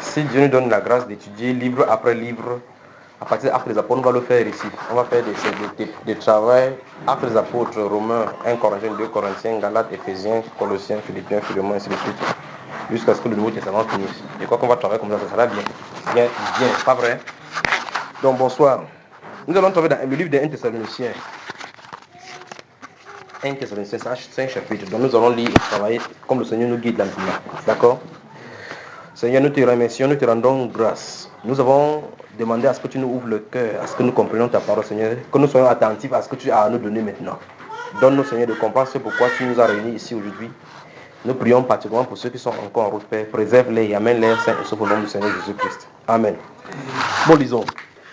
Si Dieu nous donne la grâce d'étudier livre après livre, à partir des Actes des Apôtres, on va le faire ici. On va faire des travaux, Actes des Apôtres, Romains, 1 Corinthiens, 2 Corinthiens, Galates, Éphésiens, Colossiens, Philippiens, Philémons, ainsi de suite. Jusqu'à ce que le Nouveau Testament finisse. Je crois qu'on va travailler comme ça sera bien. Bien, pas vrai? Donc bonsoir. Nous allons travailler dans le livre des 1 Thessaloniciens. 1 Thessaloniciens, c'est un chapitre. Donc nous allons lire et travailler comme le Seigneur nous guide dans le moment. D'accord? Seigneur, nous te remercions, nous te rendons grâce. Nous avons demandé à ce que tu nous ouvres le cœur, à ce que nous comprenions ta parole, Seigneur, que nous soyons attentifs à ce que tu as à nous donner maintenant. Donne-nous, Seigneur, de comprendre ce pourquoi tu nous as réunis ici aujourd'hui. Nous prions particulièrement pour ceux qui sont encore en route, Père. Préserve-les et amène-les saints et sauf au nom du Seigneur Jésus-Christ. Amen. Bon, lisons.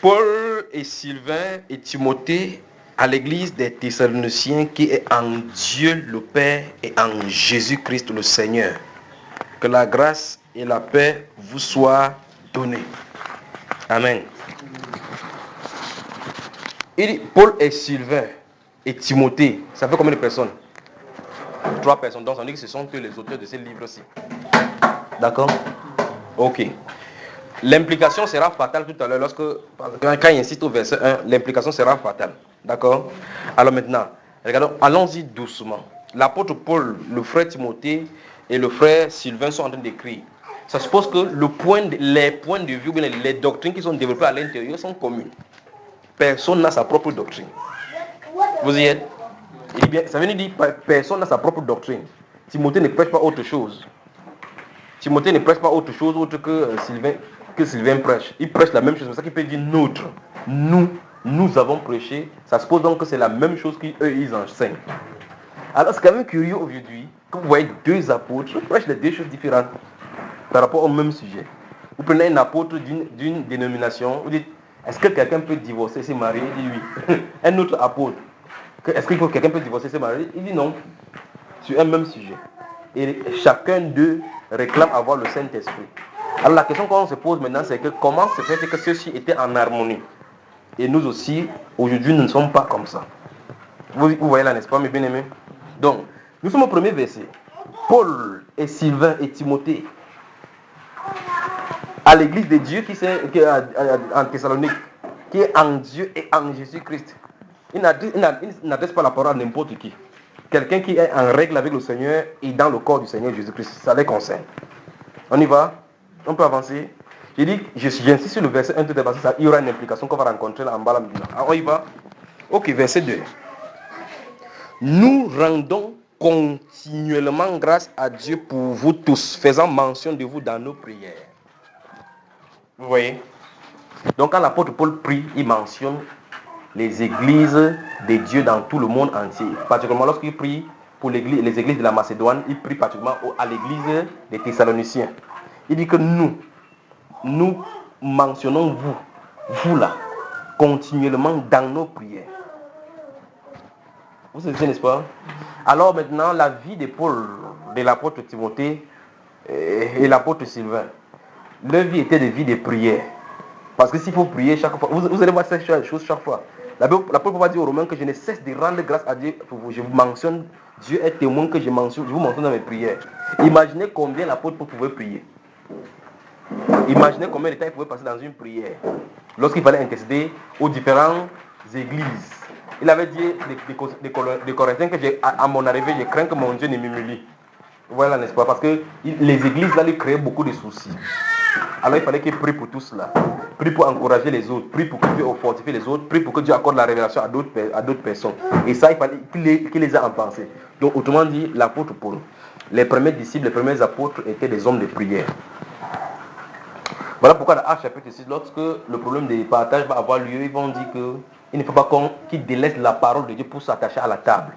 Paul et Sylvain et Timothée à l'église des Thessaloniciens qui est en Dieu le Père et en Jésus-Christ le Seigneur. Que la grâce et la paix vous soient données. Amen. Il dit Paul et Sylvain et Timothée. Ça fait combien de personnes? 3 personnes. Donc on dit que ce sont que les auteurs de ces livres-ci. D'accord? Ok. L'implication sera fatale tout à l'heure quand il insiste au verset 1, l'implication sera fatale. D'accord? Alors maintenant, regardons, allons-y doucement. L'apôtre Paul, le frère Timothée et le frère Sylvain sont en train d'écrire. Ça suppose que les points de vue, les doctrines qui sont développées à l'intérieur sont communes. Personne n'a sa propre doctrine. Vous y êtes? Eh bien, ça veut dire que personne n'a sa propre doctrine. Timothée ne prêche pas autre chose. Timothée ne prêche pas autre chose autre que Sylvain prêche. Il prêche la même chose. C'est ça qu'il peut dire notre. Nous avons prêché. Ça suppose donc que c'est la même chose qu'eux ils enseignent. Alors c'est quand même curieux aujourd'hui que vous voyez 2 apôtres prêchent les 2 choses différentes par rapport au même sujet. Vous prenez un apôtre d'une dénomination, vous dites, est-ce que quelqu'un peut divorcer et se marier? Il dit oui. Un autre apôtre, est-ce que quelqu'un peut divorcer et se marier? Il dit non. Sur un même sujet. Et chacun d'eux réclame avoir le Saint-Esprit. Alors la question qu'on se pose maintenant, c'est que comment se fait que ceux-ci étaient en harmonie? Et nous aussi, aujourd'hui, nous ne sommes pas comme ça. Vous voyez là, n'est-ce pas, mes bien-aimés? Donc, nous sommes au premier verset. Paul et Sylvain et Timothée à l'église de Dieu qui est en Thessalonique, qui est en Dieu et en Jésus-Christ. Il n'adresse pas la parole à n'importe qui. Quelqu'un qui est en règle avec le Seigneur et dans le corps du Seigneur Jésus-Christ. Ça les concerne. On y va? On peut avancer? J'ai dit, j'insiste sur le verset 1 tout parce que il y aura une implication qu'on va rencontrer là en bas. On y va? Ok, verset 2. Nous rendons continuellement grâce à Dieu pour vous tous, faisant mention de vous dans nos prières. Vous voyez? Donc quand l'apôtre Paul prie, il mentionne les églises de Dieu dans tout le monde entier. Particulièrement lorsqu'il prie pour les églises de la Macédoine, il prie particulièrement à l'église des Thessaloniciens. Il dit que nous mentionnons vous là, continuellement dans nos prières. Vous savez, n'est-ce pas? Alors maintenant, la vie de Paul, de l'apôtre Timothée et l'apôtre Sylvain, leur vie était des vies de prière. Parce que s'il faut prier chaque fois, vous allez voir cette chose chaque fois. L'apôtre va dire aux Romains que je ne cesse de rendre grâce à Dieu pour vous. Je vous mentionne, Dieu est témoin que je vous mentionne dans mes prières. Imaginez combien l'apôtre pouvait prier. Imaginez combien de temps il pouvait passer dans une prière. Lorsqu'il fallait intercéder aux différentes églises. Il avait dit des Corinthiens que à mon arrivée, je crains que mon Dieu ne m'humilie. Voilà, n'est-ce pas? Parce que les églises là lui créaient beaucoup de soucis. Alors il fallait qu'il prie pour tout cela. Prie pour encourager les autres. Prie pour que Dieu fortifie les autres. Prie pour que Dieu accorde la révélation à d'autres personnes. Et ça, il fallait qu'il les ait en pensée. Donc autrement dit, l'apôtre Paul, les premiers disciples, les premiers apôtres étaient des hommes de prière. Voilà pourquoi dans Actes chapitre 6, lorsque le problème des partages va avoir lieu, ils vont dire qu'il ne faut pas qu'ils délaissent la parole de Dieu pour s'attacher à la table.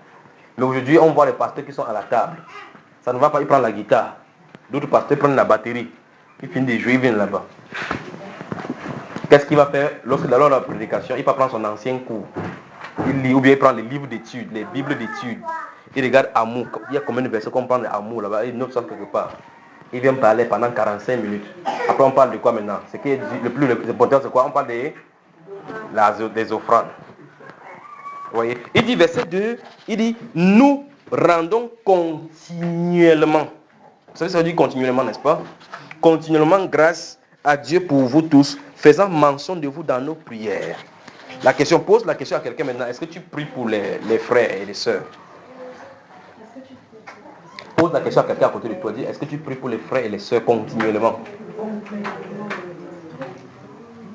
Mais aujourd'hui, on voit les pasteurs qui sont à la table. Ça ne va pas, ils prennent la guitare. D'autres pasteurs prennent la batterie. Ils finissent de jouer, ils viennent là-bas. Qu'est-ce qu'il va faire lorsque dans la prédication, il va prendre son ancien cours. Il lit, ou bien il prend les livres d'études, les bibles d'études. Il regarde amour. Il y a combien de versets qu'on prend d'amour là-bas, il note ça quelque part. Il vient parler pendant 45 minutes. Après, on parle de quoi maintenant? Ce qui est le plus important, c'est quoi? On parle des offrandes. Vous voyez? Il dit, verset 2, il dit, nous rendons continuellement. Vous savez, ça veut dire continuellement, n'est-ce pas? continuellement grâce à Dieu pour vous tous, faisant mention de vous dans nos prières. La question, pose la question à quelqu'un maintenant. Est-ce que tu pries pour les frères et les sœurs? Pose la question à quelqu'un à côté de toi. Dis, est-ce que tu pries pour les frères et les sœurs continuellement?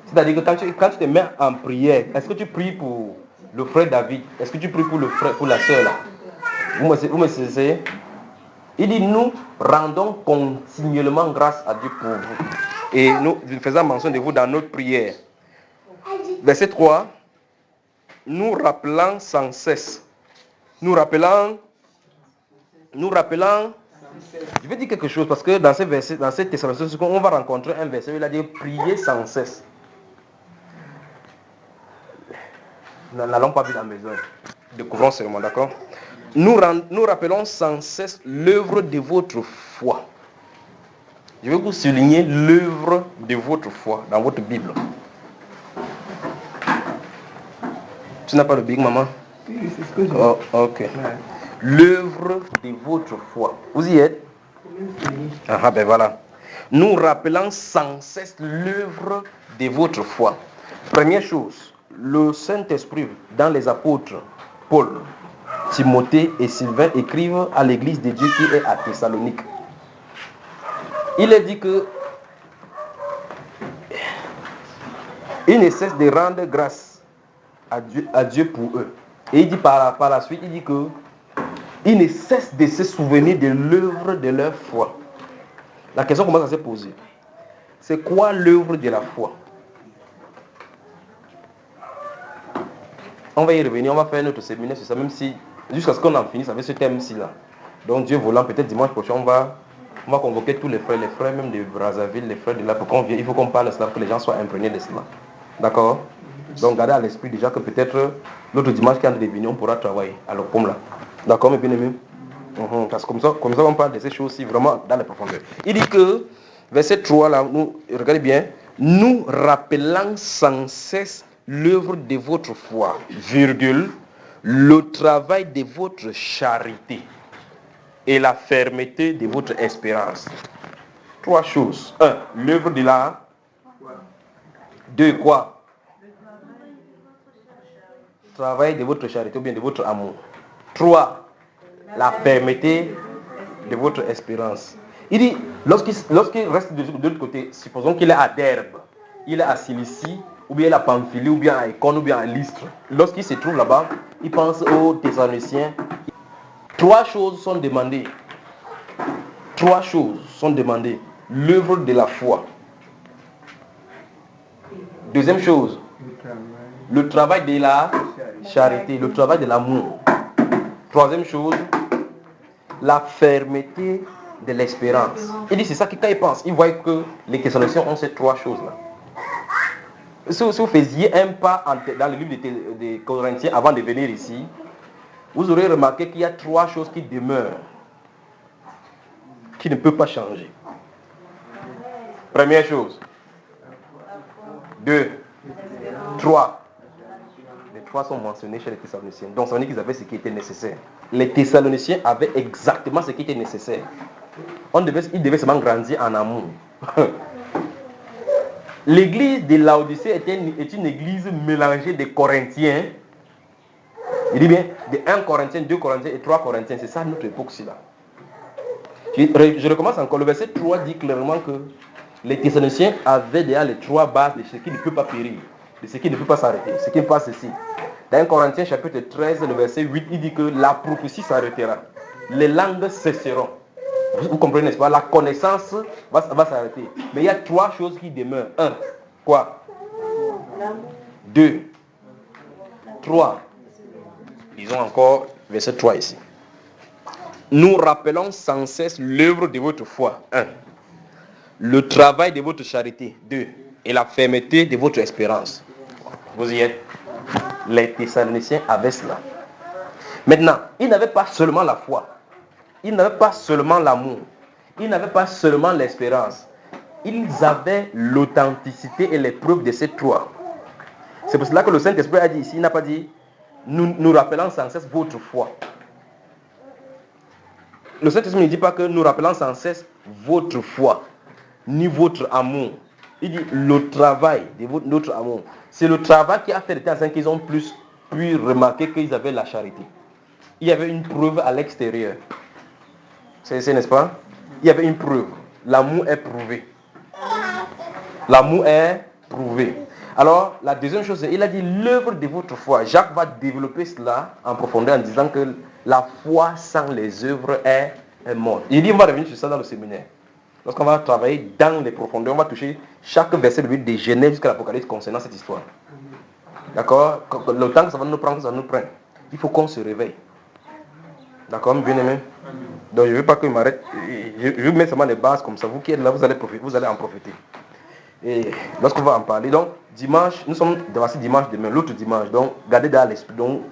C'est-à-dire que quand tu te mets en prière, est-ce que tu pries pour le frère David? Est-ce que tu pries pour le frère, pour la sœur là? Vous me saisissez? Il dit, nous rendons continuellement grâce à Dieu pour vous. Et nous faisons mention de vous dans notre prière. Verset 3. Nous rappelant sans cesse. Nous rappelant. Je vais dire quelque chose parce que dans ces versets, dans cette Thessaloniciens, on va rencontrer un verset où il a dit prier sans cesse. Nous n'allons pas vite à la maison. Découvrons seulement, d'accord? Nous rappelons sans cesse l'œuvre de votre foi. Je vais vous souligner l'œuvre de votre foi dans votre Bible. Tu n'as pas le big, maman? Oui, c'est ce que j'ai. Oh, ok. Ouais. L'œuvre de votre foi. Vous y êtes? Ah, ben voilà. Nous rappelons sans cesse l'œuvre de votre foi. Première chose, le Saint-Esprit, dans les apôtres, Paul, Timothée et Sylvain écrivent à l'église de Dieu qui est à Thessalonique. Il est dit que il ne cesse de rendre grâce à Dieu pour eux. Et il dit par la suite, il dit que il ne cesse de se souvenir de l'œuvre de leur foi. La question commence à se poser. C'est quoi l'œuvre de la foi? On va y revenir, on va faire notre séminaire sur ça, même si, jusqu'à ce qu'on en finisse avec ce thème-ci là. Donc Dieu voulant, peut-être dimanche prochain, on va convoquer tous les frères même de Brazzaville, les frères de là, pour qu'on vienne, il faut qu'on parle de cela, pour que les gens soient imprégnés de cela. D'accord? Donc gardez à l'esprit déjà que peut-être l'autre dimanche qui est en train de venir, on pourra travailler à l'OPOM là. D'accord, mes bien-aimés? Parce que comme ça, on parle de ces choses-ci vraiment dans la profondeur. Il dit que, verset 3 là, regardez bien, nous rappelant sans cesse l'œuvre de votre foi, virgule, le travail de votre charité et la fermeté de votre espérance. Trois choses. 1. L'œuvre de la... 2. Quoi? Travail de votre charité ou bien de votre amour. 3. La fermeté de votre espérance. Il dit, lorsqu'il reste de l'autre côté, supposons qu'il est à Derbe, il est à Cilicie, ou bien à Pamphylie, ou bien à Icône, ou bien à Lystre. Lorsqu'il se trouve là-bas, il pense aux Thessaloniciens. 3 choses sont demandées. 3 choses sont demandées. L'œuvre de la foi. Deuxième chose, le travail de la charité, le travail de l'amour. Troisième chose, la fermeté de l'espérance. Il dit c'est ça qu'il pense. Il voit que les Thessaloniciens ont ces 3 choses-là. Si vous faisiez un pas dans le livre des Corinthiens avant de venir ici, vous aurez remarqué qu'il y a 3 choses qui demeurent, qui ne peuvent pas changer. Première chose. 2. 3. Les 3 sont mentionnés chez les Thessaloniciens. Donc ça veut dire qu'ils avaient ce qui était nécessaire. Les Thessaloniciens avaient exactement ce qui était nécessaire. Ils devaient seulement grandir en amour. L'église de Laodicée est une église mélangée de Corinthiens. Il dit bien de 1 Corinthien, 2 Corinthiens et 3 Corinthiens. C'est ça notre époque-ci là. Je recommence encore. Le verset 3 dit clairement que les Thessaloniciens avaient déjà les 3 bases de ce qui ne peut pas périr, de ce qui ne peut pas s'arrêter, ce qui ne peut pas cesser. Dans 1 Corinthiens chapitre 13, le verset 8, il dit que la prophétie s'arrêtera. Les langues cesseront. Vous comprenez, n'est-ce pas? La connaissance va s'arrêter. Mais il y a 3 choses qui demeurent. 1. Quoi? 2. 3. Disons encore verset 3 ici. Nous rappelons sans cesse l'œuvre de votre foi. 1. Le travail de votre charité. 2. Et la fermeté de votre espérance. Vous y êtes? Les Thessaloniciens avaient cela. Maintenant, ils n'avaient pas seulement la foi. Ils n'avaient pas seulement l'amour. Ils n'avaient pas seulement l'espérance. Ils avaient l'authenticité et les preuves de ces 3. C'est pour cela que le Saint-Esprit a dit ici, il n'a pas dit nous rappelons sans cesse votre foi. Le Saint-Esprit ne dit pas que nous rappelons sans cesse votre foi. ni votre amour. Il dit le travail de notre amour. C'est le travail qui a fait les temps qu'ils ont plus pu remarquer qu'ils avaient la charité. Il y avait une preuve à l'extérieur. C'est n'est-ce pas? Il y avait une preuve. L'amour est prouvé. L'amour est prouvé. Alors, la deuxième chose, il a dit l'œuvre de votre foi. Jacques va développer cela en profondeur en disant que la foi sans les œuvres est morte. Il dit, on va revenir sur ça dans le séminaire. Lorsqu'on va travailler dans les profondeurs, on va toucher chaque verset de Bible de Genèse jusqu'à l'Apocalypse concernant cette histoire. D'accord? Le temps que ça va nous prendre, ça nous prend. Il faut qu'on se réveille. D'accord, bien aimé? Donc je ne veux pas qu'il m'arrête. Je vais mettre seulement les bases comme ça. Vous qui êtes là, vous allez en profiter. Et lorsqu'on va en parler, donc dimanche, nous sommes voici dimanche demain, l'autre dimanche. Donc gardez dans l'esprit. Donc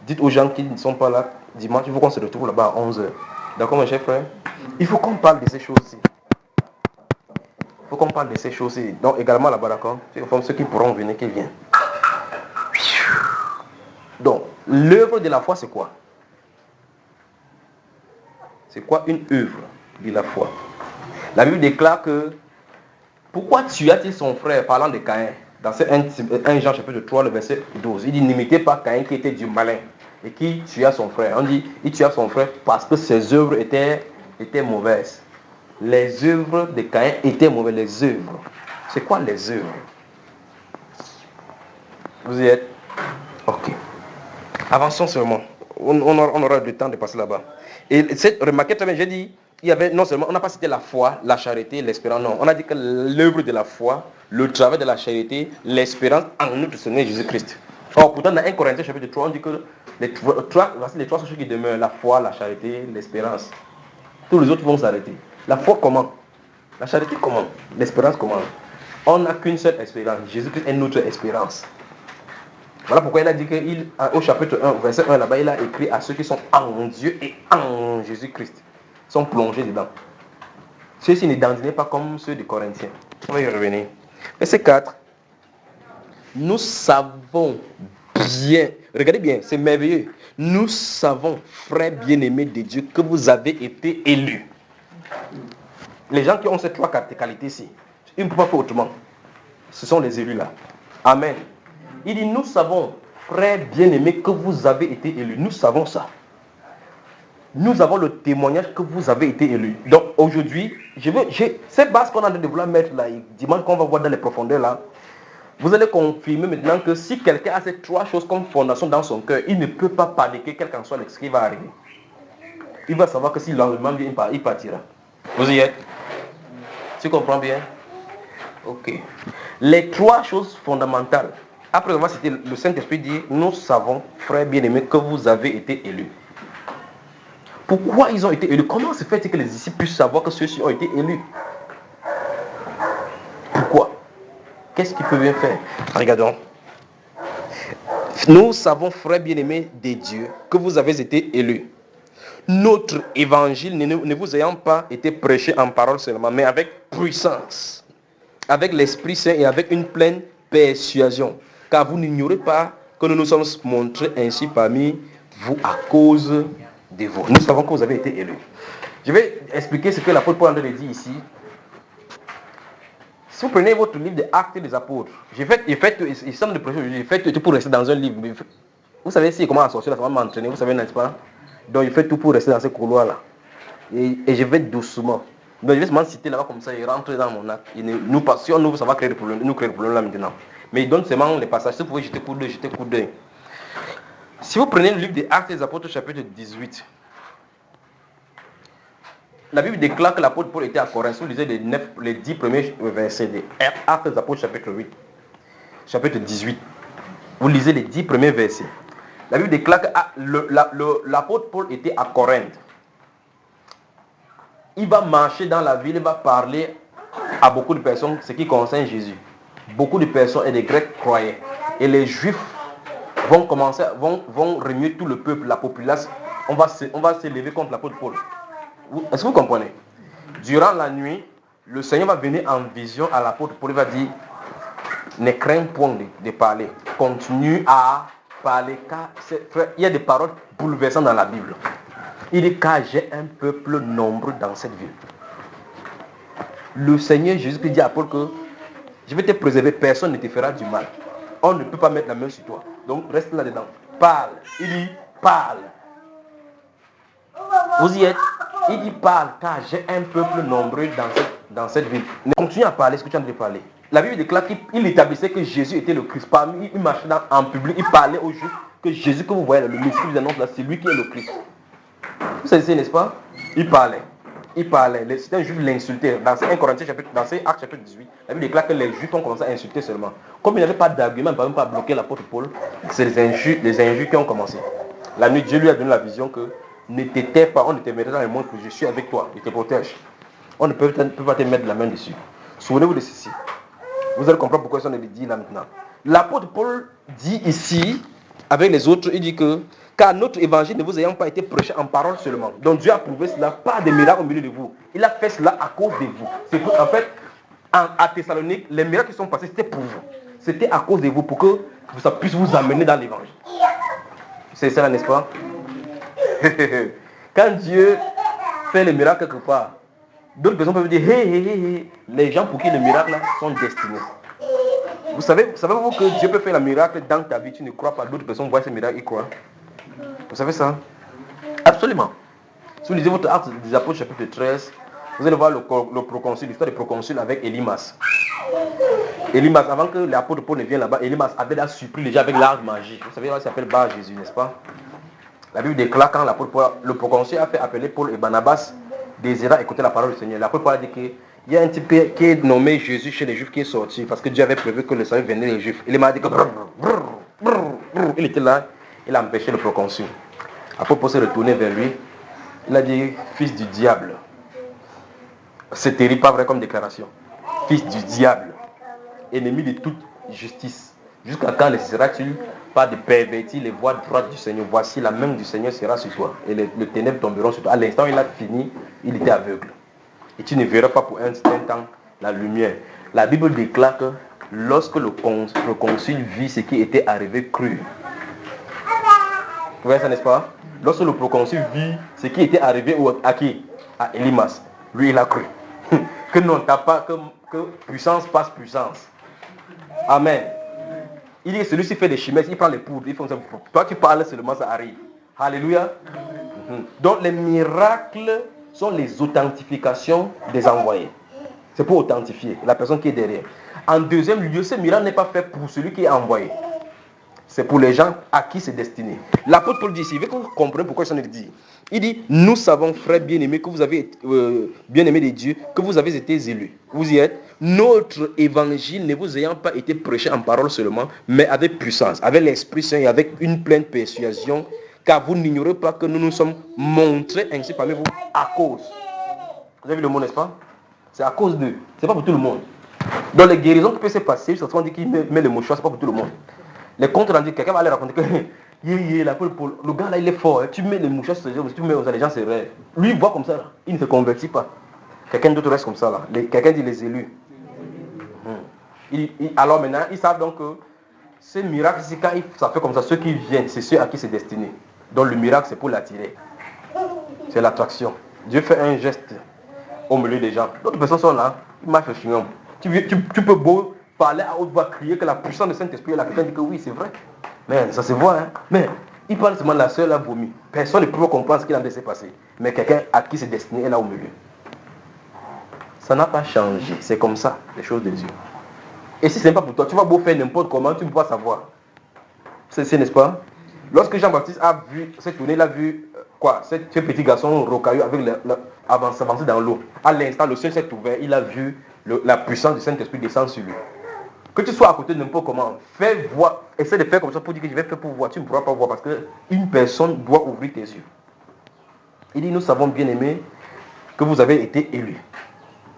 dites aux gens qui ne sont pas là dimanche, il faut qu'on se retrouve là-bas à 11h. D'accord, mon cher frère? Il faut qu'on parle de ces choses-ci. Il faut qu'on parle de ces choses-ci. Donc également là-bas, d'accord? Ceux qui pourront venir, qui viennent. Donc, l'œuvre de la foi, c'est quoi? C'est quoi une œuvre de la foi? La Bible déclare que pourquoi tua-t-il son frère, parlant de Caïn, dans 1 Jean chapitre 3, le verset 12. Il dit, n'imitez pas Caïn qui était du malin et qui tua son frère. On dit, il tua son frère parce que ses œuvres étaient mauvaises. Les œuvres de Caïn étaient mauvaises, les œuvres. C'est quoi les œuvres? Vous y êtes? Ok. Avançons seulement. On aura du temps de passer là-bas. Et remarquez très bien, j'ai dit, il y avait non seulement, on n'a pas cité la foi, la charité, l'espérance, non. On a dit que l'œuvre de la foi, le travail de la charité, l'espérance en notre Seigneur Jésus-Christ. Or, pourtant, dans 1 Corinthiens chapitre 3, on dit que les trois choses qui demeurent, la foi, la charité, l'espérance. Tous les autres vont s'arrêter. La foi comment? La charité comment? L'espérance comment? On n'a qu'une seule espérance. Jésus-Christ est notre espérance. Voilà pourquoi il a dit qu'au chapitre 1, verset 1 là-bas, il a écrit à ceux qui sont en Dieu et en Jésus-Christ. Sont plongés dedans. Ceux-ci ne dandinaient pas comme ceux des Corinthiens. On va y revenir. Verset 4. Nous savons bien, regardez bien, c'est merveilleux. Nous savons, frères bien-aimés de Dieu, que vous avez été élus. Les gens qui ont ces trois qualités-ci, ils ne peuvent pas faire autrement. Ce sont les élus là. Amen. Il dit, nous savons, frères bien-aimés, que vous avez été élus. Nous savons ça. Nous avons le témoignage que vous avez été élus. Donc aujourd'hui, cette base qu'on est en train de vouloir mettre là, dimanche qu'on va voir dans les profondeurs là, vous allez confirmer maintenant que si quelqu'un a ces trois choses comme fondation dans son cœur, il ne peut pas paniquer quel qu'en soit ce qui va arriver. Il va savoir que si l'enlèvement vient, il partira. Vous y êtes? Tu comprends bien? Ok. Les trois choses fondamentales. Après avoir cité, le Saint-Esprit dit, nous savons, frères bien-aimés, que vous avez été élus. Pourquoi ils ont été élus? Comment se fait-il que les disciples puissent savoir que ceux-ci ont été élus? Pourquoi? Qu'est-ce qu'ils peuvent bien faire? Regardons. Nous savons, frères bien-aimés de Dieu, que vous avez été élus. Notre évangile ne vous ayant pas été prêché en parole seulement, mais avec puissance, avec l'Esprit Saint et avec une pleine persuasion. Car vous n'ignorez pas que nous nous sommes montrés ainsi parmi vous à cause de vous. Nous savons que vous avez été élus. Je vais expliquer ce que l'apôtre Paul dit ici. Si vous prenez votre livre des Actes des Apôtres, il semble de prêcher aujourd'hui, j'ai fait tout pour rester dans un livre. Vous savez si comment sortir, ça va m'entraîner, vous savez, n'est-ce pas? Donc il fait tout pour rester dans ce couloir-là. Et je vais doucement. Donc je vais seulement citer là-bas comme ça, il rentre dans mon acte. Nous passions, nous, ça va créer des problèmes, nous créer des problèmes là maintenant. Mais il donne seulement les passages. Si vous pouvez jeter coup d'œil. Si vous prenez le livre des Actes des Apôtres, chapitre 18, la Bible déclare que l'apôtre Paul était à Corinthe. Vous lisez les 10 premiers versets des Actes des Apôtres, chapitre 18. Vous lisez les 10 premiers versets. La Bible déclare que l'apôtre Paul était à Corinthe. Il va marcher dans la ville, il va parler à beaucoup de personnes, ce qui concerne Jésus. Beaucoup de personnes et des Grecs croyaient. Et les Juifs vont remuer tout le peuple, la population. On va s'élever contre l'apôtre Paul. Est-ce que vous comprenez? Durant la nuit, le Seigneur va venir en vision à l'apôtre Paul. Il va dire, ne crains point de parler. Continue à parler. Car il y a des paroles bouleversantes dans la Bible. Il dit, car j'ai un peuple nombreux dans cette ville. Le Seigneur Jésus-Christ dit à Paul que je vais te préserver, personne ne te fera du mal. On ne peut pas mettre la main sur toi. Donc reste là-dedans. Parle. Il dit parle. Vous y êtes. Il dit parle car j'ai un peuple nombreux dans cette ville. Continue à parler ce que tu as de parler. La Bible déclare qu'il établissait que Jésus était le Christ. Il marchait en public, il parlait aux Juifs que Jésus que vous voyez, le Messie qui vous annonce là, c'est lui qui est le Christ. Vous savez, n'est-ce pas? Il parlait. C'était un juif l'insultait. Dans ces 1 Corinthiens dans ces Actes chapitre 18, la Bible déclare que les juifs ont commencé à insulter seulement. Comme il n'y avait pas d'argument, il ne pouvait même pas bloquer l'apôtre Paul. C'est les injures qui ont commencé. La nuit, Dieu lui a donné la vision que ne t'étais pas, on ne te mettra dans le monde que je suis avec toi, je te protège. On ne peut pas te mettre la main dessus. Souvenez-vous de ceci. Vous allez comprendre pourquoi ça ne le dit là maintenant. L'apôtre Paul dit ici, avec les autres, il dit que car notre évangile ne vous ayant pas été prêché en parole seulement. Donc Dieu a prouvé cela par des miracles au milieu de vous. Il a fait cela à cause de vous. C'est pour, en fait, à Thessalonique, les miracles qui sont passés, c'était pour vous. C'était à cause de vous, pour que ça puisse vous amener dans l'évangile. C'est ça, n'est-ce pas? Quand Dieu fait les miracles quelque part, d'autres personnes peuvent dire, hey, les gens pour qui les miracles sont destinés. Savez-vous que Dieu peut faire le miracle dans ta vie, tu ne crois pas, d'autres personnes voient ces miracles, ils croient. Vous savez ça? Absolument. Si vous lisez votre Acte des Apôtres chapitre 13, vous allez voir le proconsul, l'histoire du proconsul avec Élymas. Élymas, avant que l'apôtre Paul ne vienne là-bas, Élymas avait déjà surpris les gens avec l'art magique. Vous savez, ça s'appelle Bar Jésus, n'est-ce pas? La Bible déclare quand l'apôtre Paul, le proconsul a fait appeler Paul et Barnabas, désirant écouter la parole du Seigneur. L'apôtre Paul a dit qu'il y a un type qui est nommé Jésus chez les Juifs qui est sorti parce que Dieu avait prévu que le salut venait des Juifs. Il m'a dit que il était là, il a empêché le proconsul. Après Paul s'est retourné vers lui, il a dit fils du diable. C'est terrible, pas vrai comme déclaration. Fils du diable, ennemi de toute justice. Jusqu'à quand laisseras-tu pas de pervertir les voies droites du Seigneur? Voici la main du Seigneur sera sur toi et les ténèbres tomberont sur toi. À l'instant où il a fini, il était aveugle. Et tu ne verras pas pour un temps la lumière. La Bible déclare que lorsque le consul vit ce qui était arrivé, crut. Vous voyez ça, n'est-ce pas? Lorsque le proconsul vit ce qui était arrivé à qui? À Élymas. Lui, il a cru. Que non, t'as pas, que puissance passe puissance. Amen. Il dit que celui-ci fait des chimères, il prend les poudres, il fait ça. Toi qui parles seulement, ça arrive. Alléluia. Donc les miracles sont les authentifications des envoyés. C'est pour authentifier la personne qui est derrière. En deuxième lieu, ce miracle n'est pas fait pour celui qui est envoyé. C'est pour les gens à qui c'est destiné. L'apôtre Paul dit ici, il veut que vous compreniez pourquoi il dit. Il dit, nous savons, frères bien-aimés, que vous avez bien-aimés de Dieu, que vous avez été élus. Vous y êtes. Notre évangile ne vous ayant pas été prêché en parole seulement, mais avec puissance, avec l'Esprit Saint et avec une pleine persuasion, car vous n'ignorez pas que nous nous sommes montrés ainsi parmi vous à cause. Vous avez vu le mot, n'est-ce pas? C'est à cause d'eux. C'est pas pour tout le monde. Dans les guérisons qui peuvent se passer, on dit qu'il met le mouchoir, c'est pas pour tout le monde. Les comptes rendus, quelqu'un va aller raconter que le gars là il est fort, hein. Tu mets les mouchoirs sur les gens, tu mets aux gens, les gens se rêvent. Lui il voit comme ça là, il ne se convertit pas. Quelqu'un d'autre reste comme ça là. Quelqu'un dit les élus. Alors maintenant, ils savent donc que ces miracles, quand ça fait comme ça, ceux qui viennent, c'est ceux à qui c'est destiné. Donc le miracle c'est pour l'attirer. C'est l'attraction. Dieu fait un geste au milieu des gens. D'autres personnes sont là, ils marchent au chignon. Tu peux beau parler à haute voix, crier que la puissance du Saint-Esprit est là. Quelqu'un dit que oui, c'est vrai. Mais ça se voit, hein. Mais il parle seulement de la sœur, la vomi. Personne ne peut comprendre ce qu'il a de se passer. Mais quelqu'un à qui c'est destiné est là au milieu. Ça n'a pas changé. C'est comme ça, les choses de Dieu. Et si ce n'est pas pour toi, tu vas beau faire n'importe comment, tu ne peux pas savoir. C'est n'est-ce pas? Lorsque Jean-Baptiste a vu cette tournée, il a vu ce petit garçon rocailleux avec s'avancer dans l'eau. À l'instant, le ciel s'est ouvert, il a vu la puissance du Saint-Esprit descendre sur lui. Que tu sois à côté de n'importe comment, fais voir, essaie de faire comme ça pour dire que je vais faire pour voir. Tu ne pourras pas voir parce qu'une personne doit ouvrir tes yeux. Il dit, nous savons bien aimé que vous avez été élus.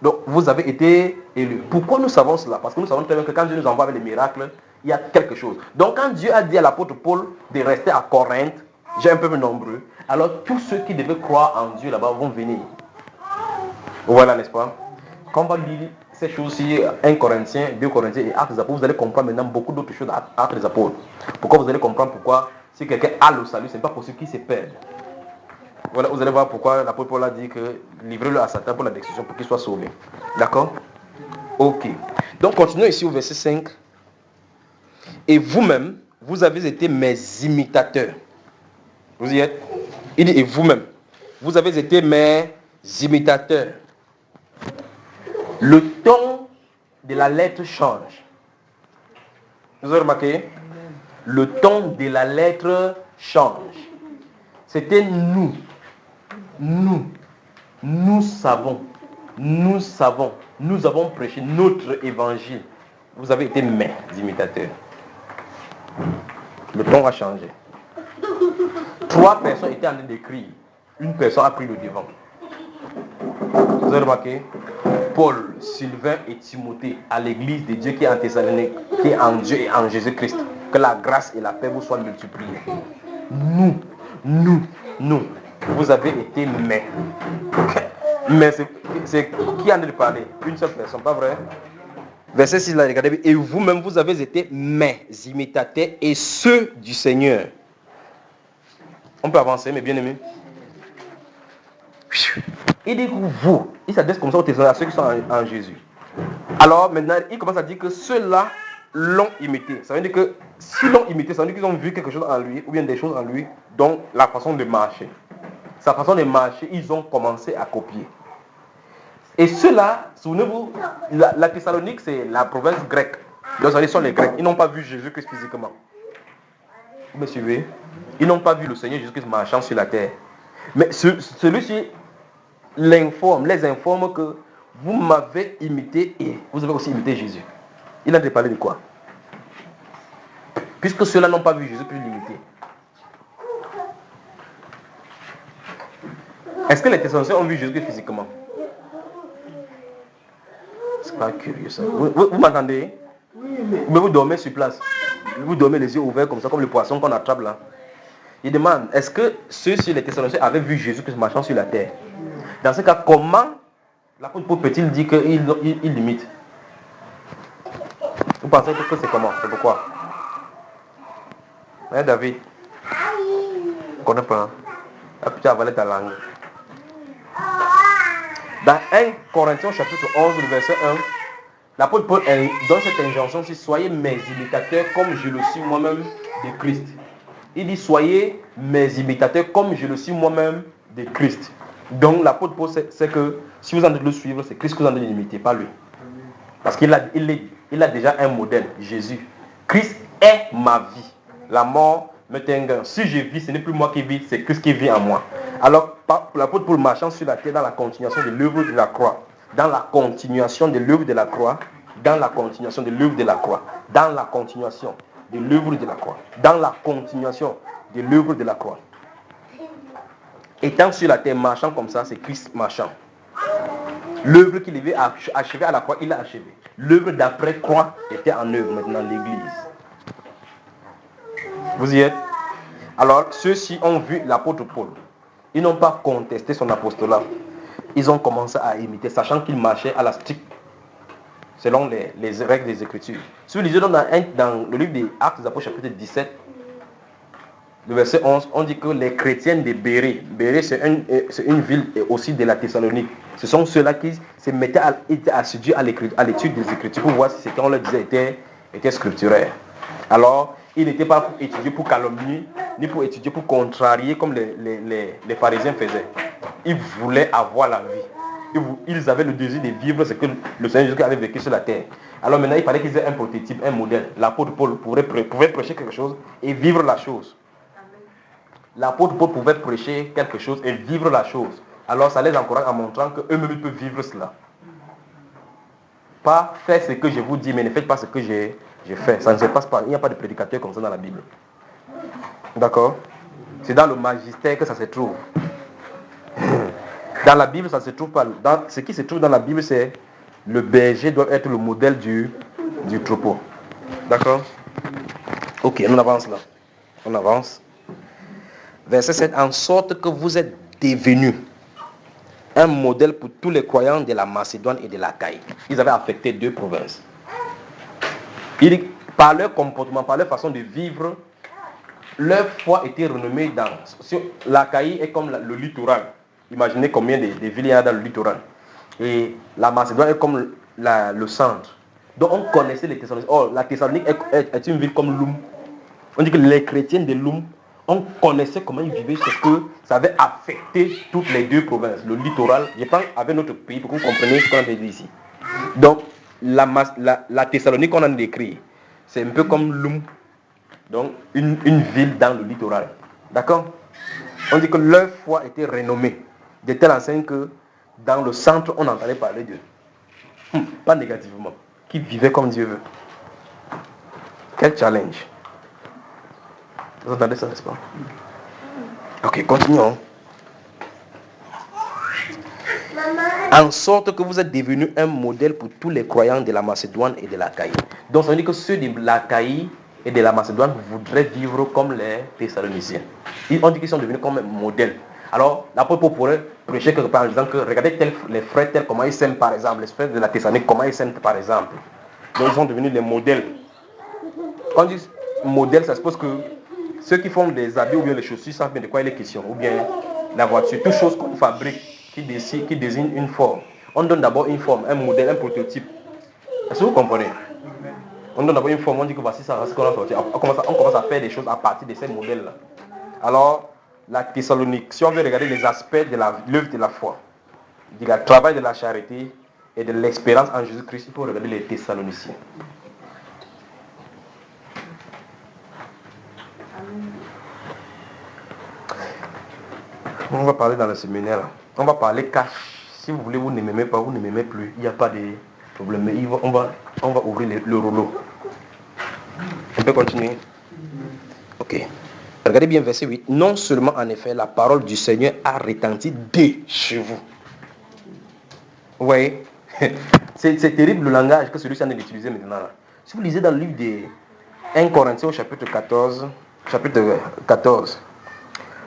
Donc, vous avez été élus. Pourquoi nous savons cela? Parce que nous savons très bien que quand Dieu nous envoie avec les miracles, il y a quelque chose. Donc, quand Dieu a dit à l'apôtre Paul de rester à Corinthe, j'ai un peuple nombreux, alors tous ceux qui devaient croire en Dieu là-bas vont venir. Voilà, n'est-ce pas? Quand on va lire ces choses-ci, 1 Corinthiens, 2 Corinthiens et Actes des Apôtres, vous allez comprendre maintenant beaucoup d'autres choses à Actes des Apôtres. Pourquoi vous allez comprendre pourquoi si quelqu'un a le salut, ce n'est pas pour ceux qui se perdent. Voilà, vous allez voir pourquoi l'apôtre Paul a dit que livrez-le à Satan pour la destruction, pour qu'il soit sauvé. D'accord? Ok. Donc continuons ici au verset 5. Et vous-même, vous avez été mes imitateurs. Vous y êtes? Il dit, et vous-même, vous avez été mes imitateurs. Le ton de la lettre change. Vous avez remarqué? Le ton de la lettre change. C'était nous. Nous savons. Nous avons prêché notre évangile. Vous avez été mes imitateurs. Le ton a changé. 3 personnes étaient en train d'écrire. Une personne a pris le devant. Vous avez remarqué? Paul, Sylvain et Timothée à l'église de Dieu qui est en Thessalonique, qui est en Dieu et en Jésus-Christ. Que la grâce et la paix vous soient multipliées. Nous. Vous avez été mais. Mais c'est qui en a parlé? Une seule personne, pas vrai? Verset 6 là, regardez. Et vous-même, vous avez été mes imitateurs et ceux du Seigneur. On peut avancer, mes bien-aimés. Il dit que vous, il s'adresse comme ça aux Thessaloniciens, à ceux qui sont en Jésus. Alors maintenant, il commence à dire que ceux-là l'ont imité. Ça veut dire que s'ils l'ont imité, ça veut dire qu'ils ont vu quelque chose en lui, ou bien des choses en lui, dont la façon de marcher. Sa façon de marcher, ils ont commencé à copier. Et ceux-là, souvenez-vous, la Thessalonique, c'est la province grecque. Donc, ce sont les Grecs. Ils n'ont pas vu Jésus-Christ physiquement. Vous me suivez? Ils n'ont pas vu le Seigneur Jésus-Christ marchant sur la terre. Mais celui-ci les informe que vous m'avez imité et vous avez aussi imité Jésus. Il a parlé de quoi? Puisque ceux-là n'ont pas vu Jésus puis l'imiter. Est-ce que les Thessaloniciens ont vu Jésus physiquement? C'est pas curieux ça. Vous m'entendez? Mais vous dormez sur place. Vous dormez les yeux ouverts comme ça, comme le poisson qu'on attrape là. Il demande, est-ce que ceux-ci, les Thessaloniciens, avaient vu Jésus-Christ marchant sur la terre? Dans ce cas, comment l'apôtre Paul peut-il dire qu'il limite? Vous pensez que c'est comment? C'est pourquoi? Hein, David? Je ne connais pas. Ah, putain, avalé ta langue. Dans 1 Corinthiens chapitre 11, le verset 1, l'apôtre Paul donne cette injonction, c'est soyez mes imitateurs comme je le suis moi-même de Christ. Il dit soyez mes imitateurs comme je le suis moi-même de Christ. Donc l'apôtre Paul sait que si vous en devez le suivre, c'est Christ que vous en devez l'imiter, pas lui. Parce qu'il a déjà un modèle, Jésus. Christ est ma vie. La mort me t'ingagne. Si je vis, ce n'est plus moi qui vis, c'est Christ qui vit en moi. Alors, l'apôtre Paul marchant sur la terre dans la continuation de l'œuvre de la croix. Dans la continuation de l'œuvre de la croix. Dans la continuation de l'œuvre de la croix. Dans la continuation de l'œuvre de la croix. Dans la continuation de l'œuvre de la croix. Étant sur la terre, marchant comme ça, c'est Christ marchant. L'œuvre qu'il avait achevée à la croix, il l'a achevée. L'œuvre d'après-croix était en œuvre maintenant, l'église. Vous y êtes? Alors, ceux-ci ont vu l'apôtre Paul. Ils n'ont pas contesté son apostolat. Ils ont commencé à imiter, sachant qu'il marchait à la stricte, selon les règles des Écritures. Si vous lisez dans le livre des Actes des Apôtres, chapitre 17, le verset 11, on dit que les chrétiens de Bérée, c'est une ville aussi de la Thessalonique. Ce sont ceux-là qui se mettaient à étudier à l'étude des Écritures pour voir si ce qu'on leur disait était scripturaire. Alors, ils n'étaient pas pour étudier pour calomnier, ni pour étudier pour contrarier comme les pharisiens faisaient. Ils voulaient avoir la vie. Ils avaient le désir de vivre ce que le Seigneur Jésus avait vécu sur la terre. Alors maintenant, il fallait qu'ils aient un prototype, un modèle. L'apôtre Paul pouvait prêcher quelque chose et vivre la chose. L'apôtre Paul pouvait prêcher quelque chose et vivre la chose. Alors ça les encourage en montrant qu'eux-mêmes peuvent vivre cela. Pas faire ce que je vous dis, mais ne faites pas ce que j'ai fait. Ça ne se passe pas. Il n'y a pas de prédicateur comme ça dans la Bible. D'accord? C'est dans le magistère que ça se trouve. Dans la Bible, ça ne se trouve pas. Ce qui se trouve dans la Bible, c'est le berger doit être le modèle du troupeau. D'accord? Ok, on avance là. On avance. Verset 7. En sorte que vous êtes devenus un modèle pour tous les croyants de la Macédoine et de l'Achaïe. Ils avaient affecté 2 provinces. Par leur comportement, par leur façon de vivre, leur foi était renommée dans... L'Achaïe est comme le littoral. Imaginez combien de villes il y a dans le littoral. Et la Macédoine est comme le centre. Donc on connaissait les Thessaloniciens. Oh, la Thessalonique est une ville comme Loum. On dit que les chrétiens de Loum, on connaissait comment ils vivaient, parce que ça avait affecté toutes les deux provinces. Le littoral, je pense, avec notre pays, pour que vous compreniez ce qu'on a dit ici. Donc, la Thessalonique qu'on a décrit, c'est un peu comme Loum. Donc, une ville dans le littoral. D'accord? On dit que leur foi était renommée, de telle enseigne que dans le centre, on entendait parler d'eux. Pas négativement. Qui vivaient comme Dieu veut. Quel challenge. Vous entendez ça, n'est-ce pas? Ok, continuons. En sorte que vous êtes devenu un modèle pour tous les croyants de la Macédoine et de l'Achaïe. Donc ça veut dire que ceux de l'Achaïe et de la Macédoine voudraient vivre comme les Thessaloniciens. On dit qu'ils sont devenus comme un modèle. Alors, l'apôtre Paul pourrait prêcher quelque part en disant que regardez les frères tels comment ils s'aiment par exemple, les frères de la Thessalonique comment ils s'aiment par exemple. Donc ils sont devenus les modèles. Quand on dit modèle, ça suppose que ceux qui font des habits ou bien les chaussures savent bien de quoi il est question. Ou bien la voiture, toute chose qu'on fabrique qui désigne une forme. On donne d'abord une forme, un modèle, un prototype. Est-ce que vous comprenez? On donne d'abord une forme, on dit que voici ça, ce qu'on a sorti. On commence à faire des choses à partir de ces modèles-là. Alors, la Thessalonique, si on veut regarder les aspects de l'œuvre de la foi, du travail de la charité et de l'espérance en Jésus-Christ, il faut regarder les Thessaloniciens. On va parler dans le séminaire. On va parler cash. Si vous voulez, vous ne m'aimez pas, vous ne m'aimez plus. Il n'y a pas de problème. Mais on va ouvrir le rouleau. On peut continuer? Ok. Regardez bien verset 8. Non seulement en effet, la parole du Seigneur a retenti de chez vous. Vous voyez? C'est terrible le langage que celui-ci en est utilisé maintenant. Si vous lisez dans le livre de 1 Corinthiens au chapitre 14,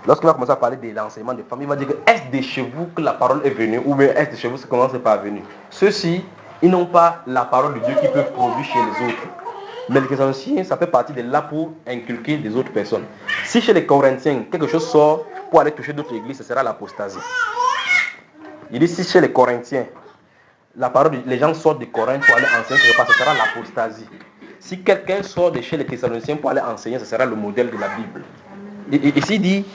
lorsqu'il va commencer à parler de l'enseignement des femmes, il va dire que est-ce de chez vous que la parole est venue, ou bien est-ce de chez vous que comment c'est pas venu. Ceux-ci, ils n'ont pas la parole de Dieu qu'ils peuvent produire chez les autres. Mais les Thessaloniciens, ça fait partie de là pour inculquer des autres personnes. Si chez les Corinthiens, quelque chose sort pour aller toucher d'autres églises, ce sera l'apostasie. Il dit si chez les Corinthiens, la parole, les gens sortent de Corinthe pour aller enseigner quelque part, ce sera l'apostasie. Si quelqu'un sort de chez les Thessaloniciens pour aller enseigner, ce sera le modèle de la Bible. Et ici il dit,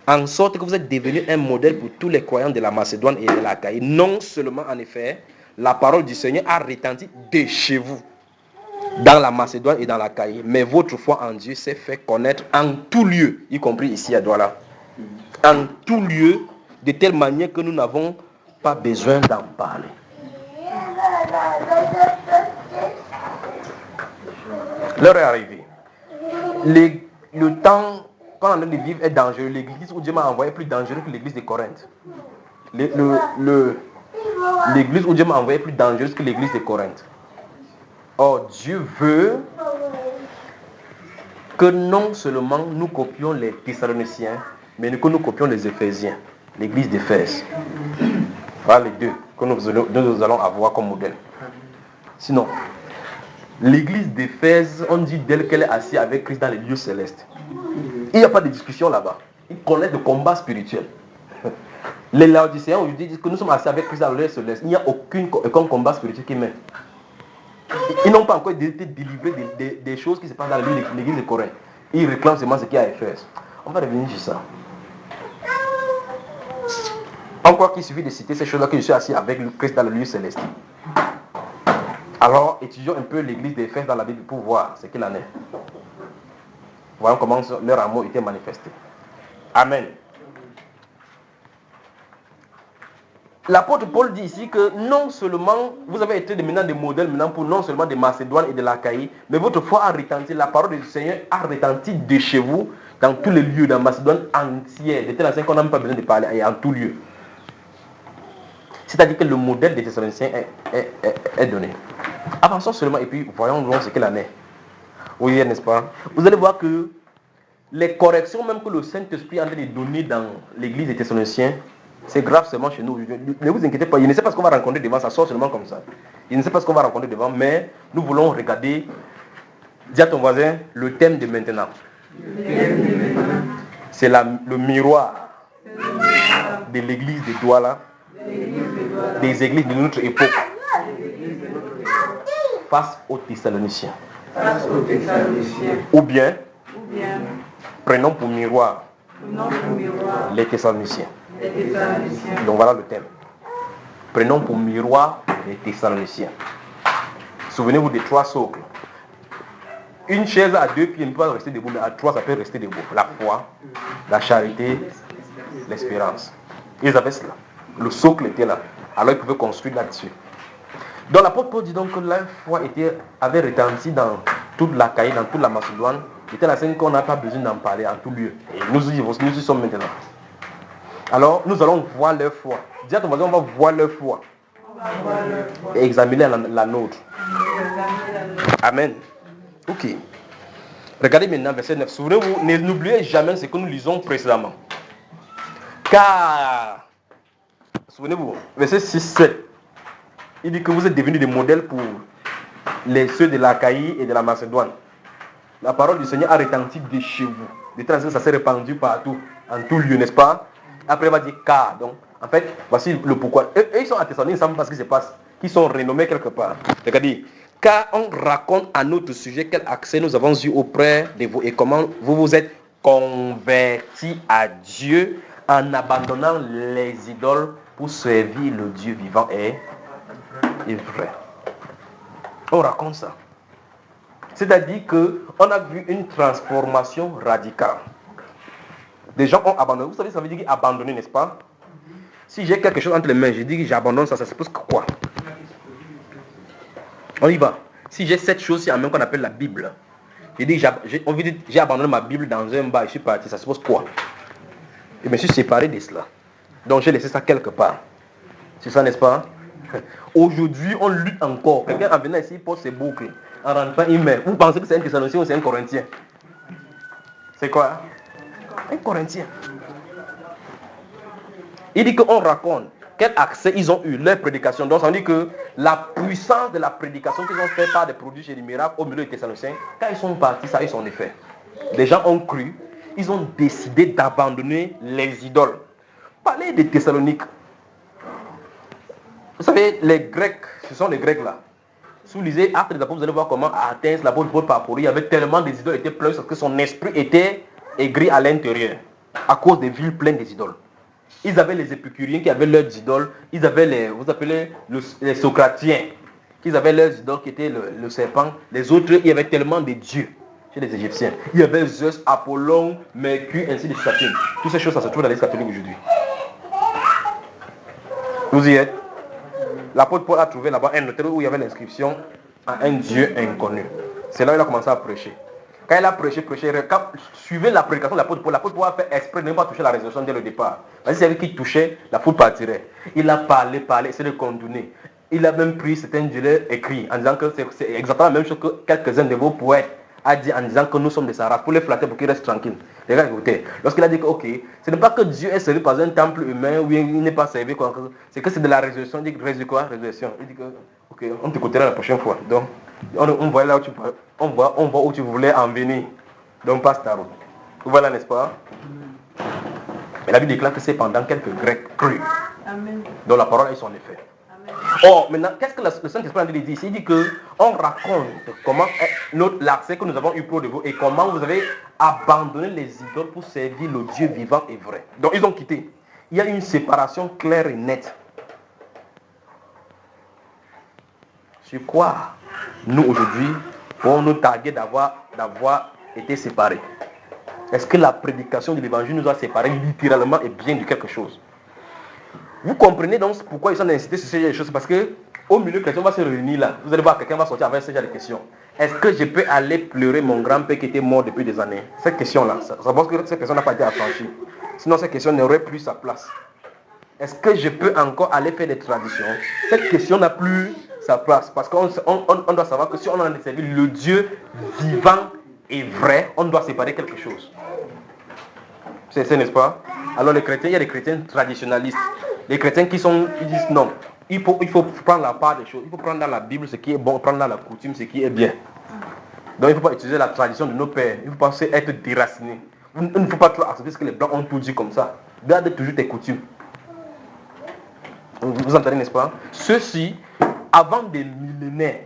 en sorte que vous êtes devenus un modèle pour tous les croyants de la Macédoine et de l'Achaïe. Non seulement en effet, la parole du Seigneur a retenti de chez vous, dans la Macédoine et dans l'Achaïe, mais votre foi en Dieu s'est fait connaître en tout lieu, y compris ici à Douala. En tout lieu, de telle manière que nous n'avons pas besoin d'en parler. L'heure est arrivée. Le temps qu'on est en train de vivre est dangereux. L'église où Dieu m'a envoyé est plus dangereuse que l'église de Corinthe. L'église où Dieu m'a envoyé est plus dangereuse que l'église de Corinthe. Or, Dieu veut que non seulement nous copions les Thessaloniciens, mais que nous copions les Éphésiens, l'église d'Éphèse. Voilà les deux que nous allons avoir comme modèle. Sinon, l'église d'Éphèse, on dit d'elle qu'elle est assise avec Christ dans les lieux célestes. Il n'y a pas de discussion là-bas. Ils connaissent le combat spirituel. Les Laodicéens aujourd'hui disent que nous sommes assis avec Christ dans les lieux célestes. Il n'y a aucun combat spirituel qui mène. Ils n'ont pas encore été délivrés des choses qui se passent dans l'église de Corinthe. Ils réclament seulement ce qu'il y a à Éphèse. On va revenir sur ça. Encore qu'il suffit de citer ces choses-là que je suis assis avec le Christ dans le lieu céleste. Alors, étudions un peu l'église d'Éphèse dans la Bible pour voir ce qu'il en est. Voyons comment leur amour était manifesté. Amen. L'apôtre Paul dit ici que non seulement vous avez été maintenant des modèles maintenant pour non seulement des Macédoines et de l'Achaïe, mais votre foi a retenti, la parole du Seigneur a retenti de chez vous dans tous les lieux, dans Macédoine entière, de telle enseigne qu'on n'a même pas besoin de parler, et en tout lieu. C'est-à-dire que le modèle des Thessaloniciens est donné. Avançons seulement et puis voyons ce qu'il en est. Oui, n'est-ce pas? Vous allez voir que les corrections même que le Saint-Esprit est en train de donner dans l'église des Thessaloniciens, c'est grave seulement chez nous. Ne vous inquiétez pas, il ne sait pas ce qu'on va rencontrer devant, ça sort seulement comme ça. Il ne sait pas ce qu'on va rencontrer devant, mais nous voulons regarder, dis à ton voisin, le thème de maintenant. C'est le miroir de l'église de Douala, des églises de notre époque, face aux Thessaloniciens. Ou bien, prenons pour miroir les Thessaloniciens. Donc voilà le thème. Prenons pour miroir les Thessaloniciens. Souvenez-vous des 3 socles. Une chaise à 2 pieds ne peut pas rester debout, mais à 3 ça peut rester debout. La foi, la charité, l'espérance. Ils avaient cela. Le socle était là. Alors ils pouvaient construire là-dessus. Donc l'apôtre Paul dit donc que la foi avait retenti dans toute l'Achaïe, dans toute la Macédoine. C'était la scène qu'on n'a pas besoin d'en parler en tout lieu. Et nous y sommes maintenant. Alors nous allons voir leur foi. Dis à ton voisin, on va voir leur foi. Et examiner la nôtre. Amen. Ok. Regardez maintenant verset 9. Souvenez-vous, n'oubliez jamais ce que nous lisons précédemment. Car, souvenez-vous, verset 6-7. Il dit que vous êtes devenus des modèles pour ceux de l'Achaïe et de la Macédoine. La parole du Seigneur a retenti de chez vous. De telle sorte que ça s'est répandu partout, en tout lieu, n'est-ce pas? Après, il va dire car. Donc, en fait, voici le pourquoi. Eux, ils sont à Thessalonique, ils ne savent pas ce qui se passe. Ils sont renommés quelque part. Regardez. Car on raconte à notre sujet quel accès nous avons eu auprès de vous et comment vous vous êtes convertis à Dieu en abandonnant les idoles pour servir le Dieu vivant et vrai. On raconte ça. C'est-à-dire qu'on a vu une transformation radicale. Des gens ont abandonné. Vous savez, ça veut dire abandonner, n'est-ce pas? Si j'ai quelque chose entre les mains, je dis que j'abandonne ça, ça suppose que quoi? On y va. Si j'ai cette chose-ci en même qu'on appelle la Bible, je dis j'ai abandonné ma Bible dans un bar, je suis parti, ça suppose quoi? Et je me suis séparé de cela. Donc j'ai laissé ça quelque part. C'est ça, n'est-ce pas? Aujourd'hui, on lutte encore. Quelqu'un en venant ici, il pose ses boucles. En rentrant, il met. Vous pensez que c'est un Thessalonicien ou c'est un Corinthien? C'est quoi? Un Corinthien. Il dit qu'on raconte quel accès ils ont eu, leur prédication. Donc ça veut dire que la puissance de la prédication qu'ils ont fait par des prodiges et des miracles au milieu des Thessaloniciens, quand ils sont partis, ça a eu son effet. Les gens ont cru, ils ont décidé d'abandonner les idoles. Parlez des Thessaloniques. Vous savez, les Grecs, ce sont les Grecs là. Si vous lisez Actes des Apôtres, vous allez voir comment à Athènes, l'apôtre Paul parcourait, il y avait tellement des idoles, était plein parce que son esprit était aigri à l'intérieur, à cause des villes pleines des idoles. Ils avaient les épicuriens qui avaient leurs idoles, ils avaient les socratiens, qui avaient leurs idoles qui étaient le serpent. Les autres, il y avait tellement de dieux chez les Égyptiens. Il y avait Zeus, Apollon, Mercure, ainsi de suite. Toutes ces choses, ça se trouve dans l'Église catholique aujourd'hui. Vous y êtes? L'apôtre Paul a trouvé là-bas un hôtel où il y avait l'inscription à un Dieu inconnu. C'est là où il a commencé à prêcher. Quand il a prêché, suivez la prédication de l'apôtre Paul a fait exprès de ne pas toucher la résurrection dès le départ. Parce que c'est lui qui touchait, la foule partirait. Il a parlé, c'est de condamner. Il a même pris certains dieux écrits en disant que c'est exactement la même chose que quelques-uns de vos poètes a dit en disant que nous sommes de sa race, pour les flatter, pour qu'ils restent tranquilles. Les gars, écoutez, lorsqu'il a dit que, ok, ce n'est pas que Dieu est servi par un temple humain où il n'est pas servi, quoi, c'est que c'est de la résurrection. Il dit que quoi? Résurrection. Il dit que, ok, on t'écoutera la prochaine fois. Donc, on voit là où on voit où tu voulais en venir. Donc, passe ta route. Voilà, n'est-ce pas? Mais la Bible déclare que c'est pendant quelques Grecs crus. Amen. Donc, la parole a eu son effet. Or, maintenant, qu'est-ce que le Saint-Esprit dit ici? Il dit qu'on raconte comment l'accès que nous avons eu pour de vous et comment vous avez abandonné les idoles pour servir le Dieu vivant et vrai. Donc, ils ont quitté. Il y a une séparation claire et nette. Sur quoi nous, aujourd'hui, pouvons nous targuer d'avoir été séparés? Est-ce que la prédication de l'évangile nous a séparés littéralement et bien de quelque chose? Vous comprenez donc pourquoi ils sont incités sur ces choses? Parce que au milieu, quelqu'un va se réunir là. Vous allez voir, quelqu'un va sortir avec ce genre de questions. Est-ce que je peux aller pleurer mon grand-père qui était mort depuis des années? Cette question-là, ça pense que cette question n'a pas été affranchie. Sinon, cette question n'aurait plus sa place. Est-ce que je peux encore aller faire des traditions? Cette question n'a plus sa place. Parce qu'on doit savoir que si on a servi le Dieu vivant et vrai, on doit séparer quelque chose. C'est n'est-ce pas? Alors les chrétiens, il y a des chrétiens traditionnalistes. Les chrétiens qui disent non, il faut prendre la part des choses. Il faut prendre dans la Bible ce qui est bon, prendre dans la coutume ce qui est bien. Donc il ne faut pas utiliser la tradition de nos pères. Il faut pas être déraciné. Il ne faut pas trop accepter ce que les Blancs ont tout dit comme ça. Garde toujours tes coutumes. Vous entendez, n'est-ce pas? Ceci, avant des millénaires,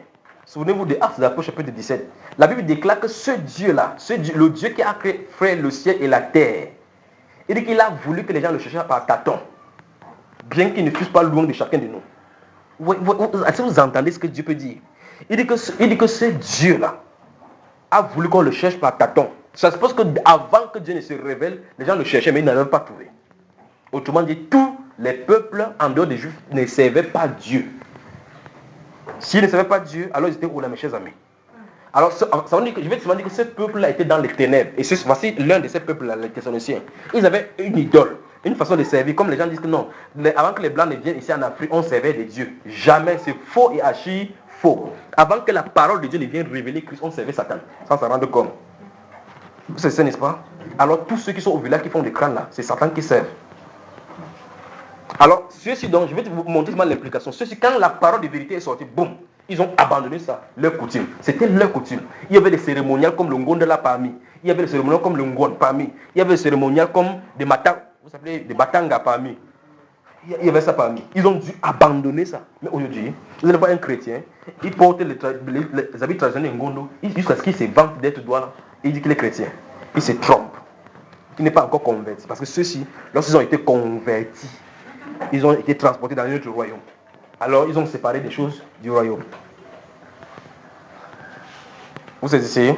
souvenez-vous de Actes des Apôtres chapitre 17. La Bible déclare que ce Dieu-là, le Dieu qui a créé le ciel et la terre, il dit qu'il a voulu que les gens le cherchent par tâtons, bien qu'ils ne fussent pas loin de chacun de nous. Est-ce que vous entendez ce que Dieu peut dire? Il dit que ce Dieu-là a voulu qu'on le cherche par tâtons. Ça se passe qu'avant que Dieu ne se révèle, les gens le cherchaient, mais ils n'avaient pas trouvé. Autrement dit, tous les peuples en dehors des Juifs ne servaient pas Dieu. S'ils ne servaient pas Dieu, alors ils étaient où là, mes chers amis? Alors, je vais te dire que ce peuple-là était dans les ténèbres. Et voici l'un de ces peuples-là, les Thessaloniciens. Ils avaient une idole, une façon de servir. Comme les gens disent que non, avant que les Blancs ne viennent ici en Afrique, on servait des dieux. Jamais, c'est faux et archi faux. Avant que la parole de Dieu ne vienne révéler Christ, on servait Satan, sans s'en rendre compte. C'est ça, n'est-ce pas? Alors, tous ceux qui sont au village, qui font des crânes là, c'est Satan qui servent. Alors, ceux-ci, donc, je vais vous montrer l'implication. Ceux-ci, quand la parole de vérité est sortie, boum, ils ont abandonné ça, leur coutume. C'était leur coutume. Il y avait des cérémoniales comme le Ngondela parmi. Il y avait des cérémoniales comme le Ngon parmi. Il y avait des cérémoniales comme des Batanga parmi. Il y avait ça parmi. Ils ont dû abandonner ça. Mais aujourd'hui, vous allez voir un chrétien, il porte les habits traditionnels Ngondo, jusqu'à ce qu'il se vante d'être droit là. Il dit qu'il est chrétien. Il se trompe. Il n'est pas encore converti. Parce que ceux-ci, lorsqu'ils ont été convertis, ils ont été transportés dans un autre royaume. Alors, ils ont séparé des choses du royaume. Vous saisissez?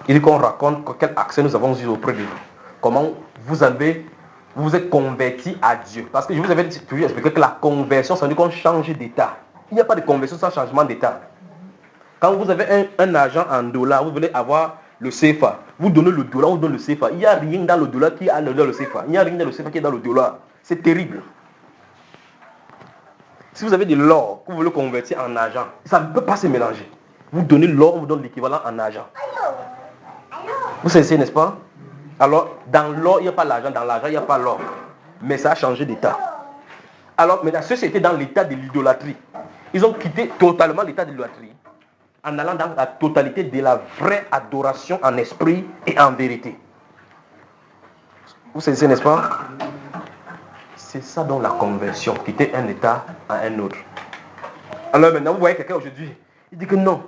Il dit qu'on raconte quel accès nous avons eu auprès de vous. Comment vous êtes convertis à Dieu. Parce que je vous avais toujours expliqué que la conversion, ça veut dire qu'on change d'état. Il n'y a pas de conversion sans changement d'état. Quand vous avez un argent en dollars, vous voulez avoir le CFA. Vous donnez le dollar, vous donnez le CFA. Il n'y a rien dans le dollar qui est dans le CFA. Il n'y a rien dans le CFA qui est dans le dollar. C'est terrible. Si vous avez de l'or que vous voulez convertir en argent, ça ne peut pas se mélanger. Vous donnez l'or, on vous donne l'équivalent en argent. Vous savez, n'est-ce pas? Alors, dans l'or, il n'y a pas l'argent. Dans l'argent, il n'y a pas l'or. Mais ça a changé d'état. Alors, maintenant, ceux qui étaient dans l'état de l'idolâtrie, ils ont quitté totalement l'état de l'idolâtrie en allant dans la totalité de la vraie adoration en esprit et en vérité. Vous savez, n'est-ce pas? C'est ça dans la conversion, quitter un état à un autre. Alors maintenant, vous voyez quelqu'un aujourd'hui, il dit que non.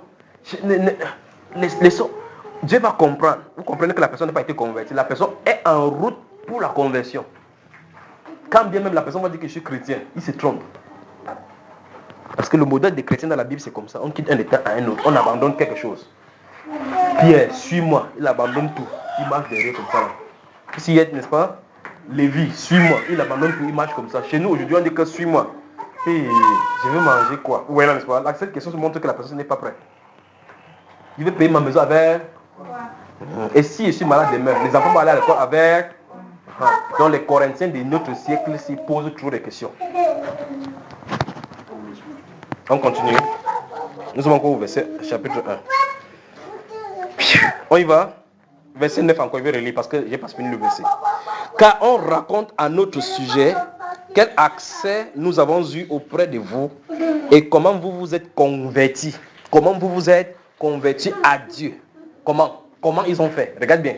Dieu va comprendre. Vous comprenez que la personne n'a pas été convertie. La personne est en route pour la conversion. Quand bien même la personne va dire que je suis chrétien, il se trompe. Parce que le modèle des chrétiens dans la Bible, c'est comme ça. On quitte un état à un autre. On abandonne quelque chose. Pierre, suis-moi. Il abandonne tout. Il marche derrière comme ça. Ici, n'est-ce pas? Lévi, suis-moi. Il abandonne tout. Il marche comme ça. Chez nous, aujourd'hui, on dit que suis-moi. Et je veux manger quoi? Ouais, n'est-ce pas? Là, cette question se montre que la personne n'est pas prête. Je vais payer ma maison avec. Et si je suis malade demain, les enfants vont aller à l'école avec. Donc les Corinthiens de notre siècle s'y posent toujours des questions. On continue. Nous sommes encore au verset chapitre 1. On y va. Verset 9 encore, je vais relire parce que j'ai pas fini le verset. Car on raconte à notre sujet quel accès nous avons eu auprès de vous et comment vous vous êtes convertis. Comment vous vous êtes convertis à Dieu. Comment ils ont fait? Regarde bien.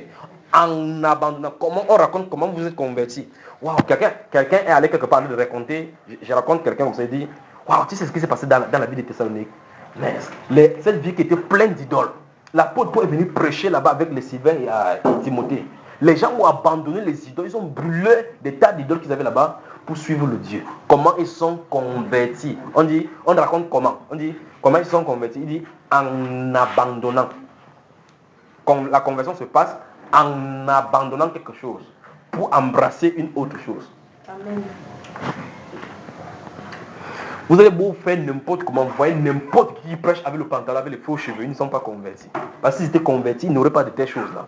En abandonnant, on raconte comment vous êtes convertis. Waouh, quelqu'un est allé quelque part de raconter. Je raconte quelqu'un comme ça, il dit, waouh, tu sais ce qui s'est passé dans la vie de Thessalonique. Mais cette vie qui était pleine d'idoles. L'apôtre Paul est venu prêcher là-bas avec les Sylvain et Timothée. Les gens ont abandonné les idoles, ils ont brûlé des tas d'idoles qu'ils avaient là-bas pour suivre le Dieu. Comment ils sont convertis? On raconte comment. On dit comment ils sont convertis. Il dit en abandonnant. La conversion se passe en abandonnant quelque chose pour embrasser une autre chose. Amen. Vous allez beau faire n'importe comment, vous voyez n'importe qui prêche avec le pantalon, avec les faux cheveux, ils ne sont pas convertis. Parce que s'ils étaient convertis, ils n'auraient pas de telles choses-là.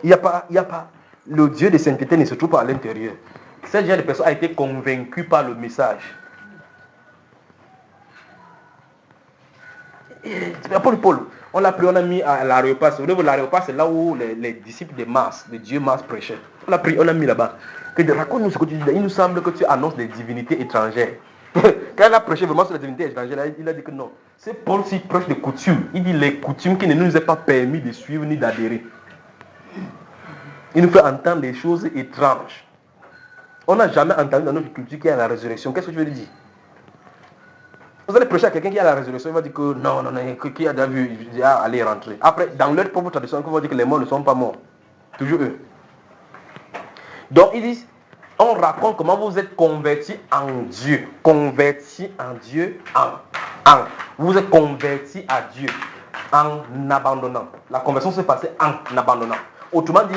Il n'y a pas. Le Dieu de sainteté ne se trouve pas à l'intérieur. Ce genre de personne a été convaincu par le message. Paul, on l'a pris, on a mis à l'Aréopage. Vous voyez, l'Aréopage, c'est là où les disciples de Dieu Mars prêchaient. On l'a pris, on l'a mis là-bas. Raconte-nous ce que tu dis. Il nous semble que tu annonces des divinités étrangères. quand il a prêché vraiment sur la divinité étrangère, il a dit que non. C'est Paul qui prêche des coutumes. Il dit les coutumes qui ne nous est pas permis de suivre ni d'adhérer. Il nous fait entendre des choses étranges. On n'a jamais entendu dans notre culture qu'il y a la résurrection. Qu'est-ce que je veux dire? Vous allez prêcher à quelqu'un qui a la résurrection, il va dire que non, qui a déjà vu, allez rentrer. Après, dans leur propre tradition, ils vont dire que les morts ne sont pas morts. Toujours eux. Donc, ils disent, on raconte comment vous êtes convertis en Dieu. Convertis en Dieu, vous êtes convertis à Dieu en abandonnant. La conversion s'est passée en abandonnant. Autrement dit,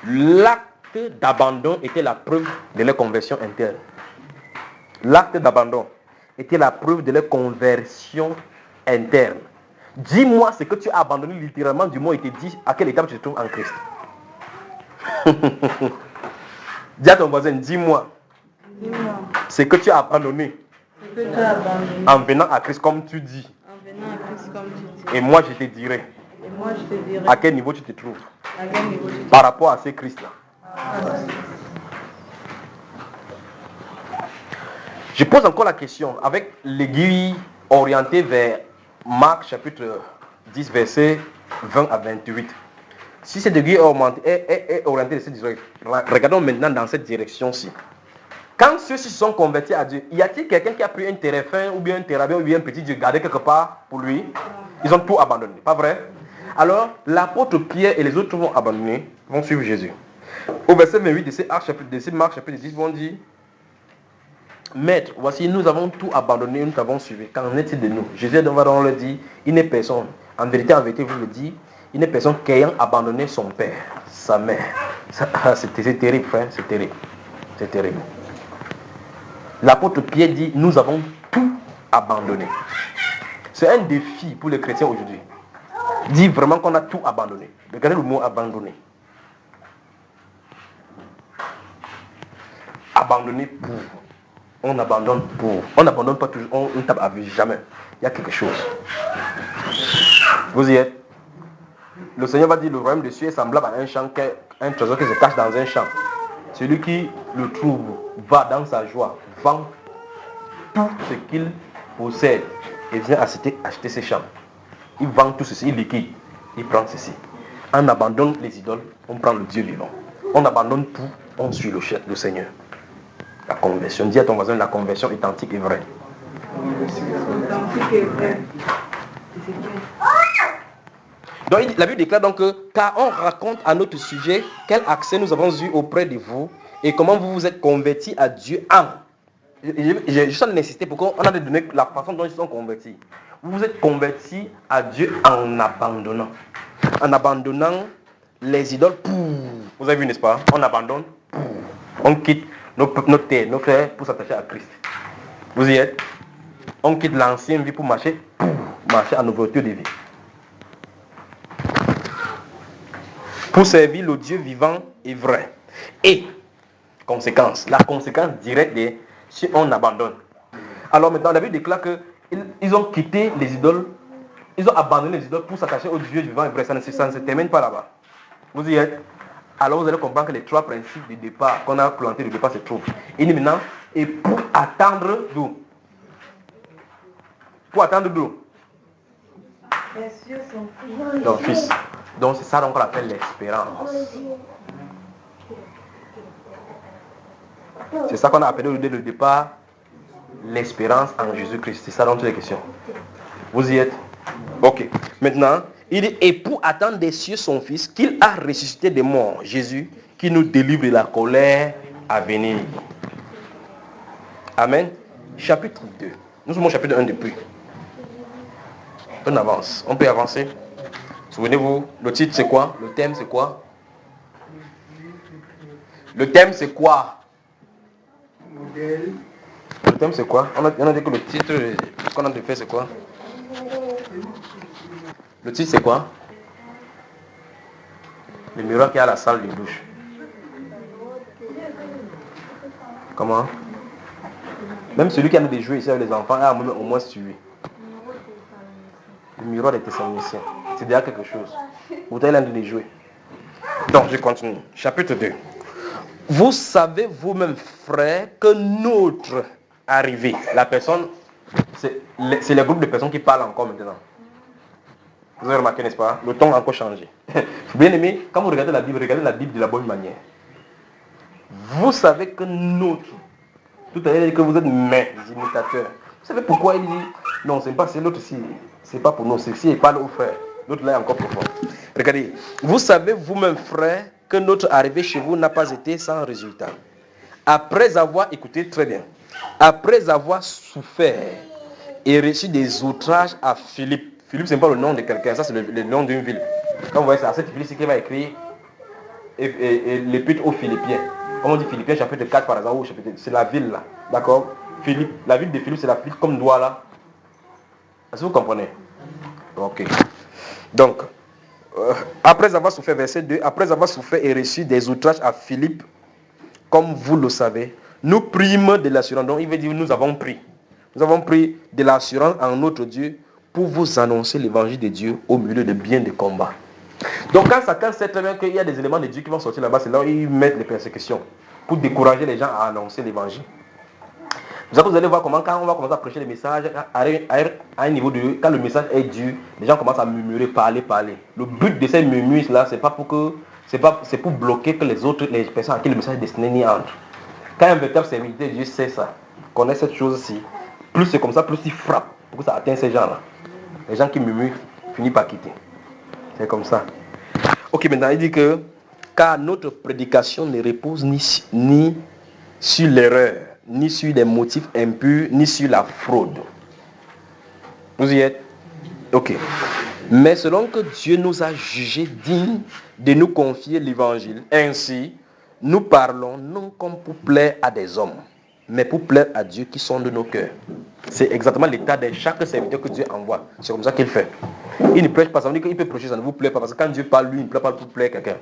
l'acte d'abandon était la preuve de leur conversion interne. L'acte d'abandon était la preuve de leur conversion interne. Dis-moi ce que tu as abandonné littéralement du mot était dit, à quelle étape tu te trouves en Christ. Dis à ton voisin, dis-moi ce que tu as abandonné en venant à Christ comme tu dis. Et moi je te dirai à quel niveau tu te trouves par rapport à ces Christ-là. Je pose encore la question avec l'aiguille orientée vers Marc chapitre 10 verset 20 à 28. Si cette aiguille est orientée de cette direction, regardons maintenant dans cette direction-ci. Quand ceux-ci se sont convertis à Dieu, y a-t-il quelqu'un qui a pris un téréphim ou bien un thérabien ou bien un petit Dieu gardé quelque part pour lui? Ils ont tout abandonné, pas vrai? Alors l'apôtre Pierre et les autres vont abandonner, vont suivre Jésus. Au verset 28 de ces Marc chapitre 10, vont dire: Maître, voici, nous avons tout abandonné, nous t'avons suivi. Qu'en est-il de nous? Jésus va leur dire: il n'est personne. En vérité, je vous le dis, il n'est personne qu'ayant abandonné son père, sa mère. C'est terrible, frère, c'est terrible. C'est terrible. L'apôtre Pierre dit: nous avons tout abandonné. C'est un défi pour les chrétiens aujourd'hui. Dit vraiment qu'on a tout abandonné. Regardez le mot abandonné. Abandonné pour. On abandonne pour. On n'abandonne pas toujours. On ne tape à vue jamais. Il y a quelque chose. Vous y êtes? Le Seigneur va dire: le royaume des cieux est semblable à un champ, un trésor qui se cache dans un champ. Celui qui le trouve va dans sa joie, vend tout ce qu'il possède et vient acheter ses champs. Il vend tout ceci, il liquide, il prend ceci. On abandonne les idoles, on prend le Dieu vivant. On abandonne tout, on suit le Seigneur. La conversion, dis à ton voisin, la conversion authentique et vraie. Donc la Bible déclare donc que, car on raconte à notre sujet quel accès nous avons eu auprès de vous et comment vous vous êtes convertis à Dieu en. Je suis en nécessité pour qu'on a donné la façon dont ils sont convertis. Vous vous êtes convertis à Dieu en abandonnant. En abandonnant les idoles pour. Vous avez vu, n'est-ce pas? On abandonne pour. On quitte notre terre, nos frères pour s'attacher à Christ. Vous y êtes? On quitte l'ancienne vie pour marcher à nouveauté de vie. Pour servir le Dieu vivant et vrai. Et, la conséquence directe est si on abandonne. Alors maintenant, la Bible déclare qu'ils ont quitté les idoles, ils ont abandonné les idoles pour s'attacher au Dieu vivant et vrai. Ça ne se termine pas là-bas. Vous y êtes? Alors vous allez comprendre que les trois principes de départ qu'on a plantés de départ se trouvent. Et maintenant, et pour attendre d'où? Pour attendre d'où? Les cieux sont fous. Donc, fils. Donc c'est ça qu'on appelle l'espérance. C'est ça qu'on a appelé dès le départ l'espérance en Jésus-Christ. C'est ça dans toutes les questions. Vous y êtes? Ok. Maintenant, il dit: et pour attendre des cieux son fils, qu'il a ressuscité des morts, Jésus, qui nous délivre de la colère à venir. Amen. Chapitre 2. Nous sommes au chapitre 1 depuis. On avance. On peut avancer. Souvenez-vous, le titre c'est quoi? Le thème c'est quoi? Le thème c'est quoi? Le thème c'est quoi? On a dit que le titre, ce qu'on a fait c'est quoi? Le titre c'est quoi? Le miroir qui est à la salle de douche. Comment? Même celui qui a des jouets ici avec les enfants a au moins suivi. Le miroir des Thessaloniciens. C'est déjà quelque chose. Vous avez l'un de les jouer. Donc je continue. Chapitre 2. Vous savez vous-même, frères, que notre arrivée, la personne c'est les groupes de personnes qui parlent encore maintenant. Vous avez remarqué, n'est-ce pas? Le ton a encore changé. Bien aimé, quand vous regardez la Bible de la bonne manière. Vous savez que tout à l'heure, il dit que vous êtes mes imitateurs. Vous savez pourquoi il dit, non, c'est pas, c'est l'autre ici. C'est pas pour nous, c'est si il parle aux frères. L'autre là est encore profond. Regardez, vous savez vous-même, frère, que notre arrivée chez vous n'a pas été sans résultat. Après avoir, écoutez très bien, après avoir souffert et reçu des outrages à Philippe. Philippe, ce n'est pas le nom de quelqu'un, ça c'est le nom d'une ville. Quand vous voyez ça, c'est Philippe qui va écrire l'épître aux Philippiens. Comme on dit Philippiens chapitre 4 par exemple, c'est la ville là. D'accord? Philippe, la ville de Philippe, c'est la ville comme doigt là. Est-ce que vous comprenez? Ok. Donc, après avoir souffert, verset 2, après avoir souffert et reçu des outrages à Philippe, comme vous le savez, nous prîmes de l'assurance. Donc il veut dire nous avons pris. Nous avons pris de l'assurance en notre Dieu pour vous annoncer l'évangile de Dieu au milieu de bien des combats. Donc quand Satan sait très bien qu'il y a des éléments de Dieu qui vont sortir là-bas, c'est là où ils mettent les persécutions pour décourager les gens à annoncer l'évangile. Vous allez voir comment quand on va commencer à prêcher les messages à un niveau de... Quand le message est dur, les gens commencent à murmurer, parler. Le but de ces murmures là, c'est pour bloquer que les personnes à qui le message est destiné n'y entrent. Quand un véritable serviteur de Dieu sait ça, connaît cette chose-ci, plus c'est comme ça, plus il frappe pour que ça atteigne ces gens-là. Les gens qui murmurent finissent par quitter. C'est comme ça. Ok, maintenant il dit que car notre prédication ne repose ni sur l'erreur, ni sur des motifs impurs, ni sur la fraude. Vous y êtes? Ok. Mais selon que Dieu nous a jugés dignes de nous confier l'évangile, ainsi, nous parlons non comme pour plaire à des hommes, mais pour plaire à Dieu qui sonde nos cœurs. C'est exactement l'état de chaque serviteur que Dieu envoie. C'est comme ça qu'il fait. Il ne prêche pas, ça veut dire qu'il peut prêcher, ça ne vous plaît pas. Parce que quand Dieu parle, lui, il ne plaît pas pour plaire à quelqu'un.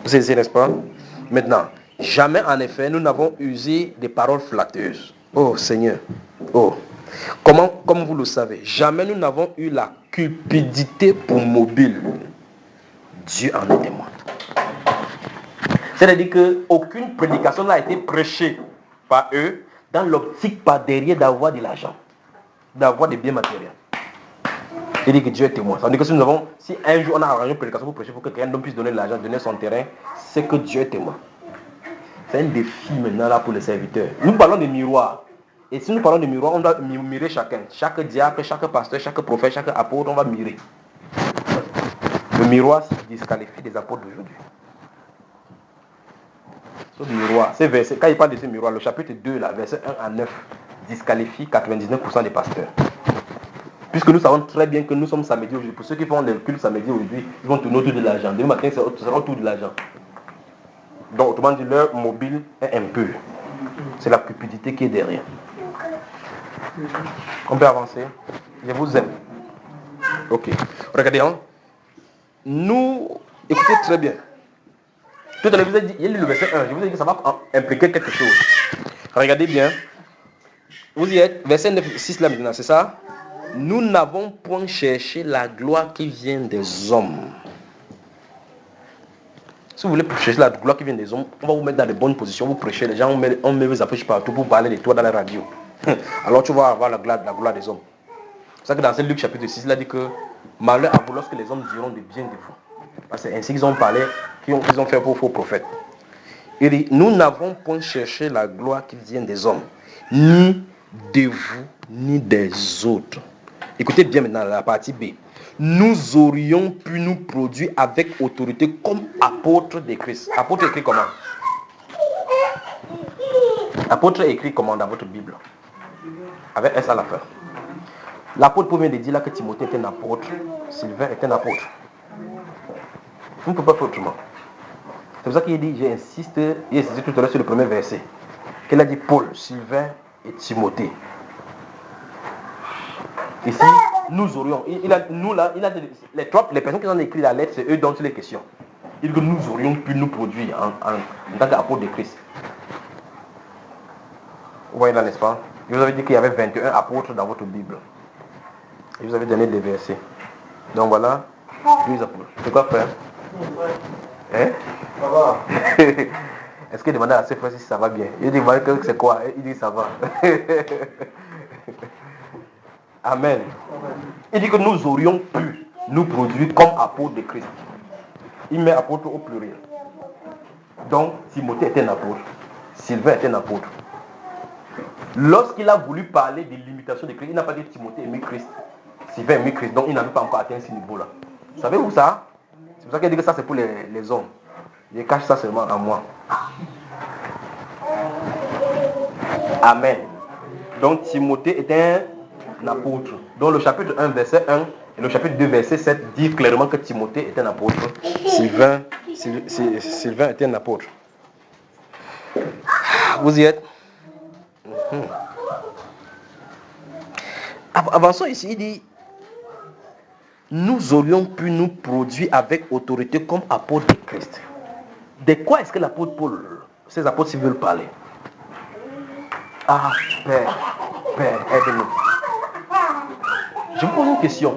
C'est n'est-ce pas? Maintenant, jamais en effet, nous n'avons usé des paroles flatteuses. Oh Seigneur, oh. Comme vous le savez, jamais nous n'avons eu la cupidité pour mobile. Dieu en est témoin. C'est-à-dire qu'aucune prédication n'a été prêchée par eux dans l'optique par derrière d'avoir de l'argent, d'avoir des biens matériels. Il dit que Dieu est témoin. Ça veut dire que si un jour on a arrangé une prédication pour prêcher pour que quelqu'un puisse donner de l'argent, donner son terrain, c'est que Dieu est témoin. C'est un défi maintenant là pour les serviteurs. Nous parlons de miroirs. Et si nous parlons de miroirs, on doit mirer chacun. Chaque diacre, chaque pasteur, chaque prophète, chaque apôtre, on va mirer. Le miroir disqualifie des apôtres d'aujourd'hui. Ce miroir, ces versets, quand il parle de ce miroir, le chapitre 2, là, verset 1 à 9, disqualifie 99% des pasteurs. Puisque nous savons très bien que nous sommes samedi aujourd'hui. Pour ceux qui font le culte samedi aujourd'hui, ils vont tourner autour de l'argent. Demain matin, c'est autour de l'argent. Donc, autrement dit, leur mobile est impur. C'est la cupidité qui est derrière. On peut avancer. Je vous aime. Ok. Regardez, hein. Nous, écoutez très bien. Tout à l'heure, je vous ai dit, il y a le verset 1. Je vous ai dit que ça va impliquer quelque chose. Regardez bien. Vous y êtes, verset 9, 6 là maintenant, c'est ça? Nous n'avons point cherché la gloire qui vient des hommes. Si vous voulez chercher la gloire qui vient des hommes, on va vous mettre dans de bonnes positions, vous prêchez, les gens, on met vos affiches partout pour parler de toi dans la radio. Alors tu vas avoir la gloire des hommes. C'est ça que dans ce Luc chapitre 6, il a dit que malheur à vous lorsque les hommes diront de bien de vous. Parce que c'est ainsi qu'ils ont parlé, qu'ils ont fait pour faux prophètes. Il dit, nous n'avons point cherché la gloire qui vient des hommes, ni de vous, ni des autres. Écoutez bien maintenant la partie B. Nous aurions pu nous produire avec autorité comme apôtres de Christ. Apôtre écrit comment? Apôtre écrit comment dans votre Bible? Avec S à la fin. L'apôtre vient de dire là que Timothée est un apôtre, Sylvain est un apôtre. Vous ne pouvez pas faire autrement. C'est pour ça qu'il dit, j'ai insisté tout à l'heure sur le premier verset. Qu'il a dit Paul, Sylvain et Timothée. Ici, nous aurions, les personnes qui ont écrit la lettre, c'est eux dont il est question. Il dit que nous aurions pu nous produire en tant qu'apôtres de Christ. Vous voyez là, n'est-ce pas? Je vous avais dit qu'il y avait 21 apôtres dans votre Bible. Et je vous avais donné des versets. Donc voilà, 2 apôtres. C'est quoi frère? Hein? Ça va. Est-ce qu'il demandait à ses frères si ça va bien? Il dit, que c'est quoi? Il dit, ça va. Amen. Il dit que nous aurions pu nous produire comme apôtres de Christ. Il met apôtre au pluriel. Donc, Timothée était un apôtre. Sylvain était un apôtre. Lorsqu'il a voulu parler des limitations de Christ, il n'a pas dit Timothée aimait Christ. Sylvain aimait Christ. Donc, il n'avait pas encore atteint ce niveau-là. Savez-vous ça? C'est pour ça qu'il dit que ça, c'est pour les hommes. Je cache ça seulement à moi. Amen. Donc, Timothée était un apôtre. Donc, le chapitre 1, verset 1 et le chapitre 2, verset 7 dit clairement que Timothée était un apôtre. Sylvain était un apôtre. Vous y êtes? Avançons ici, il dit nous aurions pu nous produire avec autorité comme apôtres de Christ. De quoi est-ce que l'apôtre Paul, ces apôtres, s'ils veulent parler? Ah, Père, aide-nous. Je vous pose une question.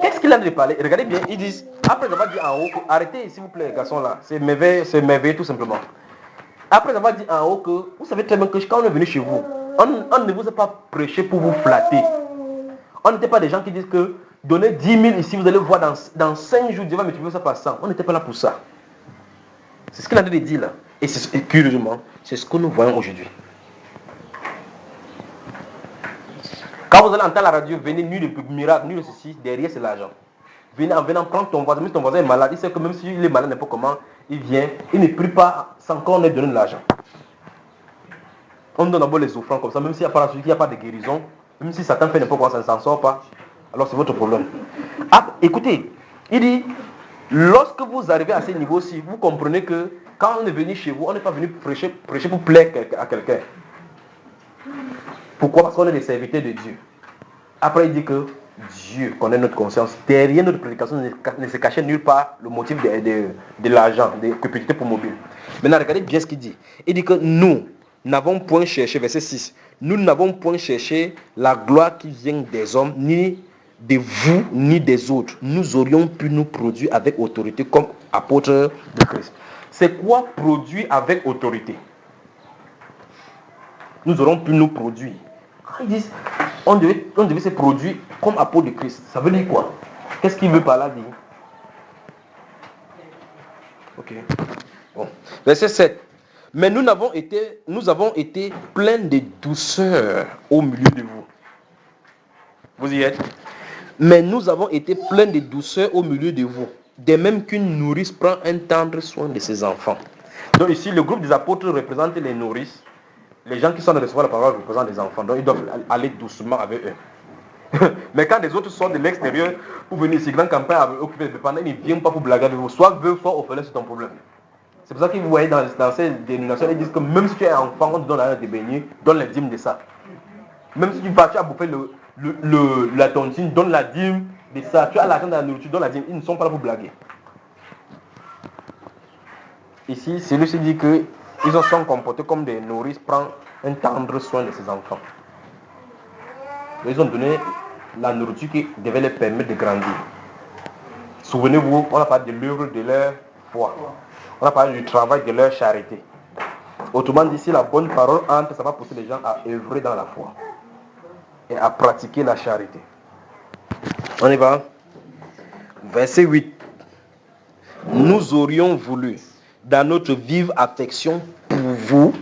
Qu'est-ce qu'il a de parler? Regardez bien, ils disent, après avoir dit en haut, arrêtez s'il vous plaît, garçon là, c'est merveilleux tout simplement. Après avoir dit en haut que, vous savez très bien que quand on est venu chez vous, on ne vous a pas prêché pour vous flatter. On n'était pas des gens qui disent que donnez 10 000 ici, vous allez voir dans 5 jours, Dieu va multiplier ça par 100. On n'était pas là pour ça. C'est ce qu'il a dit là. Et curieusement, c'est ce que nous voyons aujourd'hui. Quand vous allez entendre la radio, venez, nul de miracle, nul de ceci, derrière c'est l'argent. Venez en venant prendre ton voisin, même si ton voisin est malade, il sait que même s'il est malade n'importe comment, il vient, il ne prie pas sans qu'on ait donné de l'argent. On donne d'abord les offrandes comme ça, même s'il n'y a pas la suite, il n'y a pas de guérison, même si Satan fait n'importe quoi, ça ne s'en sort pas, alors c'est votre problème. Ah, écoutez, il dit, lorsque vous arrivez à ce niveau-ci, vous comprenez que quand on est venu chez vous, on n'est pas venu prêcher pour plaire à quelqu'un. Pourquoi? Parce qu'on est des serviteurs de Dieu. Après, il dit que Dieu connaît notre conscience. Derrière notre prédication ne se cachait nulle part le motif de l'argent, de cupidité pour mobile. Maintenant, regardez bien ce qu'il dit. Il dit que nous n'avons point cherché, verset 6, nous n'avons point cherché la gloire qui vient des hommes, ni de vous, ni des autres. Nous aurions pu nous produire avec autorité comme apôtres de Christ. C'est quoi produire avec autorité? Nous aurions pu nous produire. Quand ils disent on devait se produire comme apôtre de Christ, ça veut dire quoi? Qu'est-ce qu'il veut par là dire? Ok. Bon. Verset 7. Mais nous avons été pleins de douceur au milieu de vous. Vous y êtes? Mais nous avons été pleins de douceur au milieu de vous. De même qu'une nourrice prend un tendre soin de ses enfants. Donc ici, le groupe des apôtres représente les nourrices. Les gens qui sont de recevoir la parole représentent les enfants. Donc ils doivent aller doucement avec eux. Mais quand les autres sortent de l'extérieur pour venir ici, grand campagne avec occuper de pendant, ils ne viennent pas pour blaguer avec vous. Soit veut fort, orphelin, c'est ton problème. C'est pour ça que vous voyez dans ces dénominations, ils disent que même si tu es enfant, on te donne la de baigner, donne les dîmes de ça. Même si tu vas bouffer la tontine, donne la dîme de ça. Tu as l'argent de la nourriture, donne la dîme. Ils ne sont pas là pour blaguer. Ici, celui-ci dit que ils se sont comportés comme des nourrices, prend un tendre soin de ses enfants. Ils ont donné la nourriture qui devait leur permettre de grandir. Souvenez-vous, on a parlé de l'œuvre de leur foi. On a parlé du travail de leur charité. Autrement dit, si la bonne parole entre, ça va pousser les gens à œuvrer dans la foi et à pratiquer la charité. On y va. Verset 8. Nous aurions voulu, dans notre vive affection pour vous,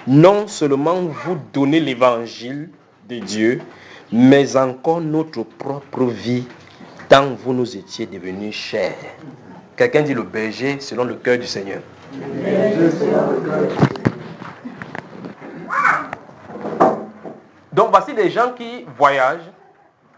non seulement vous donner l'évangile de Dieu, mais encore notre propre vie, tant vous nous étiez devenus chers. Quelqu'un dit le berger selon le cœur du Seigneur. Donc voici des gens qui voyagent,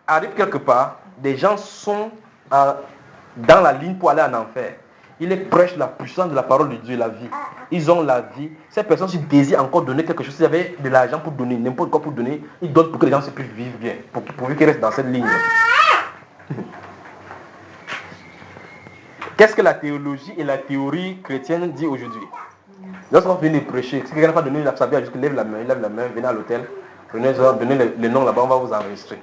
arrivent quelque part, des gens sont dans la ligne pour aller en enfer. Ils prêchent la puissance de la parole de Dieu, la vie. Ils ont la vie. Ces personnes, s'ils désirent encore donner quelque chose, s'ils avaient de l'argent pour donner, n'importe quoi pour donner, ils donnent pour que les gens puissent vivre bien, pour qu'ils restent dans cette ligne. Qu'est-ce que la théologie et la théorie chrétienne dit aujourd'hui? Lorsqu'on vient de prêcher, si quelqu'un n'a pas donné la Bible, juste lève la main, venez à l'hôtel, donnez le nom là-bas, on va vous enregistrer.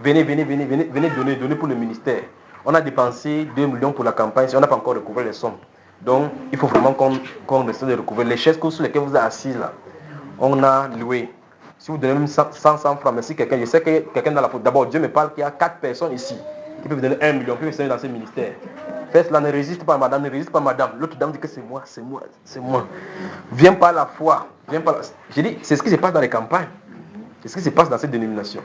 Venez donner pour le ministère. On a dépensé 2 millions pour la campagne, on n'a pas encore recouvert les sommes. Donc, il faut vraiment qu'on essaie de recouvrir les chaises sur lesquelles vous êtes assis là. On a loué. Si vous donnez même 100 francs, mais si quelqu'un, je sais que quelqu'un dans la faute, d'abord Dieu me parle qu'il y a 4 personnes ici qui peuvent vous donner 1 million, qui peuvent vous donner dans ce ministère. Faites cela, ne résiste pas madame, ne résiste pas madame. L'autre dame dit que c'est moi, c'est moi, c'est moi. Viens par la foi. Viens par la... J'ai dit, c'est ce qui se passe dans les campagnes. C'est ce qui se passe dans cette dénomination.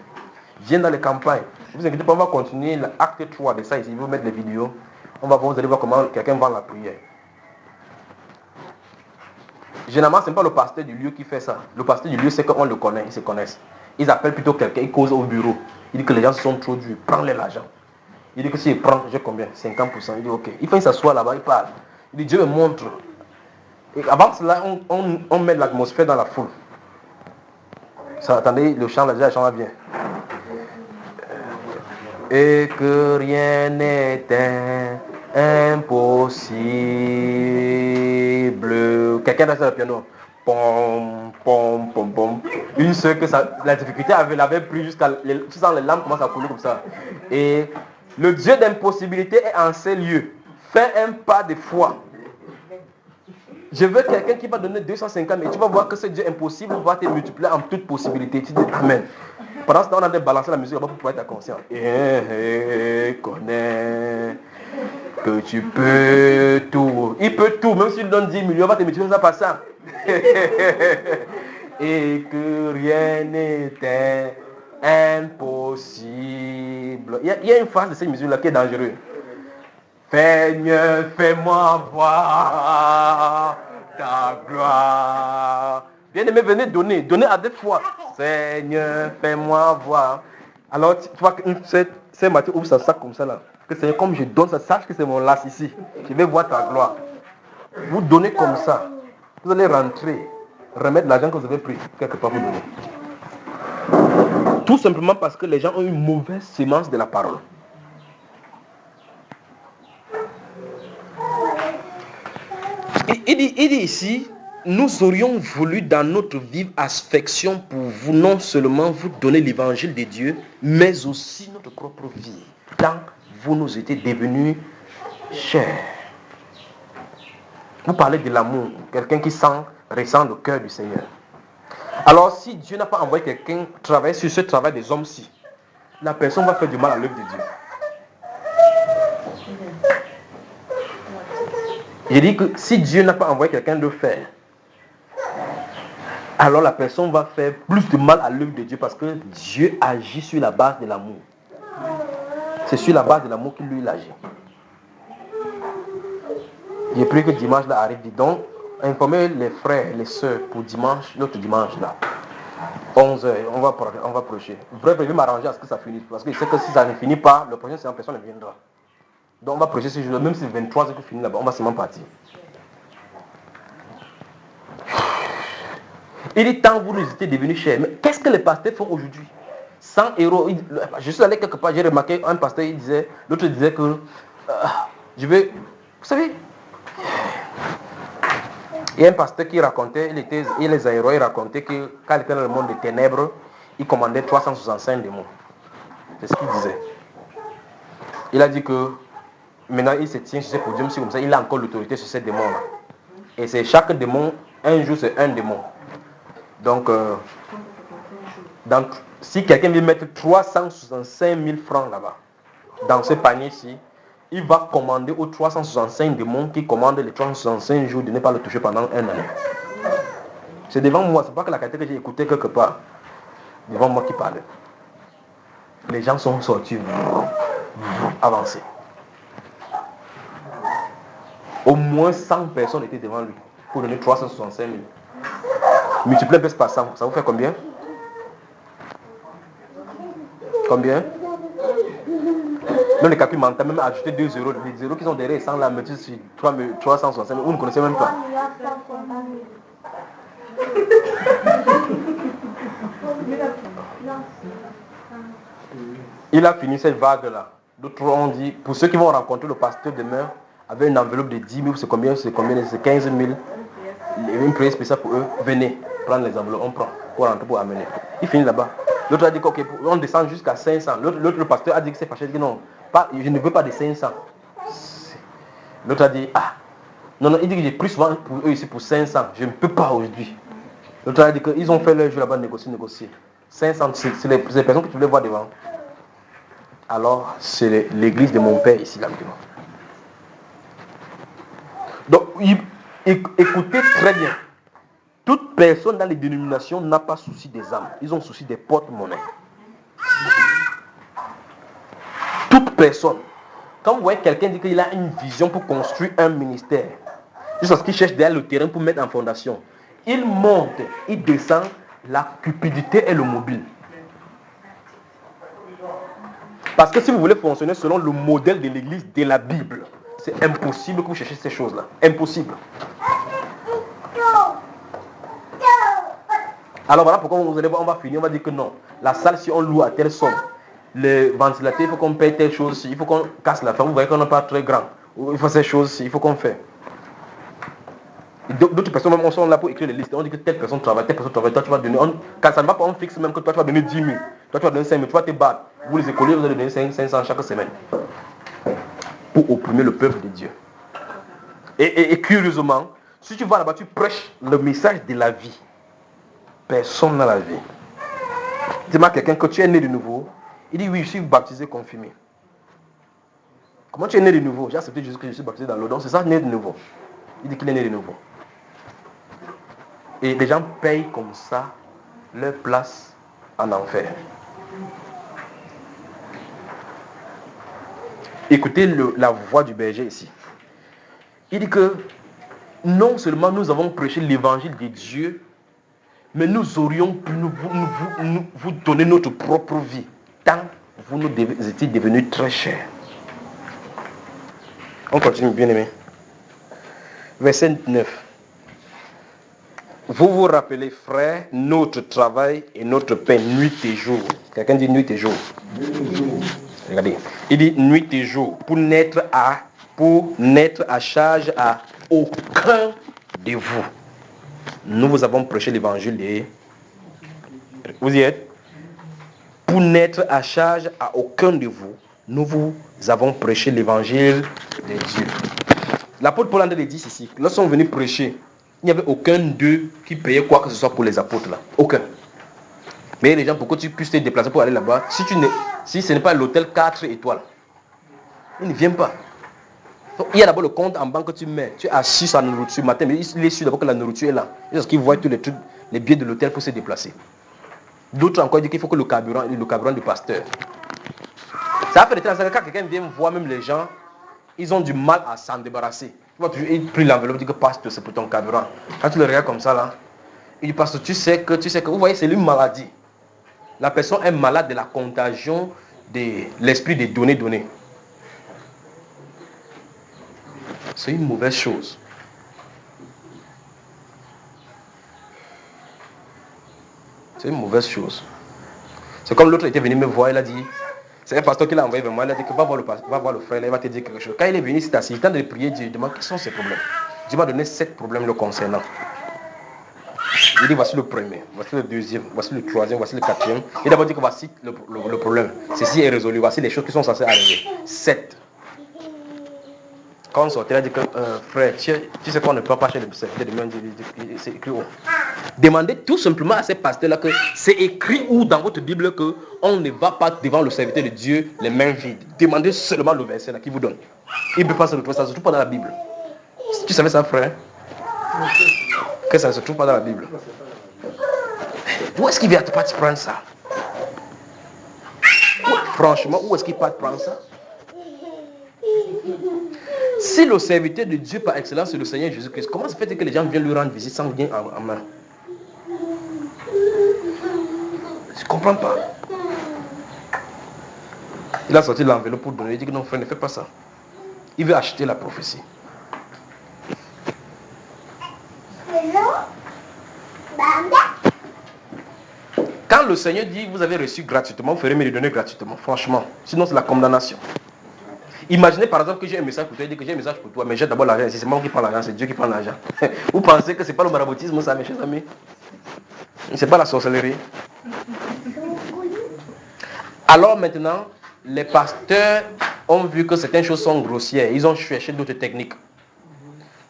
Viens dans les campagnes. Ne vous inquiétez pas, on va continuer l'acte 3 de ça ici. Je vais vous mettre les vidéos. On va voir, vous allez voir comment quelqu'un vend la prière. Généralement, ce n'est pas le pasteur du lieu qui fait ça. Le pasteur du lieu, c'est qu'on le connaît, ils se connaissent. Ils appellent plutôt quelqu'un, ils causent au bureau. Il dit que les gens sont trop durs, prends-les l'argent. Il dit que s'il prend, j'ai combien? 50%. Il dit ok. Il fait s'asseoir là-bas, il parle. Il dit Dieu me montre. Et avant cela, on met l'atmosphère dans la foule. Ça, attendez, le chant là, chant vient. Et que rien n'est impossible. Quelqu'un dans le piano. Pom, pom, pom, pom. Une seule que ça, la difficulté l'avait pris jusqu'à les lampes commencent à couler comme ça. Et le Dieu d'impossibilité est en ces lieux. Fais un pas de foi. Je veux quelqu'un qui va donner 250, mais tu vas voir que ce Dieu impossible va te multiplier en toute possibilité. Tu dis Amen. Pendant ce temps, on a balancer la musique là-bas pour pouvoir être conscient. Et connais que tu peux tout. Il peut tout, même s'il donne 10 millions, on va te multiplier ça par ça. Et que rien n'est impossible. Il y a une phrase de cette musique là qui est dangereuse. Seigneur, fais-moi voir ta gloire. Bien-aimé, venez donner. Donnez à deux fois. Seigneur, fais-moi voir. Alors, tu vois que c'est Matthieu ouvre sa sac comme ça là. Que Seigneur, comme je donne ça, sache que c'est mon lac ici. Je vais voir ta gloire. Vous donnez comme ça. Vous allez rentrer. Remettre l'argent que vous avez pris. Quelque part vous donnez. Tout simplement parce que les gens ont une mauvaise sémence de la parole. Il dit ici, nous aurions voulu dans notre vive affection pour vous non seulement vous donner l'évangile de Dieu, mais aussi notre propre vie, tant vous nous étiez devenus chers. Vous parlez de l'amour, quelqu'un qui ressent le cœur du Seigneur. Alors si Dieu n'a pas envoyé quelqu'un travailler sur ce travail des hommes-ci, la personne va faire du mal à l'œuvre de Dieu. Je dis que si Dieu n'a pas envoyé quelqu'un de le faire, alors la personne va faire plus de mal à l'œuvre de Dieu parce que Dieu agit sur la base de l'amour. C'est sur la base de l'amour qu'il lui agit. J'ai pris que dimanche là arrive. Dis donc, informez les frères et les sœurs pour dimanche, l'autre dimanche là. 11h, on va prêcher. Bref, je vais m'arranger à ce que ça finisse. Parce que je sais que si ça ne finit pas, le prochain, c'est en personne ne viendra. Donc on va prêcher ce jour, même si c'est 23 heures que finit là-bas, on va seulement partir. Il dit tant vous nous étiez devenus chers. Mais qu'est-ce que les pasteurs font aujourd'hui? 100 euros. Je suis allé quelque part, j'ai remarqué un pasteur, l'autre disait que je vais. Vous savez, il y a un pasteur qui racontait, il les a héros, il racontait que quand il était dans le monde des ténèbres, il commandait 365 démons. C'est ce qu'il disait. Il a dit que maintenant il se tient sur ses podiums, comme ça, il a encore l'autorité sur ces démons-là. Et c'est chaque démon, un jour c'est un démon. Donc, si quelqu'un veut mettre 365 000 francs là-bas, dans ce panier-ci, il va commander aux 365 démons qui commandent les 365 jours de ne pas le toucher pendant un an. C'est devant moi, c'est pas que la qualité que j'ai écoutée quelque part. Devant moi qui parlait. Les gens sont sortis, avancés. Au moins 100 personnes étaient devant lui pour donner 365 000. Multiplié par 100, ça vous fait combien? Combien? Dans les calculs mentaux, même ajouter 2 euros, les zéros qui sont derrière 100 là, mettez sur 365 000, vous ne connaissez même pas. Il a fini cette vague là. D'autres ont dit, pour ceux qui vont rencontrer le pasteur demain, avec une enveloppe de 10 000, c'est combien? C'est 15 000. Une prière spéciale pour eux, venez prendre les enveloppes, on prend pour rentrer pour amener. Il finit là-bas. L'autre a dit ok, on descend jusqu'à 500. L'autre le pasteur a dit que c'est fâché, il dit non, je ne veux pas de 500. L'autre a dit non, il dit que j'ai pris souvent pour eux ici pour 500, je ne peux pas aujourd'hui. L'autre a dit qu'ils ont fait leur jeu là-bas, négocier. 500, c'est les personnes que tu voulais voir devant. Alors, c'est l'église de mon père ici, là, maintenant. Donc, écoutez très bien. Toute personne dans les dénominations n'a pas souci des âmes. Ils ont souci des porte-monnaies. Toute personne. Quand vous voyez quelqu'un dire qu'il a une vision pour construire un ministère, juste parce qu'il cherche derrière le terrain pour mettre en fondation, il monte, il descend, la cupidité est le mobile. Parce que si vous voulez fonctionner selon le modèle de l'église de la Bible, c'est impossible que vous cherchiez ces choses-là. Impossible. Alors voilà pourquoi vous allez voir, on va finir, on va dire que non. La salle, si on loue à telle somme, les ventilateurs, il faut qu'on paye telle chose, il faut qu'on casse la ferme. Vous voyez qu'on n'est pas très grand. Il faut ces choses, il faut qu'on fait. D'autres personnes même sont là pour écrire les listes. On dit que telle personne travaille, toi tu vas donner. Quand ça ne va pas, on fixe même que toi tu vas donner 10 000. Toi tu vas donner 5 000, tu vas te battre. Vous les écoliers, vous allez donner 500 chaque semaine. Pour opprimer le peuple de Dieu. Et curieusement, si tu vas là-bas, tu prêches le message de la vie. Personne n'a la vie. Dis-moi quelqu'un que tu es né de nouveau. Il dit oui, je suis baptisé, confirmé. Comment tu es né de nouveau? J'ai accepté Jésus que je suis baptisé dans l'eau. Donc c'est ça, né de nouveau. Il dit qu'il est né de nouveau. Et les gens payent comme ça leur place en enfer. Écoutez la voix du berger ici. Il dit que non seulement nous avons prêché l'évangile de Dieu, mais nous aurions pu vous donner notre propre vie, tant vous nous étiez devenus très chers. On continue, bien aimé. Verset 9. Vous vous rappelez, frères, notre travail et notre pain, nuit et jour. Quelqu'un dit nuit et jour. Regardez. Il dit nuit et jour, pour n'être à charge à aucun de vous. Nous vous avons prêché l'évangile de... Vous y êtes? Pour n'être à charge à aucun de vous, nous vous avons prêché l'évangile de Dieu. L'apôtre Paul André dit ici, lorsqu'ils sont venus prêcher, il n'y avait aucun d'eux qui payait quoi que ce soit pour les apôtres là. Aucun. Mais les gens, pour que tu puisses te déplacer pour aller là-bas, si ce n'est pas l'hôtel 4 étoiles, ils ne viennent pas. Donc, il y a d'abord le compte en banque que tu mets. Tu es assis sur la nourriture matin, mais il est sûr d'abord que la nourriture est là. Parce qu'ils voient tous les trucs, les billets de l'hôtel pour se déplacer. D'autres encore disent qu'il faut que le carburant du pasteur. Ça fait des temps, quand quelqu'un vient voir même les gens, ils ont du mal à s'en débarrasser. Tu vois toujours, il prie l'enveloppe, il dit que pasteur, c'est pour ton carburant. Quand tu le regardes comme ça là, il dit pasteur, tu sais que, vous voyez, c'est une maladie. La personne est malade de la contagion de l'esprit des données. C'est une mauvaise chose. C'est une mauvaise chose. C'est comme l'autre était venu me voir, il a dit, c'est un pasteur qui l'a envoyé vers moi, il a dit que va voir le frère, il va te dire quelque chose. Quand il est venu ici, il temps de prier, Dieu demande quels sont ses problèmes. Dieu m'a donné 7 problèmes le concernant. Il dit voici le premier, voici le deuxième, voici le troisième, voici le quatrième. Il a d'abord dit que voici le problème. Ceci est résolu, voici les choses qui sont censées arriver. 7. Quand on sortait, il a dit que frère, tu sais qu'on ne peut pas chez le serviteur de main, c'est écrit où? Demandez tout simplement à ces pasteurs-là que c'est écrit où dans votre Bible qu'on ne va pas devant le serviteur de Dieu les mains vides. Demandez seulement le verset là qui vous donne. Il ne peut pas se retrouver ça, surtout pas dans la Bible. Tu savais ça, frère? Que ça ne se trouve pas dans la Bible. Où est-ce qu'il vient pas te prendre ça? Franchement, où est-ce qu'il part prendre ça? Si le serviteur de Dieu par excellence c'est le Seigneur Jésus-Christ, comment se fait-il que les gens viennent lui rendre visite sans bien en main? Je ne comprends pas. Il a sorti l'enveloppe pour donner. Il dit que non frère, ne fais pas ça. Il veut acheter la prophétie. Quand le Seigneur dit vous avez reçu gratuitement, vous ferez mieux de donner gratuitement. Franchement, sinon c'est la condamnation. Imaginez par exemple que j'ai un message pour toi, il dit que j'ai un message pour toi, mais j'ai d'abord l'argent. C'est moi qui prends l'argent, c'est Dieu qui prend l'argent. Vous pensez que c'est pas le maraboutisme ça, mes chers amis? C'est pas la sorcellerie. Alors maintenant, les pasteurs ont vu que certaines choses sont grossières. Ils ont cherché d'autres techniques.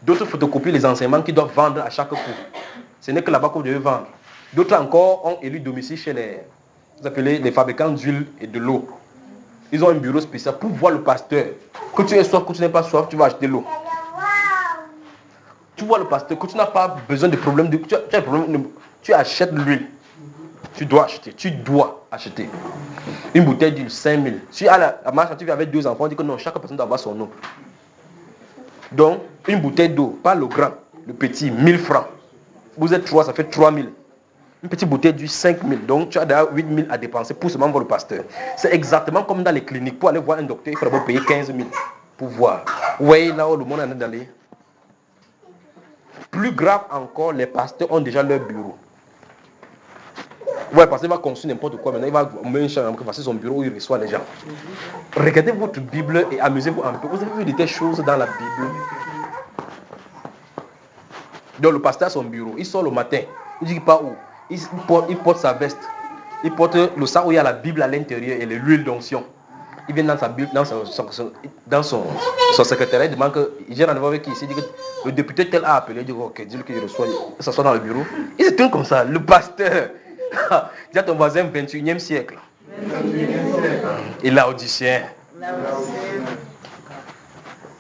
D'autres photocopient les enseignements qu'ils doivent vendre à chaque coup. Ce n'est que là-bas que vous devez vendre. D'autres encore ont élu domicile chez vous appelez les fabricants d'huile et de l'eau. Ils ont un bureau spécial pour voir le pasteur. Que tu aies soif, que tu n'aies pas soif, tu vas acheter l'eau. Tu vois le pasteur, que tu n'as pas besoin de problème, tu achètes l'huile. Tu dois acheter. Une bouteille d'huile, 5 000. Si à la marche, tu viens avec 2 enfants, on dit que non, chaque personne doit avoir son eau. Donc, une bouteille d'eau, pas le grand, le petit, 1000 francs. Vous êtes 3, ça fait 3 000. Une petite bouteille d'huile, 5 000. Donc, tu as déjà 8 000 à dépenser pour seulement voir le pasteur. C'est exactement comme dans les cliniques. Pour aller voir un docteur, il faut d'abord payer 15 000 pour voir. Vous voyez là où le monde en est d'aller. Plus grave encore, les pasteurs ont déjà leur bureau. Ouais, parce qu'il va construire n'importe quoi. Maintenant, il va mettre une chambre, il va passer son bureau où il reçoit les gens. Regardez votre Bible et amusez-vous un peu. Vous avez vu de telles choses dans la Bible. Donc, le pasteur a son bureau. Il sort le matin. Il dit qu'il part où? Il porte sa veste. Il porte le sac où il y a la Bible à l'intérieur et l'huile d'onction. Il vient dans sa Bible, dans son secrétariat, il demande que j'ai rendez-vous avec qui ici. Il dit que le député tel a appelé. Il dit ok, dis-le qu'il reçoit. Il s'assoit dans le bureau. Il se tourne comme ça. Le pasteur. Dis à ton voisin 21e siècle. Et laodicien.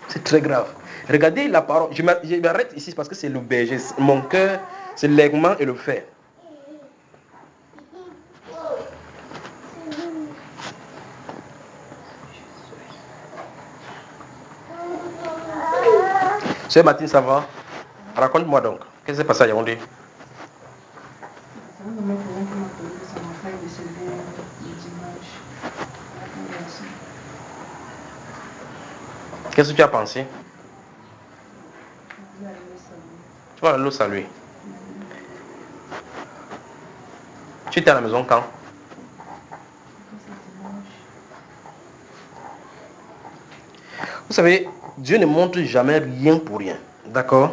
C'est très grave. Regardez la parole. Je m'arrête ici parce que c'est le berger. Mon cœur, c'est l'aiglement et le fer. Sœur Martine, ça va? Raconte-moi donc. Qu'est-ce qui s'est passé à Yaoundé? Qu'est-ce que tu as pensé? Tu vas aller le saluer. Tu étais à la maison quand? Vous savez, Dieu ne montre jamais rien pour rien. D'accord?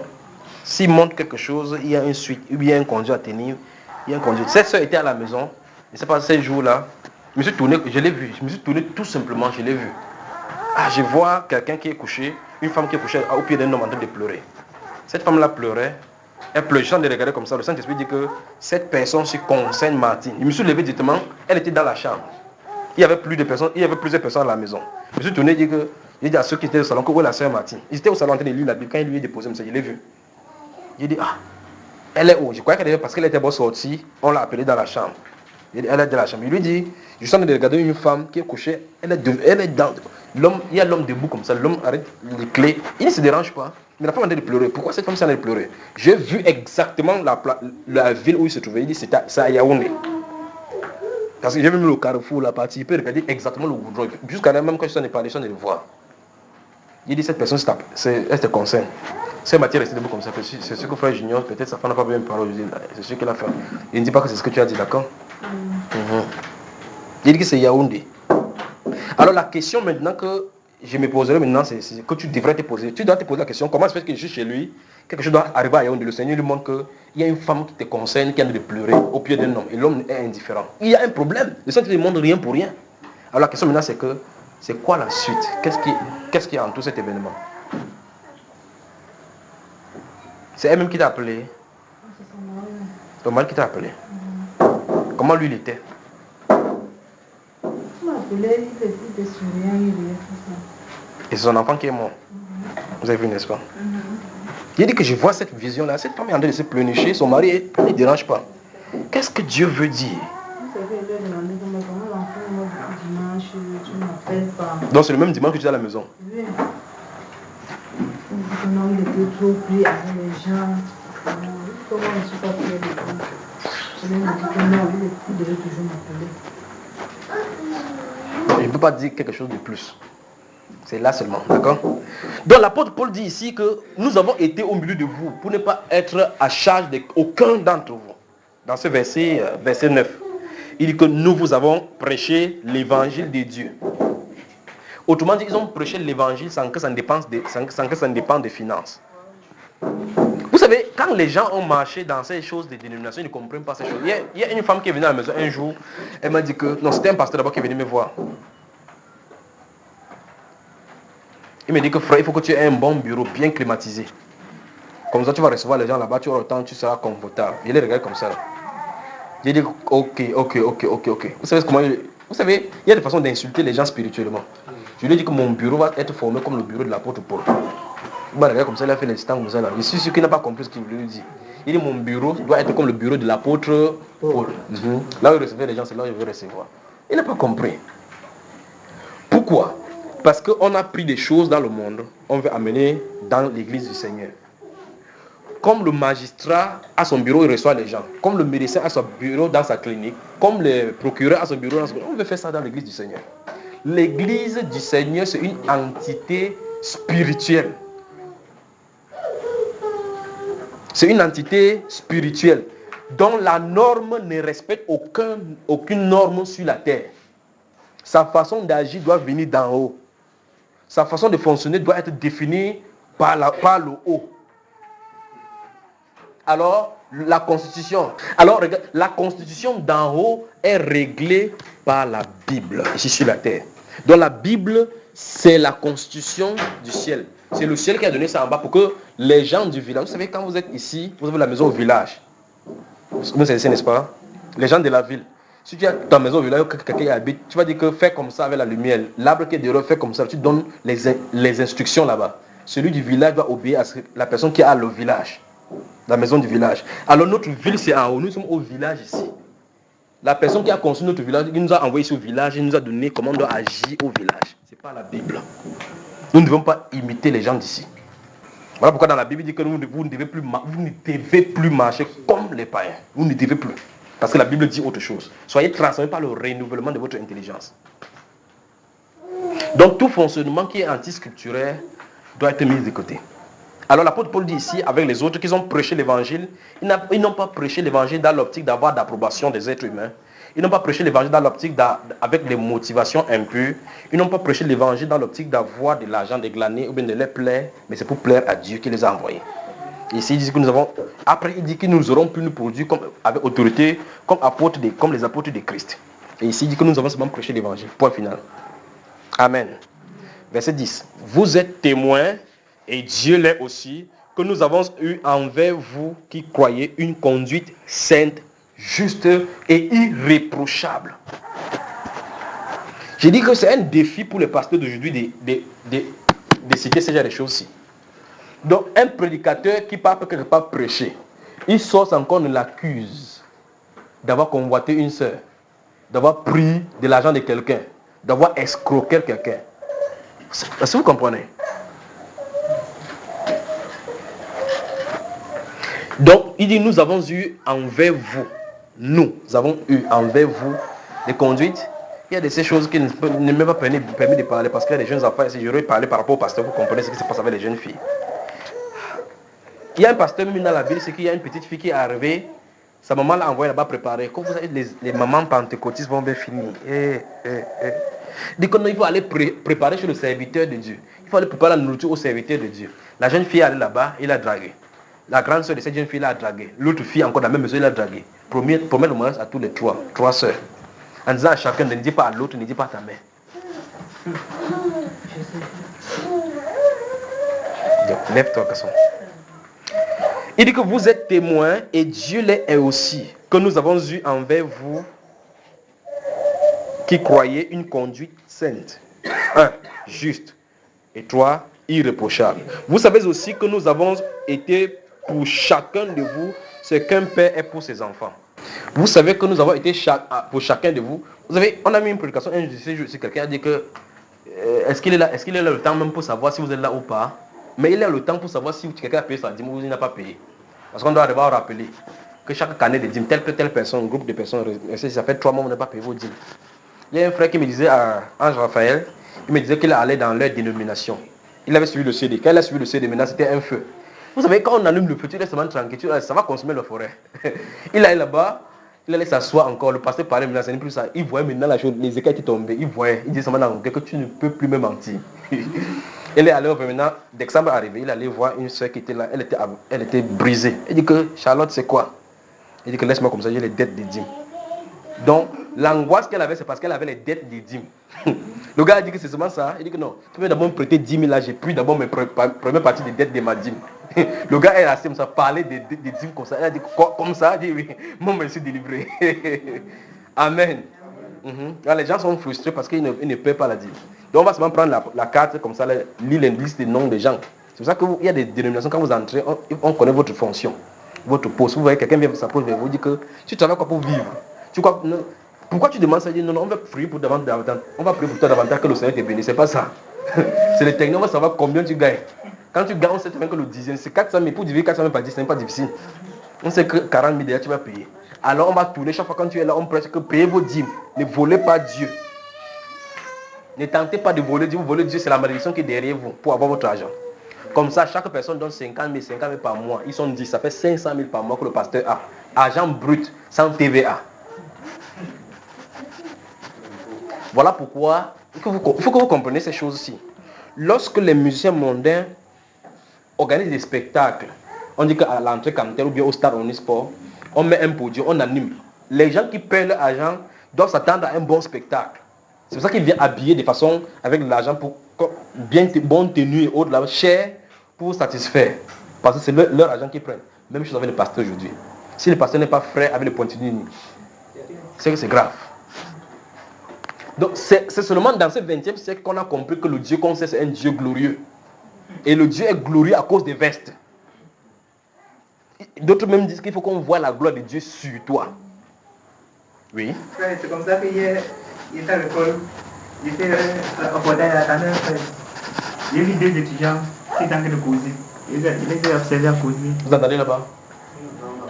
S'il montre quelque chose, il y a une suite, il y a un conduit à tenir, il y a un conduit. Cette soeur était à la maison, je ne sais pas, ces jours-là, je me suis tourné, je l'ai vu, je me suis tourné tout simplement, je l'ai vu. Ah, je vois quelqu'un qui est couché, une femme qui est couchée au pied d'un homme en train de pleurer. Cette femme-là pleurait, elle pleurait, je suis en train de regarder comme ça, le Saint-Esprit dit que cette personne se concerne Martine. Je me suis levé directement, elle était dans la chambre. Il y avait plusieurs personnes à la maison. Je me suis tourné et j'ai dit à ceux qui étaient au salon que où est la sœur Martine. Ils étaient au salon en train de lire la Bible. Quand il lui est déposé, je l'ai vu. J'ai dit, ah, elle est où? Je croyais qu'elle était parce qu'elle était sortie, on l'a appelée dans la chambre. Elle est dans la chambre. Il lui dit, je suis en train de regarder une femme qui est couchée, elle est dans l'homme, il y a l'homme debout comme ça, l'homme arrête les clés, il ne se dérange pas. Mais la femme est en train de pleurer. Pourquoi cette femme s'en est de pleurer? J'ai vu exactement la ville où il se trouvait. Il dit, c'est à Yaoundé. Parce que j'ai même le carrefour, la partie, il peut regarder exactement le goudron. Jusqu'à même quand je suis en train de parler, je suis en train de le voir. Il dit, cette personne, elle te concerne. C'est Mathieu resté debout comme ça. C'est ce que frère Junior, peut-être sa femme n'a pas bien parlé. C'est ce qu'elle a fait. Il ne dit pas que c'est ce que tu as dit, d'accord? Il dit que c'est Yaoundé. Alors la question maintenant que je me poserai maintenant, c'est que tu devrais te poser. Tu dois te poser la question, comment se fait que je suis chez lui, quelque chose doit arriver à Yaoundé. Le Seigneur lui montre qu'il y a une femme qui te concerne, qui a de pleurer au pied d'un homme. Et l'homme est indifférent. Il y a un problème. Le Seigneur ne montre rien pour rien. Alors la question maintenant c'est quoi la suite? Qu'est-ce qui entoure cet événement? C'est elle-même qui t'a appelé. Ton mari qui t'a appelé. Comment lui il était? Et c'est son enfant qui est mort. Vous avez vu, n'est-ce pas? Il dit que je vois cette vision-là. Cette femme est en train de se pleurnicher. Son mari ne dérange pas. Qu'est-ce que Dieu veut dire? Donc c'est le même dimanche que tu es à la maison. Oui. Non, il était trop pris avec les gens. Comment je ne suis pas pris avec les gens? Je me dis que non, il devait toujours m'appeler. Je ne peux pas dire quelque chose de plus. C'est là seulement, d'accord? Donc l'apôtre Paul dit ici que nous avons été au milieu de vous pour ne pas être à charge d'aucun d'entre vous. Dans ce verset 9, il dit que nous vous avons prêché l'évangile de Dieu. Autrement dit, ils ont prêché l'évangile sans que ça ne dépende des finances. Vous savez, quand les gens ont marché dans ces choses des dénominations, ils ne comprennent pas ces choses. Il y a une femme qui est venue à la maison un jour, elle m'a dit que, non, c'était un pasteur d'abord qui est venu me voir. Il me dit que frère, il faut que tu aies un bon bureau bien climatisé. Comme ça, tu vas recevoir les gens là-bas, tu auras le temps, tu seras confortable. Il les regarde comme ça. J'ai dit, ok. Vous savez comment vous savez, il y a des façons d'insulter les gens spirituellement. Je lui ai dit que mon bureau va être formé comme le bureau de l'apôtre Paul. Il m'a regardé comme ça, il a fait les stands comme ça. Là. Je suis sûr qu'il n'a pas compris ce qu'il voulait lui dire. Il dit, mon bureau doit être comme le bureau de l'apôtre Paul. Là où il recevait les gens, c'est là où il veut recevoir. Il n'a pas compris. Pourquoi? Parce qu'on a pris des choses dans le monde, on veut amener dans l'église du Seigneur. Comme le magistrat a son bureau, il reçoit les gens. Comme le médecin a son bureau dans sa clinique. Comme le procureur a son bureau dans sa clinique. On veut faire ça dans l'église du Seigneur. L'église du Seigneur, c'est une entité spirituelle. C'est une entité spirituelle dont la norme ne respecte aucune norme sur la terre. Sa façon d'agir doit venir d'en haut. Sa façon de fonctionner doit être définie par le haut. Alors, la constitution d'en haut est réglée par la Bible, ici sur la terre. Donc la Bible, c'est la constitution du ciel. C'est le ciel qui a donné ça en bas pour que les gens du village, vous savez, quand vous êtes ici, vous avez la maison au village. Vous connaissez, n'est-ce pas? Les gens de la ville. Si tu as ta maison au village, quelqu'un y habite, tu vas dire que fais comme ça avec la lumière. L'arbre qui est dehors, fais comme ça. Tu donnes les instructions là-bas. Celui du village doit obéir à la personne qui a le village. La maison du village. Alors notre ville c'est en haut, nous sommes au village ici. La personne qui a construit notre village, il nous a envoyé ici au village, il nous a donné comment on doit agir au village. C'est pas la Bible. Nous ne devons pas imiter les gens d'ici. Voilà pourquoi dans la Bible il dit que vous ne devez plus marcher comme les païens. Vous ne devez plus. Parce que la Bible dit autre chose. Soyez transformés par le renouvellement de votre intelligence. Donc tout fonctionnement qui est anti-scripturaire doit être mis de côté. Alors l'apôtre Paul dit ici, avec les autres qui ont prêché l'évangile, ils n'ont pas prêché l'évangile dans l'optique d'avoir d'approbation des êtres humains. Ils n'ont pas prêché l'évangile dans l'optique avec des motivations impures. Ils n'ont pas prêché l'évangile dans l'optique d'avoir de l'argent, de glaner ou bien de les plaire, mais c'est pour plaire à Dieu qui les a envoyés. Ici, il dit que après il dit que nous aurons pu nous produire avec autorité, comme les apôtres de Christ. Et ici, il dit que nous avons seulement prêché l'évangile. Point final. Amen. Verset 10. Vous êtes témoins, et Dieu l'est aussi, que nous avons eu envers vous qui croyez une conduite sainte, juste et irréprochable. J'ai dit que c'est un défi pour les pasteurs d'aujourd'hui de citer ce genre de choses-ci. Donc un prédicateur qui part quelque part prêcher, il sort encore, on l'accuse d'avoir convoité une sœur, d'avoir pris de l'argent de quelqu'un, d'avoir escroqué quelqu'un. Est-ce que vous comprenez? Donc, il dit, nous avons eu envers vous, nous avons eu envers vous des conduites. Il y a de ces choses qui ne m'ont pas permis de parler parce qu'il y a des jeunes enfants. Si j'aurais parlé par rapport au pasteur, vous comprenez ce qui se passe avec les jeunes filles. Il y a un pasteur même dans la ville, c'est qu'il y a une petite fille qui est arrivée. Sa maman l'a envoyé là-bas préparer. Comme vous savez, les mamans pentecôtistes vont bien finir. Dit qu'il faut aller préparer chez le serviteur de Dieu. Il faut aller préparer la nourriture au serviteur de Dieu. La jeune fille est allée là-bas, il a dragué. La grande soeur de cette jeune fille l'a dragué. L'autre fille, encore dans la même maison, il a dragué. Promet le mariage à tous les trois sœurs. En disant à chacun, ne dis pas à l'autre, ne dis pas à ta mère. Donc, lève-toi, garçon. Il dit que vous êtes témoins, et Dieu l'est aussi, que nous avons eu envers vous qui croyez une conduite sainte. 1. Juste. Et 3. Irréprochable. Vous savez aussi que nous avons été pour chacun de vous ce qu'un père est pour ses enfants. Vous savez que nous avons été pour chacun de vous. Vous savez, on a mis une prédication un jour, quelqu'un a dit que est-ce qu'il est là le temps même pour savoir si vous êtes là ou pas. Mais il a le temps pour savoir si quelqu'un a payé sa dîme ou il n'a pas payé. Parce qu'on doit devoir rappeler que chaque année de dîme, telle personne, un groupe de personnes, ça fait 3 mois qu'on n'a pas payé vos dîmes. Il y a un frère qui me disait à Ange Raphaël, il me disait qu'il allait dans leur dénomination. Il avait suivi le CD. Quand il a suivi le CD, maintenant c'était un feu. Vous savez, quand on allume le feu, tu laisses seulement tranquille, ça va consommer la forêt. Il allait là-bas, il allait s'asseoir encore. Le pasteur parlait, mais ça n'est plus ça. Il voyait maintenant la chose, les écailles étaient tombées. Il voyait, il disait seulement dans que tu ne peux plus me mentir. Il est allé maintenant, dès que ça va arriver, il allait voir une soeur qui était là, elle était brisée. Il dit que Charlotte, c'est quoi? Il dit que laisse-moi comme ça, j'ai les dettes des dîmes. Donc, l'angoisse qu'elle avait, c'est parce qu'elle avait les dettes des dîmes. Le gars a dit que c'est seulement ça. Il dit que non, tu peux d'abord me prêter 10 000 là, j'ai pris d'abord mes premières parties des dettes de ma dîme. Le gars est assis comme ça, parler des dîmes comme ça. Il a dit comme ça, il dit oui, moi je me suis délivré. Amen. Alors, les gens sont frustrés parce qu'ils ne paient pas la dîme. Donc on va seulement prendre la carte comme ça, lire la liste des noms des gens. C'est pour ça qu'il y a des dénominations, quand vous entrez, on connaît votre fonction, votre poste. Vous voyez, quelqu'un vient sa poste, vous dit que tu travailles quoi pour vivre. Pourquoi tu demandes ça? Il dit non, on va prier pour davantage. On va prier pour toi davantage que le Seigneur te bénisse. C'est pas ça. C'est le technique, on va savoir combien tu gagnes. Quand tu gagnes, on sait que le dixième, c'est 400 000. Pour diviser 400 000 par 10, ce n'est pas difficile. On sait que 40 000 déjà, tu vas payer. Alors on va tourner chaque fois quand tu es là, on prêche que payez vos dîmes. Ne volez pas Dieu. Ne tentez pas de voler Dieu. Vous volez Dieu, c'est la malédiction qui est derrière vous pour avoir votre argent. Comme ça, chaque personne donne 50 000 par mois. Ils sont 10, ça fait 500 000 par mois que le pasteur a. Argent brut, sans TVA. Voilà pourquoi il faut que vous compreniez ces choses-ci. Lorsque les musiciens mondains organisent des spectacles, on dit qu'à l'entrée Cantel ou bien au stade Omnisport, on met un podium, on anime. Les gens qui paient leur argent doivent s'attendre à un bon spectacle. C'est pour ça qu'ils viennent habiller de façon avec l'argent pour bien bonne tenue et autres, là, cher pour satisfaire. Parce que c'est leur argent qu'ils prennent. Même chose avec le pasteur aujourd'hui. Si le pasteur n'est pas frais avec le pointillini, c'est que c'est grave. Donc c'est seulement dans ce 20e siècle qu'on a compris que le Dieu qu'on sait c'est un Dieu glorieux. Et le Dieu est glorieux à cause des vestes. D'autres même disent qu'il faut qu'on voit la gloire de Dieu sur toi. Oui. C'est comme ça qu'hier, il était à l'école, il était au portail à la table. J'ai vu 2 étudiants qui étaient en train de causer. Il était observé à causer. Vous entendez là-bas?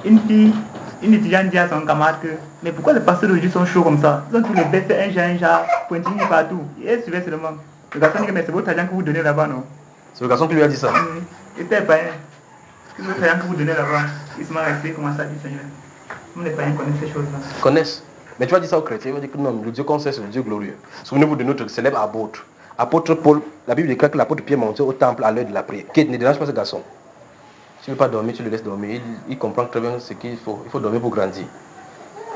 Une étudiante dit à son camarade que, mais pourquoi les pasteurs d'aujourd'hui sont chauds comme ça? Ils ont tous les bêtes, un genre, pointillés partout. Et elle suivait seulement. Le garçon dit que mais c'est votre argent que vous donnez là-bas, non? C'est le garçon qui lui a dit ça. Il était païen. C'est votre argent que vous donnez là-bas. Il se m'a resté comme ça, dit Seigneur. Nous les païens connaissent ces choses-là. Connaissent. Mais tu vas dire ça aux chrétiens, ils vont dire que non, le Dieu qu'on sait c'est le Dieu glorieux. Souvenez-vous de notre célèbre apôtre. Apôtre Paul, la Bible déclare que l'apôtre Pierre montait au temple à l'heure de la prière. Ne dérange pas ce garçon. Si tu ne veux pas dormir, tu le laisses dormir. Il comprend très bien ce qu'il faut. Il faut dormir pour grandir.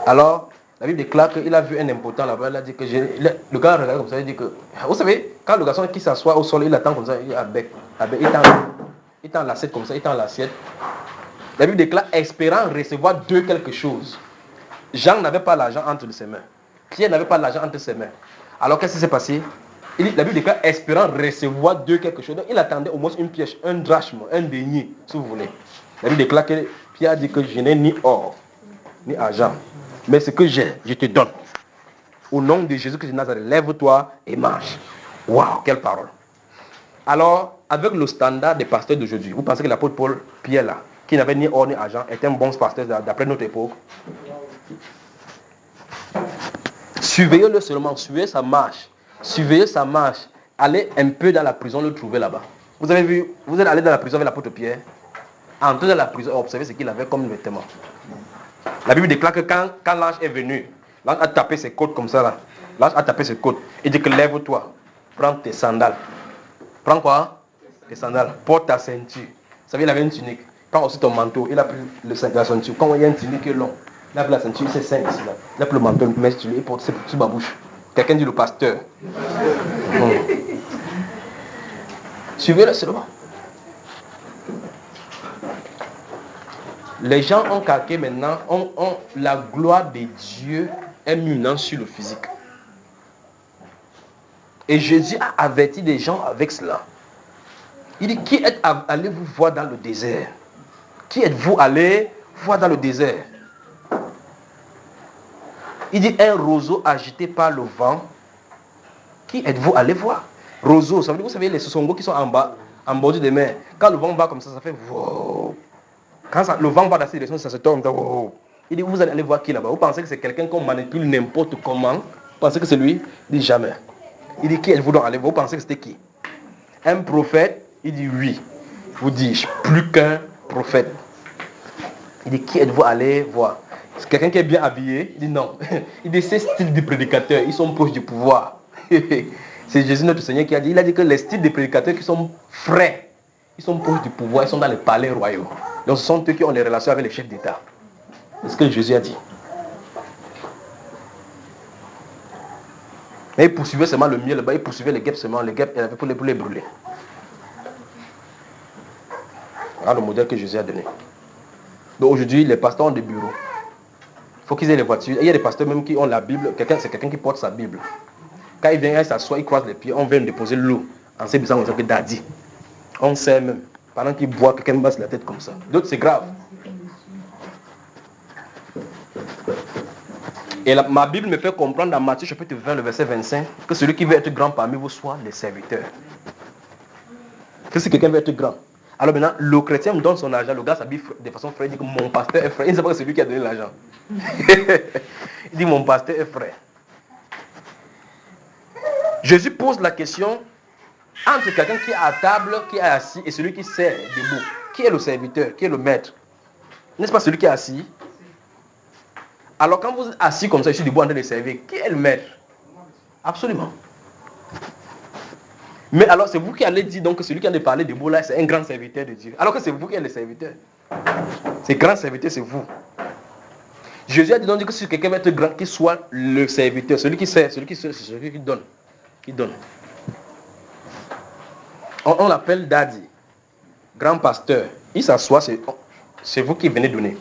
Alors, la Bible déclare qu'il a vu un impotent là-bas. Il a dit que le gars a regardé comme ça. Il dit que, vous savez, quand le garçon qui s'assoit au sol, il attend comme ça. Il tend l'assiette comme ça. Il tend l'assiette. La Bible déclare espérant recevoir de quelque chose. Jean n'avait pas l'argent entre ses mains. Pierre n'avait pas l'argent entre ses mains. Alors qu'est-ce qui s'est passé? La Bible déclare espérant recevoir de quelque chose. Donc il attendait au moins une pièce, un drachme, un denier, si vous voulez. La Bible déclare que Pierre a dit que je n'ai ni or, ni argent. Mais ce que j'ai, je te donne. Au nom de Jésus-Christ de Nazareth, lève-toi et marche. Waouh, quelle parole. Alors, avec le standard des pasteurs d'aujourd'hui, vous pensez que l'apôtre Paul, Pierre là, qui n'avait ni or ni argent, était un bon pasteur d'après notre époque? Surveillez-le seulement, surveillez sa marche. Surveillez sa marche. Allez un peu dans la prison, le trouver là-bas. Vous avez vu, vous êtes allé dans la prison avec l'apôtre Pierre. Entrez dans la prison, observez ce qu'il avait comme vêtement. La Bible déclare que quand l'ange est venu, l'ange a tapé ses côtes comme ça là. L'ange a tapé ses côtes. Il dit que lève-toi, prends tes sandales. Prends quoi? Tes sandales. Porte ta ceinture. Vous savez, il avait une tunique. Prends aussi ton manteau. Il a pris la ceinture. Quand il y a une tunique qui est longue, il a pris la ceinture, c'est 5 ici là. Il a pris le manteau, il met sur lui, il porte sur ma bouche. Quelqu'un dit le pasteur. Suivez-le seulement. Les gens ont calqué maintenant, la gloire de Dieu est mise maintenant sur le physique. Et Jésus a averti des gens avec cela. Il dit, qui êtes allé vous voir dans le désert? Qui êtes-vous allé voir dans le désert? Il dit, un roseau agité par le vent. Qui êtes-vous allé voir? Roseau, ça veut dire, vous savez, les sosongos qui sont en bas, en bordure des mers. Quand le vent va comme ça fait wow. Quand le vent va dans cette direction, ça se tourne. Wow. Il dit, vous allez aller voir qui là-bas? Vous pensez que c'est quelqu'un qu'on manipule n'importe comment? Vous pensez que c'est lui? Il dit, jamais. Il dit, qui êtes-vous donc allé voir? Vous pensez que c'était qui? Un prophète? Il dit, oui. Vous dis-je, plus qu'un prophète. Il dit, qui êtes-vous allé voir? C'est quelqu'un qui est bien habillé? Il dit, non. Il dit, ces styles de prédicateurs, ils sont proches du pouvoir. C'est Jésus notre Seigneur qui a dit, il a dit que les styles de prédicateurs qui sont frais, ils sont proches du pouvoir, ils sont dans les palais royaux. Donc ce sont eux qui ont les relations avec les chefs d'État. C'est ce que Jésus a dit. Mais il poursuivait seulement le miel là-bas, il poursuivait les guêpes seulement, les guêpes, il avait pour les brûler. Voilà le modèle que Jésus a donné. Donc aujourd'hui, les pasteurs ont des bureaux. Il faut qu'ils aient les voitures. Et il y a des pasteurs même qui ont la Bible. C'est quelqu'un qui porte sa Bible. Quand il vient, il s'assoit, il croise les pieds, on vient déposer l'eau. En se disant que Daddy. On sait même. Pendant qu'il boit, quelqu'un basse la tête comme ça. D'autres, c'est grave. Et ma Bible me fait comprendre dans Matthieu chapitre 20, le verset 25, que celui qui veut être grand parmi vous soit les serviteurs. Que si quelqu'un veut être grand. Alors maintenant, le chrétien me donne son argent, le gars s'habille de façon frère, il dit que mon pasteur est frère. Il ne sait pas que c'est lui qui a donné l'argent. Il dit mon pasteur est frère. Jésus pose la question entre quelqu'un qui est à table, qui est assis, et celui qui sert debout. Qui est le serviteur? Qui est le maître? N'est-ce pas celui qui est assis? Alors quand vous êtes assis comme ça, je suis debout en train de servir, qui est le maître? Absolument. Mais alors c'est vous qui allez dire donc que celui qui a de parler debout là, c'est un grand serviteur de Dieu. Alors que c'est vous qui êtes le serviteur. C'est grand serviteur, c'est vous. Jésus a dit donc que si quelqu'un veut être grand, qu'il soit le serviteur, celui qui sert, celui qui donne. Qui donne. On l'appelle Daddy, grand pasteur. Il s'assoit, c'est vous qui venez donner.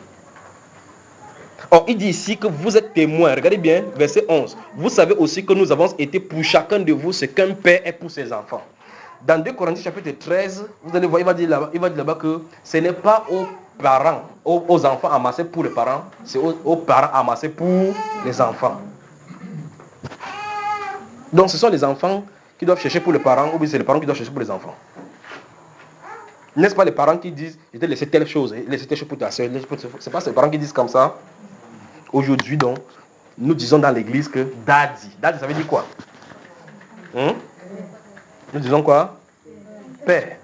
Or, il dit ici que vous êtes témoins. Regardez bien, verset 11. Vous savez aussi que nous avons été pour chacun de vous ce qu'un père est pour ses enfants. Dans 2 Corinthiens chapitre 13, vous allez voir, il va dire là-bas que ce n'est pas aux parents, aux enfants amassés pour les parents, c'est aux parents amassés pour les enfants. Donc ce sont les enfants qui doivent chercher pour les parents, ou bien c'est les parents qui doivent chercher pour les enfants. N'est-ce pas les parents qui disent, je t'ai laissé telle chose, laissé telle chose pour ta soeur, c'est pas ces parents qui disent comme ça. Aujourd'hui donc, nous disons dans l'église que Daddy, ça veut dire quoi? Nous disons quoi? Père.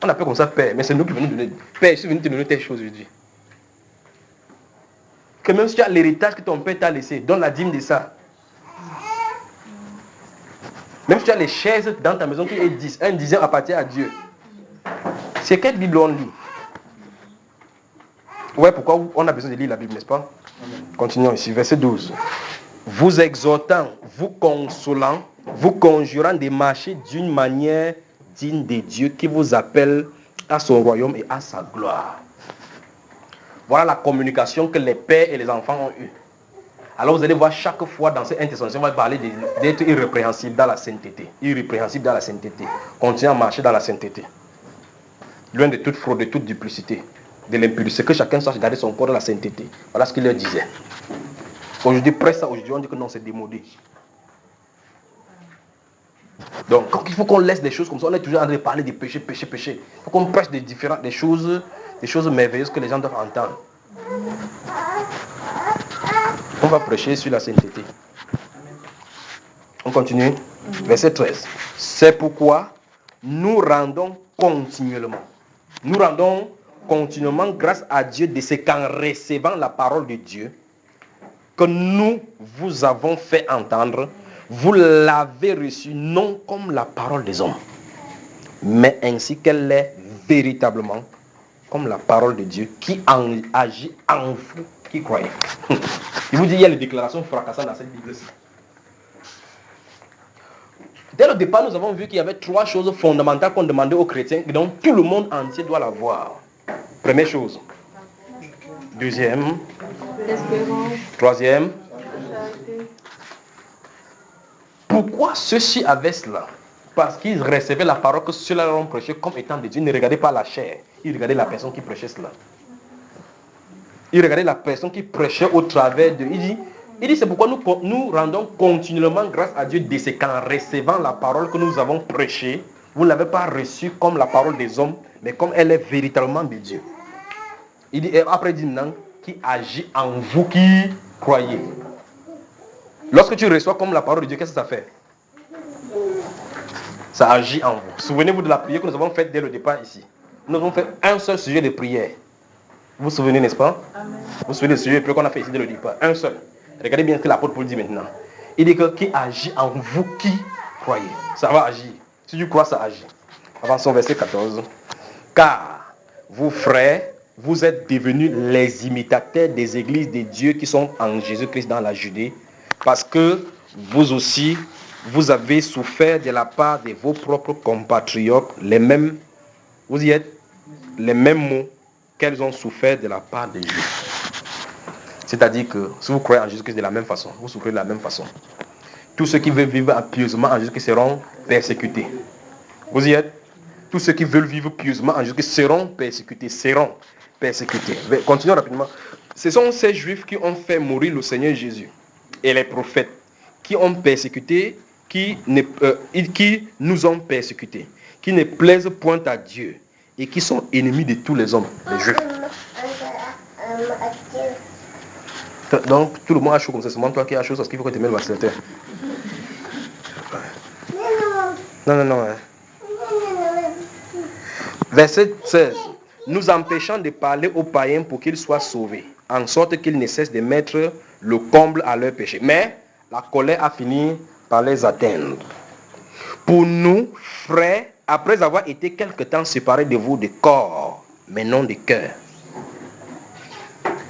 On appelle comme ça Père, mais c'est nous qui venons donner. Père, je suis venu te donner telle chose aujourd'hui. Que même si tu as l'héritage que ton père t'a laissé, donne la dîme de ça. Même si tu as les chaises dans ta maison qui est 10, un dixième appartient à Dieu. C'est quelle Bible on lit? Ouais, pourquoi on a besoin de lire la Bible, n'est-ce pas? Continuons ici, verset 12. Vous exhortant, vous consolant, vous conjurant de marcher d'une manière digne de Dieu qui vous appelle à son royaume et à sa gloire. Voilà la communication que les pères et les enfants ont eue. Alors vous allez voir chaque fois dans cette intercession, on va parler d'être irrépréhensible dans la sainteté. Irrépréhensible dans la sainteté. Continuer à marcher dans la sainteté. Loin de toute fraude, de toute duplicité, de l'impudicité. Que chacun sache garder son corps dans la sainteté. Voilà ce qu'il leur disait. Aujourd'hui, presque ça, aujourd'hui, on dit que non, c'est démodé. Donc, quand il faut qu'on laisse des choses comme ça, on est toujours en train de parler des péchés. Il faut qu'on prêche des choses merveilleuses que les gens doivent entendre. On va prêcher sur la sainteté. On continue. Verset 13. C'est pourquoi nous rendons continuellement grâce à Dieu de ce qu'en recevant la parole de Dieu que nous vous avons fait entendre, vous l'avez reçue non comme la parole des hommes, mais ainsi qu'elle est véritablement comme la parole de Dieu qui agit en vous qui croyez. Il vous dit, il y a les déclarations fracassantes dans cette Bible-ci. Dès le départ, nous avons vu qu'il y avait 3 choses fondamentales qu'on demandait aux chrétiens, et donc tout le monde entier doit l'avoir. Première chose. Deuxième. Troisième. Pourquoi ceux-ci avaient cela? Parce qu'ils recevaient la parole que ceux-là leur ont prêché comme étant de Dieu. Ils ne regardaient pas la chair, ils regardaient la personne qui prêchait cela. Ils regardaient la personne qui prêchait au travers de... Il dit c'est pourquoi nous rendons continuellement grâce à Dieu de ce qu'en recevant la parole que nous avons prêchée, vous ne l'avez pas reçue comme la parole des hommes, mais comme elle est véritablement de Dieu. Il dit, et après il dit maintenant, qui agit en vous qui croyez. Lorsque tu reçois comme la parole de Dieu, qu'est-ce que ça fait? Ça agit en vous. Souvenez-vous de la prière que nous avons faite dès le départ ici. Nous avons fait un seul sujet de prière. Vous vous souvenez, n'est-ce pas? Amen. Vous vous souvenez du sujet de prière qu'on a fait ici dès le départ? Un seul. Regardez bien ce que l'apôtre Paul dit maintenant. Il dit que qui agit en vous qui croyez. Ça va agir. Si tu crois, ça agit. Avançons verset 14. Car vous frères, vous êtes devenus les imitateurs des églises de Dieu qui sont en Jésus-Christ dans la Judée, parce que vous aussi, vous avez souffert de la part de vos propres compatriotes, les mêmes. Vous y êtes? les mêmes maux qu'elles ont souffert de la part des Juifs. C'est-à-dire que si vous croyez en Jésus-Christ de la même façon, vous souffrez de la même façon. Tous ceux qui veulent vivre pieusement en Jésus-Christ seront persécutés. Vous y êtes? Tous ceux qui veulent vivre pieusement en Jésus-Christ seront persécutés. Continuons rapidement. Ce sont ces Juifs qui ont fait mourir le Seigneur Jésus et les prophètes qui ont persécuté, qui nous ont persécutés, qui ne plaisent point à Dieu et qui sont ennemis de tous les hommes, les Juifs. Donc, tout le monde a chaud comme ça, c'est moi toi qui as chaud, parce qu'il faut que tu mettes le ventilateur. Non. Verset 16. Nous empêchant de parler aux païens pour qu'ils soient sauvés, en sorte qu'ils ne cessent de mettre le comble à leur péché. Mais la colère a fini par les atteindre. Pour nous, frères, après avoir été quelque temps séparés de vous de corps, mais non de cœur.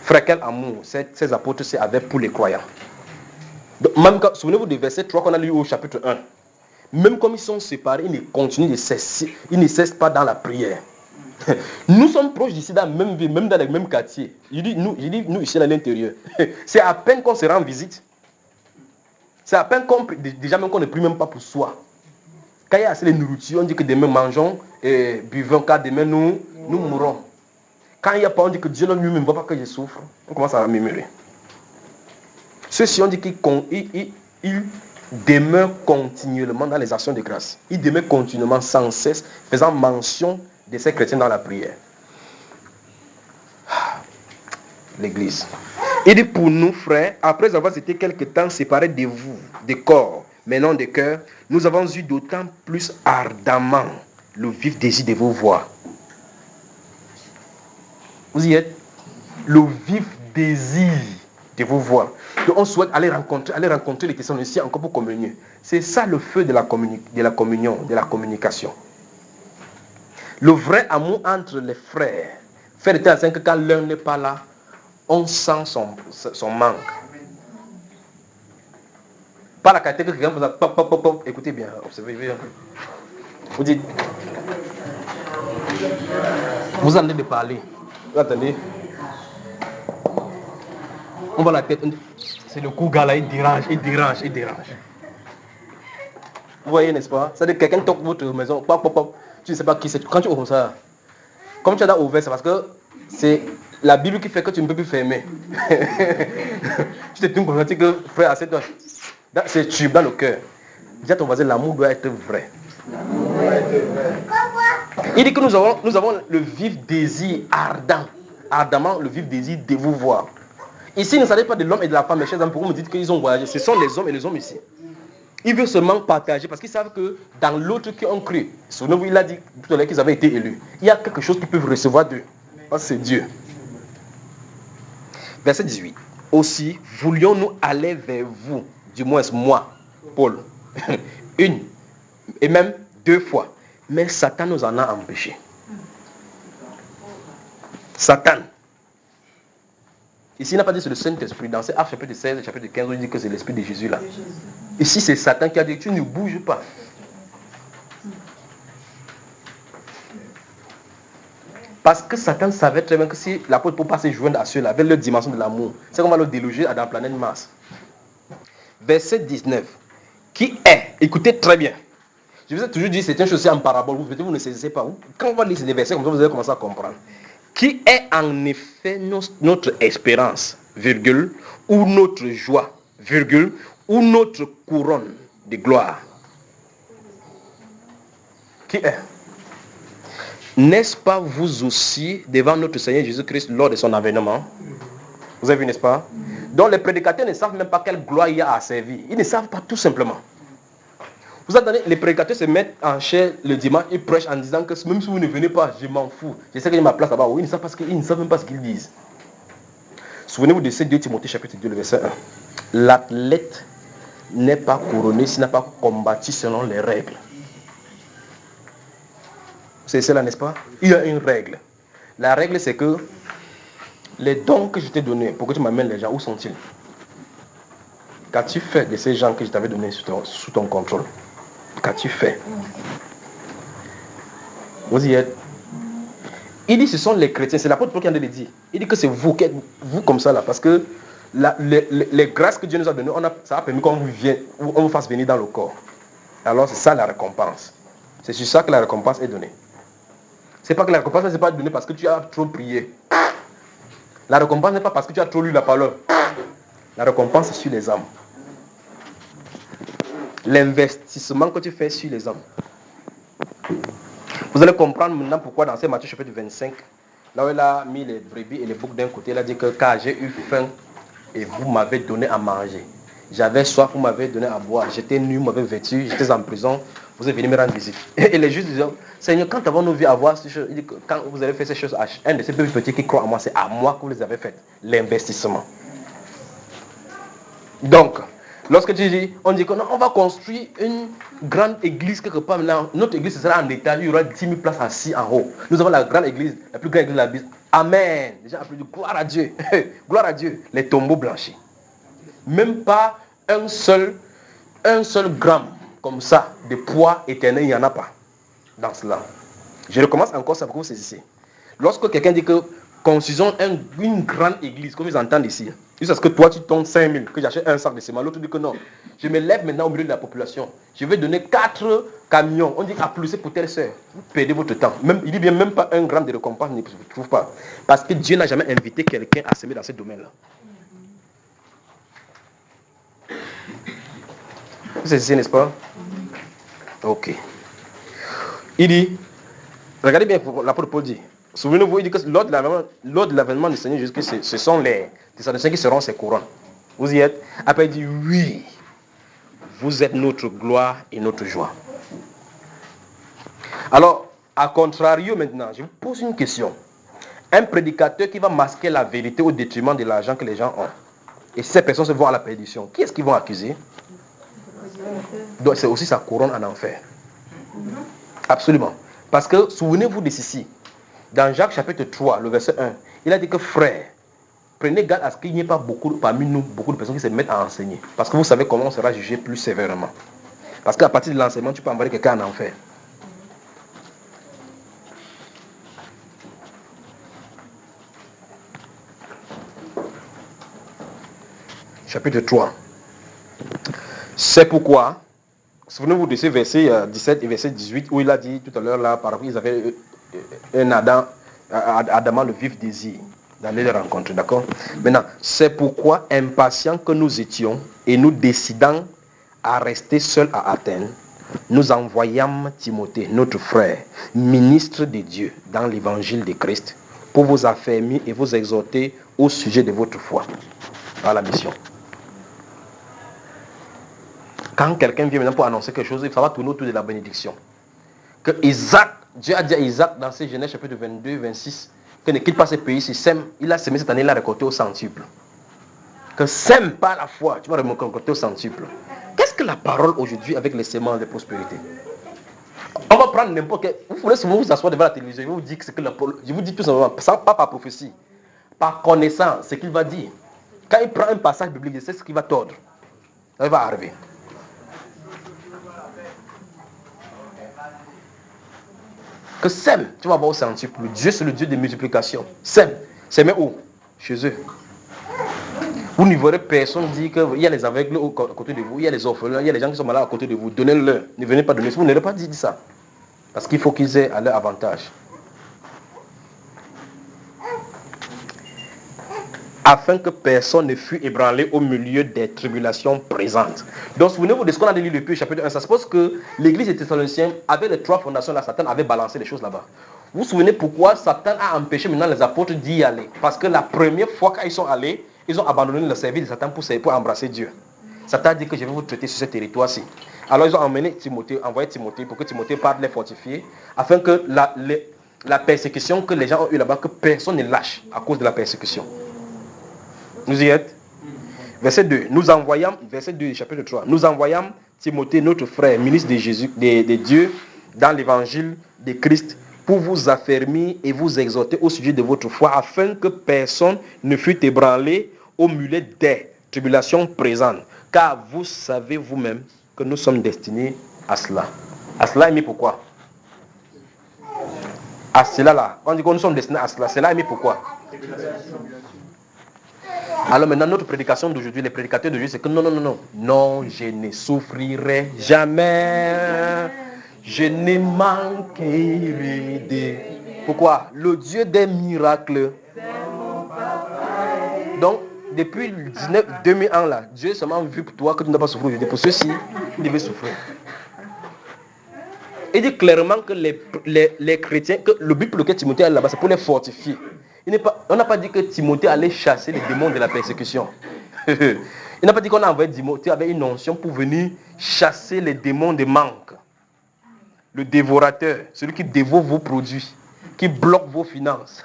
Frère, quel amour ces apôtres avaient pour les croyants. Donc, même quand, souvenez-vous du verset 3 qu'on a lu au chapitre 1. Même comme ils sont séparés, ils ne cessent pas dans la prière. Nous sommes proches d'ici, dans la même ville, même dans les mêmes quartiers. Je dis nous ici à l'intérieur. C'est à peine qu'on se rend visite. C'est à peine qu'on déjà même qu'on ne prie même pas pour soi. Quand il y a assez de nourriture, on dit que demain mangeons et buvons, car demain nous mourrons. Quand il n'y a pas, on dit que Dieu lui-même ne voit pas que je souffre. On commence à murmurer. Ceux-ci, on dit qu'ils demeurent continuellement dans les actions de grâce. Ils demeurent continuellement, sans cesse, faisant mention de ces chrétiens dans la prière. L'Église. Il dit pour nous, frères, après avoir été quelque temps séparés de vous, des corps, mais non des cœurs, nous avons eu d'autant plus ardemment le vif désir de vous voir. Vous y êtes? Le vif désir de vous voir. Donc on souhaite aller rencontrer les Thessaloniciens encore pour communier. C'est ça le feu de la communion, de la communication. Le vrai amour entre les frères fait de telle sorte que quand l'un n'est pas là, on sent son manque. Pas la qualité que quelqu'un vous a pop. Écoutez bien, observez bien. Vous dites, vous en êtes de parler. Vous attendez. On voit la tête. C'est le coup gars là, il dérange. Vous voyez, n'est-ce pas? C'est-à-dire que quelqu'un toque votre maison, pop. Tu ne sais pas qui c'est. Quand tu ouvres ça, comme tu as ouvert, c'est parce que c'est la Bible qui fait que tu ne peux plus fermer. Tu te tournes comme ça, tu dis que frère, assieds-toi. C'est tube dans le cœur. Dis à ton voisin, l'amour doit être vrai. Il dit que nous avons le vif désir ardemment le vif désir de vous voir. Ici, il ne s'agit pas de l'homme et de la femme, mes chers amis, pourquoi vous me dites qu'ils ont voyagé? Ce sont les hommes et les hommes ici. Ils veulent seulement partager parce qu'ils savent que dans l'autre qui ont cru, souvenez-vous, il a dit tout à l'heure qu'ils avaient été élus. Il y a quelque chose qu'ils peuvent recevoir d'eux. Parce que c'est Dieu. Verset 18. Aussi, voulions-nous aller vers vous, du moins moi, Paul, une et même 2 fois. Mais Satan nous en a empêchés. Satan. Ici, il n'a pas dit que c'est le Saint-Esprit. Dans ces Actes chapitre 16 et chapitre 15, on dit que c'est l'Esprit de Jésus là. Ici, c'est Satan qui a dit, tu ne bouges pas. Parce que Satan savait très bien que si l'apôtre ne peut pas se joindre à ceux-là, avec leur dimension de l'amour, c'est qu'on va le déloger dans la planète Mars. Verset 19. Qui est, écoutez très bien. Je vous ai toujours dit, c'est une chose en parabole, vous ne saisissez pas. Quand on va lire ces versets comme ça, vous allez commencer à comprendre. Qui est en effet notre espérance, virgule, ou notre joie, virgule, ou notre couronne de gloire. Qui est? N'est-ce pas vous aussi devant notre Seigneur Jésus-Christ lors de son avènement? Vous avez vu, n'est-ce pas? Donc les prédicateurs ne savent même pas quelle gloire il y a à servir. Ils ne savent pas tout simplement. Vous attendez, les prédicateurs se mettent en chair le dimanche, ils prêchent en disant que même si vous ne venez pas, je m'en fous. Je sais que j'ai ma place là-bas. Oui, ils ne savent même pas ce qu'ils disent. Souvenez-vous de ces 2 Timothée chapitre 2, le verset 1. L'athlète n'est pas couronné s'il n'a pas combattu selon les règles. C'est cela, n'est-ce pas? Il y a une règle. La règle, c'est que les dons que je t'ai donnés pour que tu m'amènes les gens, où sont-ils? Qu'as-tu fait de ces gens que je t'avais donnés sous ton contrôle? Qu'as-tu fait? Vous y êtes. Il dit ce sont les chrétiens, c'est l'apôtre Paul qui en a dit. Il dit que c'est vous qui êtes vous comme ça là, parce que les grâces que Dieu nous a données, ça a permis qu'on vous fasse venir dans le corps. Alors c'est ça la récompense. C'est sur ça que la récompense est donnée. C'est pas que la récompense n'est pas donnée parce que tu as trop prié. La récompense n'est pas parce que tu as trop lu la parole. La récompense c'est sur les âmes. L'investissement que tu fais sur les âmes. Vous allez comprendre maintenant pourquoi dans Matthieu chapitre 25, là où il a mis les brebis et les boucs d'un côté, il a dit que car j'ai eu faim et vous m'avez donné à manger. J'avais soif, vous m'avez donné à boire. J'étais nu, vous m'avez vêtu, j'étais en prison, vous êtes venu me rendre visite. Et les juifs disaient, Seigneur, quand avons-nous vu avoir ces choses? Il dit que quand vous avez fait ces choses à un de ces petits qui croient à moi, c'est à moi que vous les avez faites. L'investissement. Donc, lorsque tu dis, on dit que non, on va construire une grande église quelque part. Maintenant, notre église sera en état, il y aura 10 000 places assis en haut. Nous avons la grande église, la plus grande église de la Bible. Amen. Les gens applaudissent, gloire à Dieu. Gloire à Dieu. Les tombeaux blanchis. Même pas un seul gramme comme ça de poids éternel, il n'y en a pas dans cela. Je recommence encore ça pour que vous saisissiez. Lorsque quelqu'un dit que construisons une grande église, comme ils entendent ici, jusqu'à ce que toi tu tombes 5 000, que j'achète un sac de ciment, l'autre dit que non, je me lève maintenant au milieu de la population, je vais donner 4 camions, on dit applaudissez pour telle sœur, vous perdez votre temps. Il dit bien même pas un gramme de récompense, ne se trouve pas. Parce que Dieu n'a jamais invité quelqu'un à semer dans ce domaine-là. Vous saisissez, n'est-ce pas? Ok. Il dit, regardez bien l'apôtre Paul dit, souvenez-vous, il dit que lors de l'avènement du Seigneur Jésus-Christ, ce sont les descendants qui seront ses couronnes. Vous y êtes? Après il dit, oui, vous êtes notre gloire et notre joie. Alors, à contrario maintenant, je vous pose une question. Un prédicateur qui va masquer la vérité au détriment de l'argent que les gens ont, et ces personnes se vont à la perdition, qui est-ce qu'ils vont accuser? Donc c'est aussi sa couronne en enfer. Absolument. Parce que souvenez-vous de ceci. Dans Jacques chapitre 3, le verset 1, il a dit que frères, prenez garde à ce qu'il n'y ait pas parmi nous beaucoup de personnes qui se mettent à enseigner. Parce que vous savez comment on sera jugé plus sévèrement. Parce qu'à partir de l'enseignement, tu peux envoyer quelqu'un en enfer. Chapitre 3. C'est pourquoi, souvenez-vous de ce verset 17 et verset 18 où il a dit tout à l'heure là, par rapport, ils avaient un Adamant le vif désir d'aller les rencontrer, d'accord? Maintenant, c'est pourquoi, impatients que nous étions et nous décidant à rester seuls à Athènes, nous envoyâmes Timothée, notre frère, ministre de Dieu dans l'évangile de Christ, pour vous affermir et vous exhorter au sujet de votre foi à la mission. Quand quelqu'un vient maintenant pour annoncer quelque chose, ça va tourner autour de la bénédiction. Que Isaac, Dieu a dit à Isaac dans ses Genèse chapitre 22, 26, que ne quitte pas ce pays, si sème, il a semé cette année, il a récolté au centuple. Que sème pas la foi, tu vas récolter au centuple. Qu'est-ce que la parole aujourd'hui avec les semences de prospérité? On va prendre n'importe quel. Vous voulez souvent vous asseoir devant la télévision, je vous dis que c'est que je vous dis tout simplement, pas par prophétie, par connaissance, ce qu'il va dire. Quand il prend un passage biblique, c'est ce qu'il va tordre. Ça va arriver. Que sème, tu vas voir au centuple. Dieu, c'est le Dieu de multiplication. Sème, sème où? Chez eux. Vous n'y verrez personne dire qu'il y a les aveugles à côté de vous, il y a les orphelins, il y a les gens qui sont malades à côté de vous. Donnez-leur. Ne venez pas donner. Vous n'aurez pas dit ça. Parce qu'il faut qu'ils aient à leur avantage. Afin que personne ne fût ébranlé au milieu des tribulations présentes. Donc, souvenez-vous de ce qu'on a dit depuis le chapitre 1. Ça suppose que l'église des Thessaloniciens, avec les 3 fondations, là, Satan avait balancé les choses là-bas. Vous vous souvenez pourquoi Satan a empêché maintenant les apôtres d'y aller? Parce que la première fois quand ils sont allés, ils ont abandonné le service de Satan pour embrasser Dieu. Satan a dit que je vais vous traiter sur ce territoire-ci. Alors ils ont emmené Timothée, envoyé Timothée pour que Timothée parte les fortifier, afin que la persécution que les gens ont eue là-bas, que personne ne lâche à cause de la persécution. Nous y êtes? Verset 2. Verset 2 chapitre 3. Nous envoyâmes Timothée, notre frère, ministre de Jésus, de Dieu, dans l'évangile de Christ, pour vous affermir et vous exhorter au sujet de votre foi, afin que personne ne fût ébranlé au milieu des tribulations présentes. Car vous savez vous-même que nous sommes destinés à cela. À cela est mis pourquoi? à cela là. Quand on dit que nous sommes destinés à cela, cela est mis pourquoi? Alors maintenant, notre prédication d'aujourd'hui, les prédicateurs d'aujourd'hui, c'est que non, je ne souffrirai jamais, je ne manquerai de... Pourquoi? Le Dieu des miracles. Donc, depuis 2000 ans là, Dieu seulement vu pour toi que tu n'as pas souffert aujourd'hui. Pour ceux-ci, il devait souffrir. Il dit clairement que les chrétiens, que le but pour lequel Timothée est là-bas, c'est pour les fortifier. On n'a pas dit que Timothée allait chasser les démons de la persécution. Il n'a pas dit qu'on a envoyé Timothée avec une onction pour venir chasser les démons de manque. Le dévorateur, celui qui dévore vos produits, qui bloque vos finances.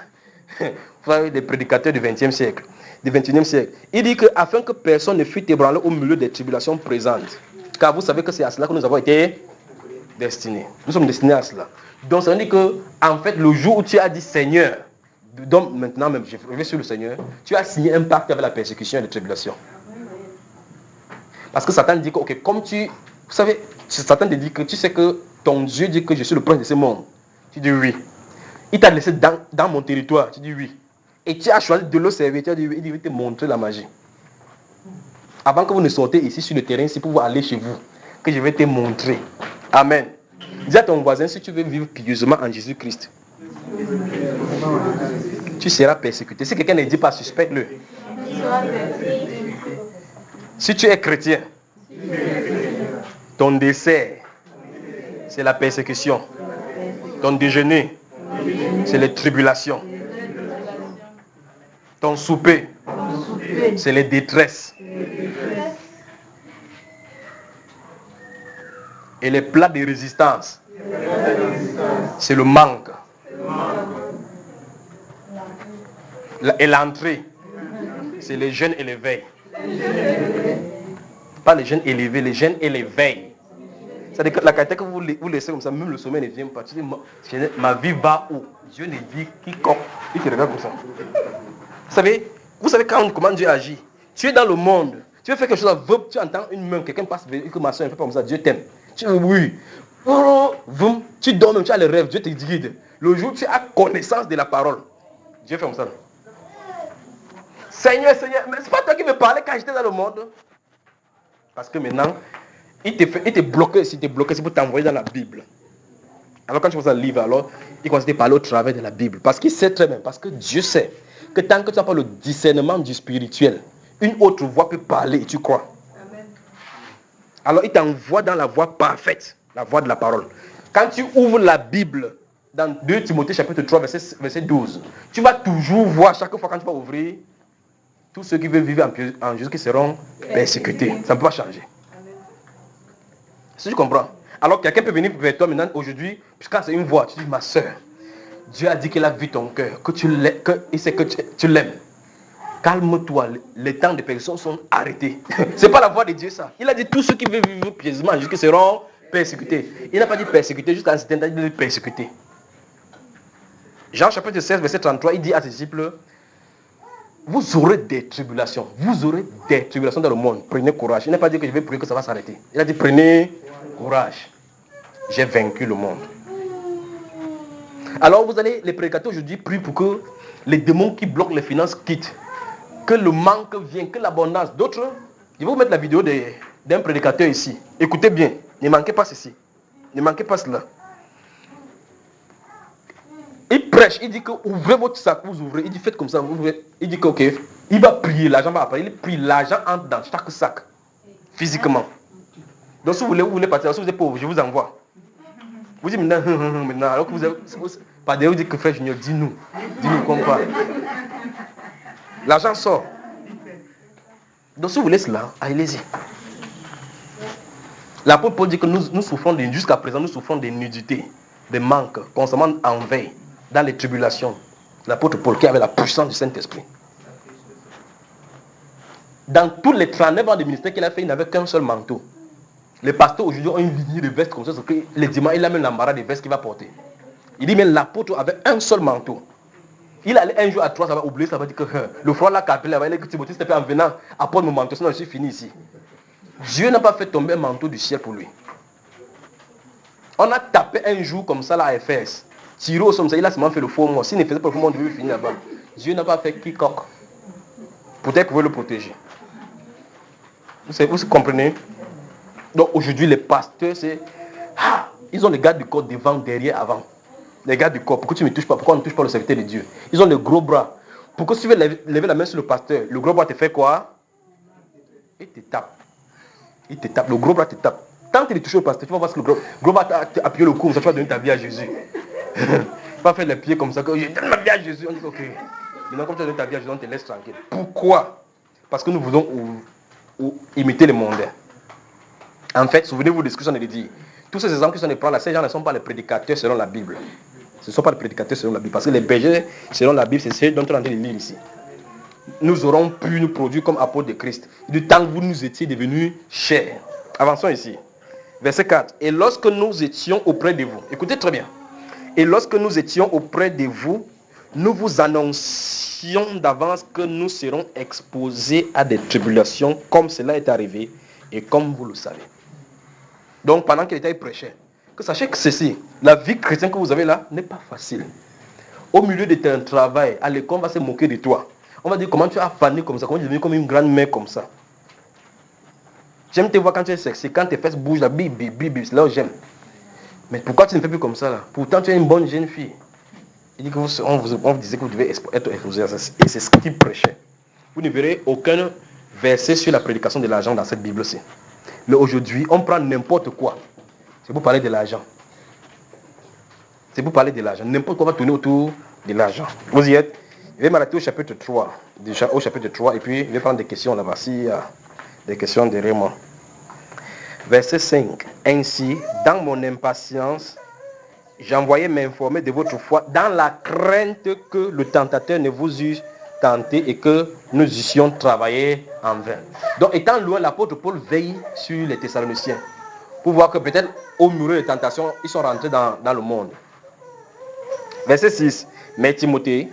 Vous voyez des prédicateurs du 20e siècle, du 21e siècle. Il dit que afin que personne ne fût ébranlé au milieu des tribulations présentes. Car vous savez que c'est à cela que nous avons été destinés. Nous sommes destinés à cela. Donc ça veut dire que, en fait, le jour où tu as dit Seigneur, donc maintenant même, je vais sur le Seigneur, tu as signé un pacte avec la persécution et les tribulations. Parce que Satan dit que, ok, comme tu... Vous savez, Satan te dit que tu sais que ton Dieu dit que je suis le prince de ce monde. Tu dis oui. Il t'a laissé dans mon territoire. Tu dis oui. Et tu as choisi de le servir. Tu as dit oui. Il dit, je vais te montrer la magie. Avant que vous ne sortez ici sur le terrain, c'est pour vous aller chez vous. Que je vais te montrer. Amen. Dis à ton voisin, si tu veux vivre pieusement en Jésus-Christ, tu seras persécuté. Si quelqu'un ne dit pas, suspecte-le. Si tu es chrétien, ton dessert, c'est la persécution. Ton déjeuner, c'est les tribulations. Ton souper, c'est les détresses. Et les plats de résistance, c'est le manque. Et l'entrée, c'est les jeûnes et les veilles. Pas les jeûnes élevés, les jeûnes et les veilles. C'est-à-dire que la qualité que vous laissez comme ça, même le sommeil ne vient pas. Tu dis, ma vie va où? Dieu ne dit quiconque. Il te regarde comme ça. Vous savez comment Dieu agit. Tu es dans le monde. Tu veux faire quelque chose, tu entends une main, quelqu'un passe, que ma soeur ne fait pas comme ça, Dieu t'aime. Tu dis oui. Tu dors même, tu as le rêve, Dieu te guide. Le jour où tu as connaissance de la parole, Dieu fait comme ça. Seigneur, mais c'est pas toi qui me parlais quand j'étais dans le monde. Parce que maintenant, il te bloqué, c'est pour t'envoyer dans la Bible. Alors quand tu vois un livre, alors il commence à parler au travers de la Bible. Parce qu'il sait très bien, parce que Dieu sait que tant que tu n'as pas le discernement du spirituel, une autre voix peut parler et tu crois. Amen. Alors il t'envoie dans la voie parfaite, la voie de la parole. Quand tu ouvres la Bible, dans 2 Timothée chapitre 3, verset 12, tu vas toujours voir, chaque fois quand tu vas ouvrir, tous ceux qui veulent vivre en Jésus qui seront persécutés. Ça ne peut pas changer. Si tu comprends. Alors quelqu'un peut venir vers toi maintenant, aujourd'hui, quand c'est une voix, tu dis, ma soeur, Dieu a dit qu'il a vu ton cœur, qu'il sait que tu l'aimes. Calme-toi, les temps de persécution sont arrêtés. C'est pas la voix de Dieu ça. Il a dit, tous ceux qui veulent vivre pieusement en Jésus qui seront persécutés. Il n'a pas dit persécutés jusqu'à un certain temps, il a dit persécutés. Jean chapitre 16, verset 33, il dit à ses disciples, vous aurez des tribulations. Vous aurez des tribulations dans le monde. Prenez courage. Il n'a pas dit que je vais prier que ça va s'arrêter. Il a dit prenez courage. J'ai vaincu le monde. Alors vous allez, les prédicateurs aujourd'hui prient pour que les démons qui bloquent les finances quittent. Que le manque vienne, que l'abondance. D'autres, je vais vous mettre la vidéo d'un prédicateur ici. Écoutez bien. Ne manquez pas ceci. Ne manquez pas cela. Il prêche, il dit que ouvrez votre sac, vous ouvrez, il dit faites comme ça, vous ouvrez, il dit que ok, il va prier, l'argent va apparaître, il prie, l'argent entre dans chaque sac, physiquement. Donc si vous voulez partir, si vous êtes pauvre, je vous envoie. Vous dites maintenant, alors que vous avez, pas d'ailleurs, vous dites que frère Junior, dis-nous comme quoi. L'argent sort. Donc si vous voulez cela, allez-y. L'apôtre Paul dit que nous souffrons, jusqu'à présent, nous souffrons des nudités, des manques, constamment en veille. Dans les tribulations, l'apôtre Paul qui avait la puissance du Saint-Esprit. Dans tous les 39 ans de ministère qu'il a fait, il n'avait qu'un seul manteau. Les pasteurs aujourd'hui ont une lignée de vestes comme ça, parce que les dimanches, il a même l'embarras des vestes qu'il va porter. Il dit, mais l'apôtre avait un seul manteau. Il allait un jour à 3, ça va oublier, ça va dire que le front l'a capé, il va dire que Timothée s'était fait en venant, apporte mon manteau, sinon je suis fini ici. Dieu n'a pas fait tomber un manteau du ciel pour lui. On a tapé un jour comme ça là à Éphèse. tiré au somme, il a seulement fait le faux mort. S'il ne faisait pas le faux mort, on devait finir là-bas. Dieu n'a pas fait quiconque. Peut-être que vous le protéger. Vous comprenez? Donc aujourd'hui, les pasteurs, c'est... ils ont les gardes du corps devant, derrière, avant. Les gardes du corps, pourquoi tu ne me touches pas? Pourquoi on ne touche pas le serviteur de Dieu? Ils ont les gros bras. Pourquoi si tu veux lever la main sur le pasteur, le gros bras te fait quoi? Il te tape. Il te tape. Le gros bras te tape. Tant que tu touches le pasteur, tu vas voir ce que le gros bras t'a appuyé le cou, comme ça tu vas donner ta vie à Jésus. Tu vas faire les pieds comme ça, que je donne ma vie à Jésus. On dit ok. Maintenant, comme tu as donné ta vie à Jésus, on te laisse tranquille. Pourquoi? Parce que nous voulons imiter les mondains. En fait, souvenez-vous de ce que j'en ai dit. Tous ces exemples qui sont prend là, ces gens ne sont pas les prédicateurs selon la Bible. Ce ne sont pas les prédicateurs selon la Bible. Parce que les bergers selon la Bible, c'est ce dont on est en train de lire ici. Nous aurons pu nous produire comme apôtres de Christ. Du temps que vous nous étiez devenus chers. Avançons ici. Verset 4. Et lorsque nous étions auprès de vous, écoutez très bien. Et lorsque nous étions auprès de vous, nous vous annoncions d'avance que nous serons exposés à des tribulations comme cela est arrivé et comme vous le savez. Donc pendant qu'il était prêché, que sachez que ceci, la vie chrétienne que vous avez là n'est pas facile. Au milieu de ton travail, à l'école, on va se moquer de toi. On va dire comment tu as fané comme ça, comment tu es devenu comme une grande mère comme ça. J'aime te voir quand tu es sexy, quand tes fesses bougent là, bip, bip, bip, bip, c'est là où j'aime. Mais pourquoi tu ne fais plus comme ça là? Pourtant tu es une bonne jeune fille. Il dit que on vous disait que vous devez être exposé à ça. Et c'est ce qu'il prêchait. Vous ne verrez aucun verset sur la prédication de l'argent dans cette Bible-ci. Mais aujourd'hui, on prend n'importe quoi. C'est pour parler de l'argent. C'est pour parler de l'argent. N'importe quoi va tourner autour de l'argent. Vous y êtes? Je vais m'arrêter au chapitre 3. Déjà au chapitre 3. Et puis, je vais prendre des questions là-bas. S'il y a des questions derrière moi. Verset 5. Ainsi, dans mon impatience, j'envoyais m'informer de votre foi dans la crainte que le tentateur ne vous eût tenté et que nous eussions travaillé en vain. Donc, étant loin, l'apôtre Paul veille sur les Thessaloniciens pour voir que peut-être au mur de tentation, ils sont rentrés dans le monde. Verset 6. Mais Timothée,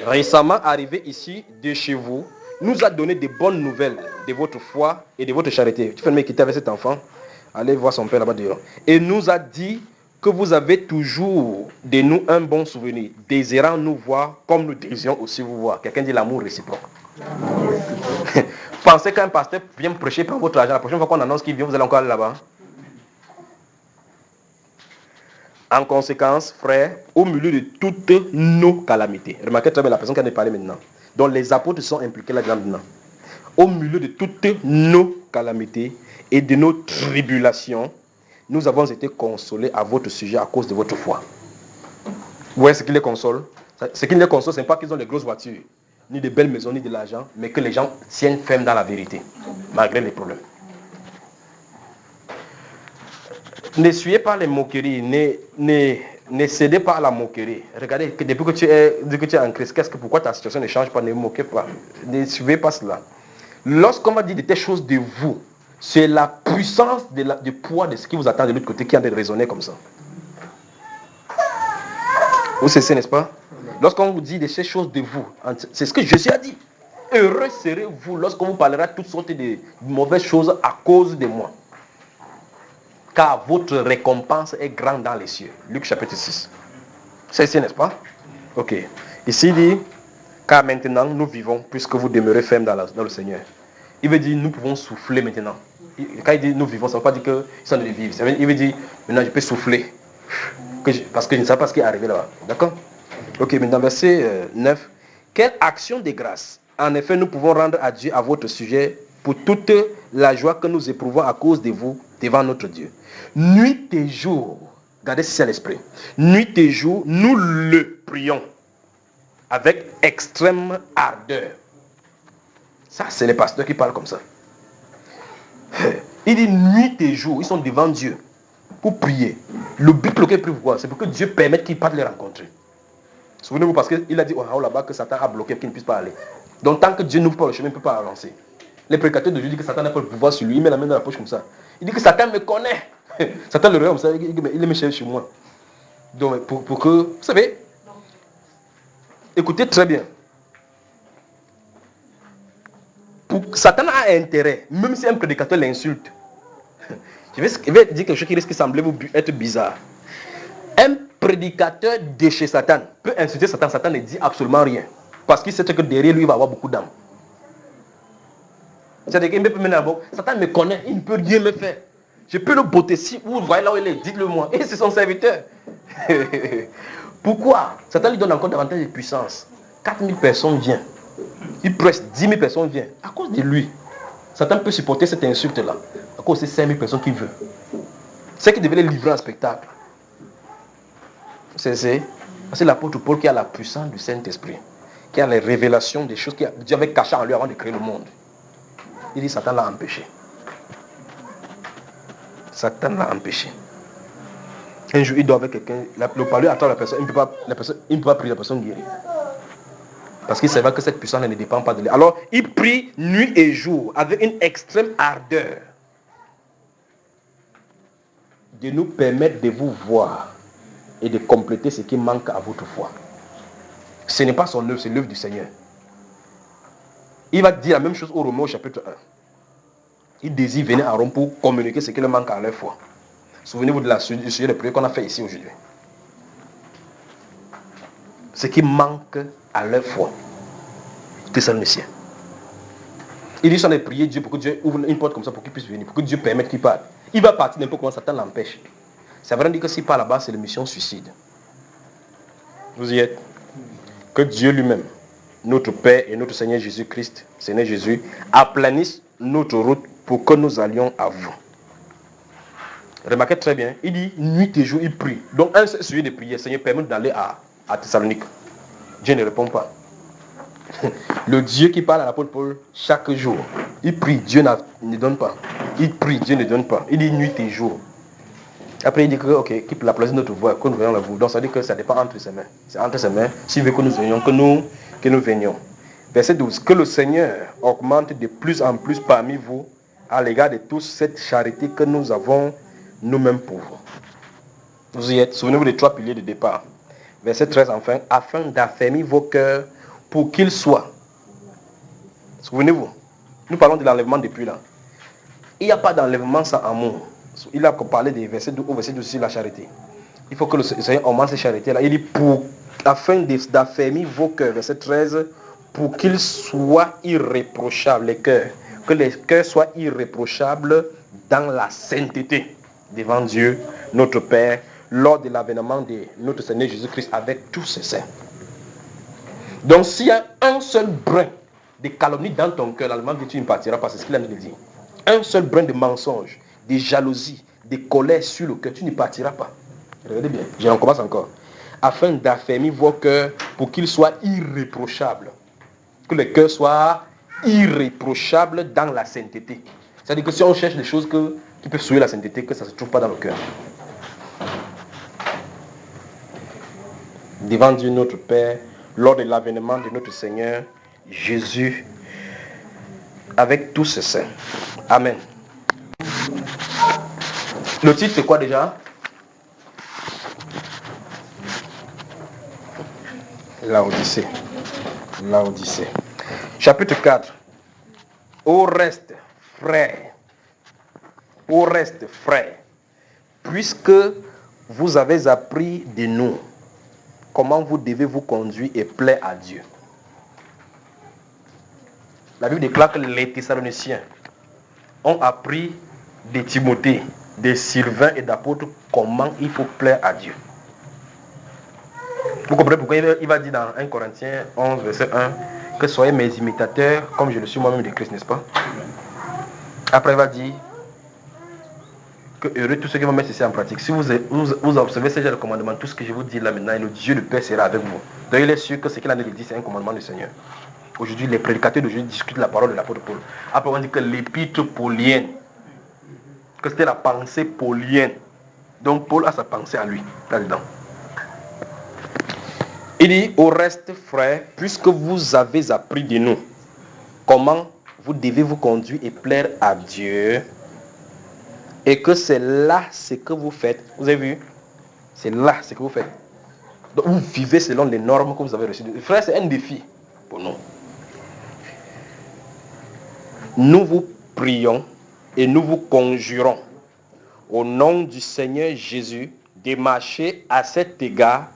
récemment arrivé ici de chez vous, nous a donné de bonnes nouvelles de votre foi et de votre charité. Tu fais me quitter avec cet enfant, allez voir son père là-bas dehors. Et nous a dit que vous avez toujours de nous un bon souvenir, désirant nous voir comme nous désirons aussi vous voir. Quelqu'un dit l'amour réciproque. Pensez qu'un pasteur vient prêcher par votre argent, la prochaine fois qu'on annonce qu'il vient, vous allez encore aller là-bas. En conséquence, frères, au milieu de toutes nos calamités, remarquez très bien la personne qui en a parlé maintenant, dont les apôtres sont impliqués là-dedans maintenant. Au milieu de toutes nos calamités et de nos tribulations, nous avons été consolés à votre sujet à cause de votre foi. Vous voyez ce qui les console? Ce qui les console, ce n'est pas qu'ils ont de grosses voitures, ni de belles maisons, ni de l'argent, mais que les gens tiennent ferme dans la vérité, malgré les problèmes. Ne suivez pas les moqueries, ne cédez pas à la moquerie. Regardez, que depuis que tu es en Christ, pourquoi ta situation ne change pas? Ne moquez pas. Ne suivez pas cela. Lorsqu'on va dire de telles choses de vous, c'est la puissance du poids de ce qui vous attend de l'autre côté qui est en train de résonner comme ça. Vous savez, n'est-ce pas? Lorsqu'on vous dit de ces choses de vous, c'est ce que Jésus a dit. Heureux serez-vous lorsqu'on vous parlera toutes sortes de mauvaises choses à cause de moi. Car votre récompense est grande dans les cieux. Luc chapitre 6. C'est ici, n'est-ce pas? Ok. Ici il dit, car maintenant nous vivons puisque vous demeurez fermes dans le Seigneur. Il veut dire, nous pouvons souffler maintenant. Quand il dit nous vivons, ça ne veut pas dire qu'ils sont de vivre. Il veut dire, maintenant je peux souffler. Parce que je ne sais pas ce qui est arrivé là-bas. D'accord? Ok, maintenant verset 9. Quelle action de grâce, en effet, nous pouvons rendre à Dieu à votre sujet pour toute la joie que nous éprouvons à cause de vous devant notre Dieu. Nuit et jour, gardez ceci à l'esprit. Nuit et jour, nous le prions avec extrême ardeur. Ça, c'est les pasteurs qui parlent comme ça. Il dit nuit et jour, ils sont devant Dieu pour prier. Le but pour lequel ils prient, pourquoi? C'est pour que Dieu permette qu'ils partent les rencontrer. Souvenez-vous, parce qu'il a dit là-bas que Satan a bloqué, qu'il ne puisse pas aller. Donc tant que Dieu n'ouvre pas le chemin, il ne peut pas avancer. Les prédicateurs de Dieu disent que Satan n'a pas le pouvoir sur lui, il met la main dans la poche comme ça. Il dit que Satan me connaît. Satan le regarde comme ça, il me cherche chez moi. Donc pour que, vous savez, écoutez très bien. Satan a intérêt, même si un prédicateur l'insulte. Je vais dire quelque chose qui risque de sembler vous être bizarre. Un prédicateur de chez Satan peut insulter Satan, Satan ne dit absolument rien. Parce qu'il sait que derrière lui, il va avoir beaucoup d'âmes. C'est-à-dire qu'il peut mener à bord. Satan me connaît, il ne peut rien me faire. Je peux le botter si vous voyez là où il est, dites-le moi. Et c'est son serviteur. Pourquoi? Satan lui donne encore davantage de puissance. 4000 personnes viennent. Il presse 10 000 personnes viennent. À cause de lui. Satan peut supporter cette insulte-là. À cause de ces 5 000 personnes qu'il veut. C'est qu'il devait les livrer en spectacle. C'est l'apôtre Paul qui a la puissance du Saint-Esprit. Qui a les révélations des choses que Dieu avait cachées en lui avant de créer le monde. Il dit Satan l'a empêché. Satan l'a empêché. Un jour, il doit avec quelqu'un, le parler attend la personne, il ne peut pas prier la personne guérie. Parce qu'il savait que cette puissance ne dépend pas de lui. Alors, il prie nuit et jour avec une extrême ardeur de nous permettre de vous voir et de compléter ce qui manque à votre foi. Ce n'est pas son œuvre, c'est l'œuvre du Seigneur. Il va dire la même chose au Romains au chapitre 1. Il désire venir à Rome pour communiquer ce qui leur manque à leur foi. Souvenez-vous du sujet de prière qu'on a fait ici aujourd'hui. Ce qui manque à leur foi. Thessaloniciens. Il dit, si on a prié Dieu pour que Dieu ouvre une porte comme ça pour qu'il puisse venir, pour que Dieu permette qu'il parte. Il va partir n'importe comment, Satan l'empêche. Ça veut dire que s'il part là-bas, c'est la mission suicide. Vous y êtes? Que Dieu lui-même, notre Père et notre Seigneur Jésus-Christ, Seigneur Jésus, aplanisse notre route pour que nous allions à vous. Remarquez très bien, il dit nuit et jour, il prie. Donc un seul sujet de prière, Seigneur, permet d'aller à Thessalonique. Dieu ne répond pas. Le Dieu qui parle à l'apôtre Paul chaque jour, il prie, Dieu ne donne pas. Il prie, Dieu ne donne pas. Il dit nuit et jour. Après il dit que, ok, qu'il place notre voix, que nous voyons la voix. Donc ça dit que ça dépend entre ses mains. C'est entre ses mains, s'il veut que nous venions, que nous venions. Verset 12, que le Seigneur augmente de plus en plus parmi vous à l'égard de tous cette charité que nous avons nous-mêmes pour vous. Vous y êtes, souvenez-vous des 3 piliers de départ. Verset 13 enfin, afin d'affermir vos cœurs pour qu'ils soient. Souvenez-vous, nous parlons de l'enlèvement depuis là. Il n'y a pas d'enlèvement sans amour. Il a parlé des versets au verset 12 sur la charité. Il faut que le Seigneur augmente cette charité-là. Il dit afin d'affermir vos cœurs, verset 13, pour qu'ils soient irréprochables, les cœurs. Que les cœurs soient irréprochables dans la sainteté devant Dieu, notre Père, lors de l'avènement de notre Seigneur Jésus-Christ avec tous ses saints. Donc s'il y a un seul brin de calomnie dans ton cœur, l'allemand dit tu ne partiras pas, c'est ce qu'il a dit. Un seul brin de mensonge, de jalousie, de colère sur le cœur, tu ne partiras pas. Regardez bien, je recommence encore. Afin d'affermir vos cœurs pour qu'ils soient irréprochables. Que le cœur soit irréprochable dans la sainteté. C'est-à-dire que si on cherche des choses qui peuvent souiller la sainteté, que ça ne se trouve pas dans le cœur. Devant Dieu notre Père, lors de l'avènement de notre Seigneur Jésus, avec tous ses saints. Amen. Le titre c'est quoi déjà? L'Odyssée. L'Odyssée. Chapitre 4. Au reste, frères, puisque vous avez appris de nous comment vous devez vous conduire et plaire à Dieu. La Bible déclare que les Thessaloniciens ont appris de Timothée, de Sylvain et d'apôtres comment il faut plaire à Dieu. Vous comprenez pourquoi il va dire dans 1 Corinthiens 11, verset 1 que soyez mes imitateurs comme je le suis moi-même de Christ, n'est-ce pas? Après il va dire que heureux tous ceux qui vont mettre ceci en pratique. Si vous observez ces genres de commandements, tout ce que je vous dis là maintenant, le Dieu le Père sera avec vous. Donc il est sûr que ce qu'il a dit, c'est un commandement du Seigneur. Aujourd'hui, les prédicateurs d'aujourd'hui discutent la parole de l'apôtre Paul. Après on dit que l'épître paulienne, que c'était la pensée paulienne. Donc Paul a sa pensée à lui, là-dedans. Il dit, au reste, frères, puisque vous avez appris de nous comment vous devez vous conduire et plaire à Dieu, et que c'est là ce que vous faites. Vous avez vu? C'est là ce que vous faites. Donc vous vivez selon les normes que vous avez reçues. Frères, c'est un défi pour nous. Nous vous prions et nous vous conjurons au nom du Seigneur Jésus de marcher à cet égard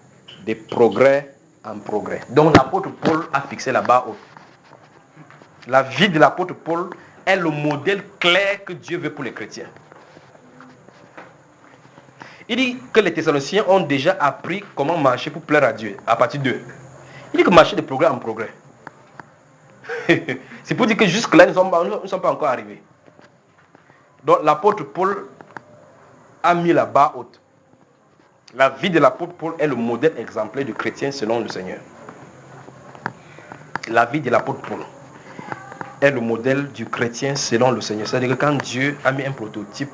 de progrès en progrès. Donc l'apôtre Paul a fixé la barre haute. La vie de l'apôtre Paul est le modèle clair que Dieu veut pour les chrétiens. Il dit que les Thessaloniciens ont déjà appris comment marcher pour plaire à Dieu à partir d'eux. Il dit que marcher de progrès en progrès. C'est pour dire que jusque-là, nous ne sommes pas encore arrivés. Donc l'apôtre Paul a mis la barre haute. La vie de l'apôtre Paul est le modèle exemplaire du chrétien selon le Seigneur. La vie de l'apôtre Paul est le modèle du chrétien selon le Seigneur. C'est-à-dire que quand Dieu a mis un prototype,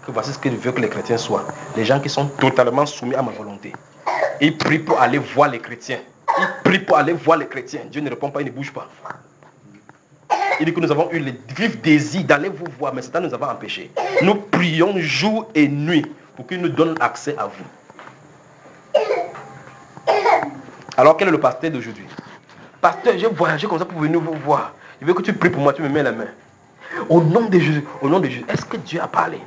que voici ce qu'il veut que les chrétiens soient, les gens qui sont totalement soumis à ma volonté. Il prie pour aller voir les chrétiens. Il prie pour aller voir les chrétiens. Dieu ne répond pas, il ne bouge pas. Il dit que nous avons eu le vif désir d'aller vous voir, mais Satan nous a empêchés. Nous prions jour et nuit pour qu'il nous donne accès à vous. Alors quel est le pasteur d'aujourd'hui? Pasteur, j'ai voyagé comme ça pour venir vous voir. Je veux que tu pries pour moi, tu me mets la main. Au nom de Jésus, est-ce que Dieu a parlé?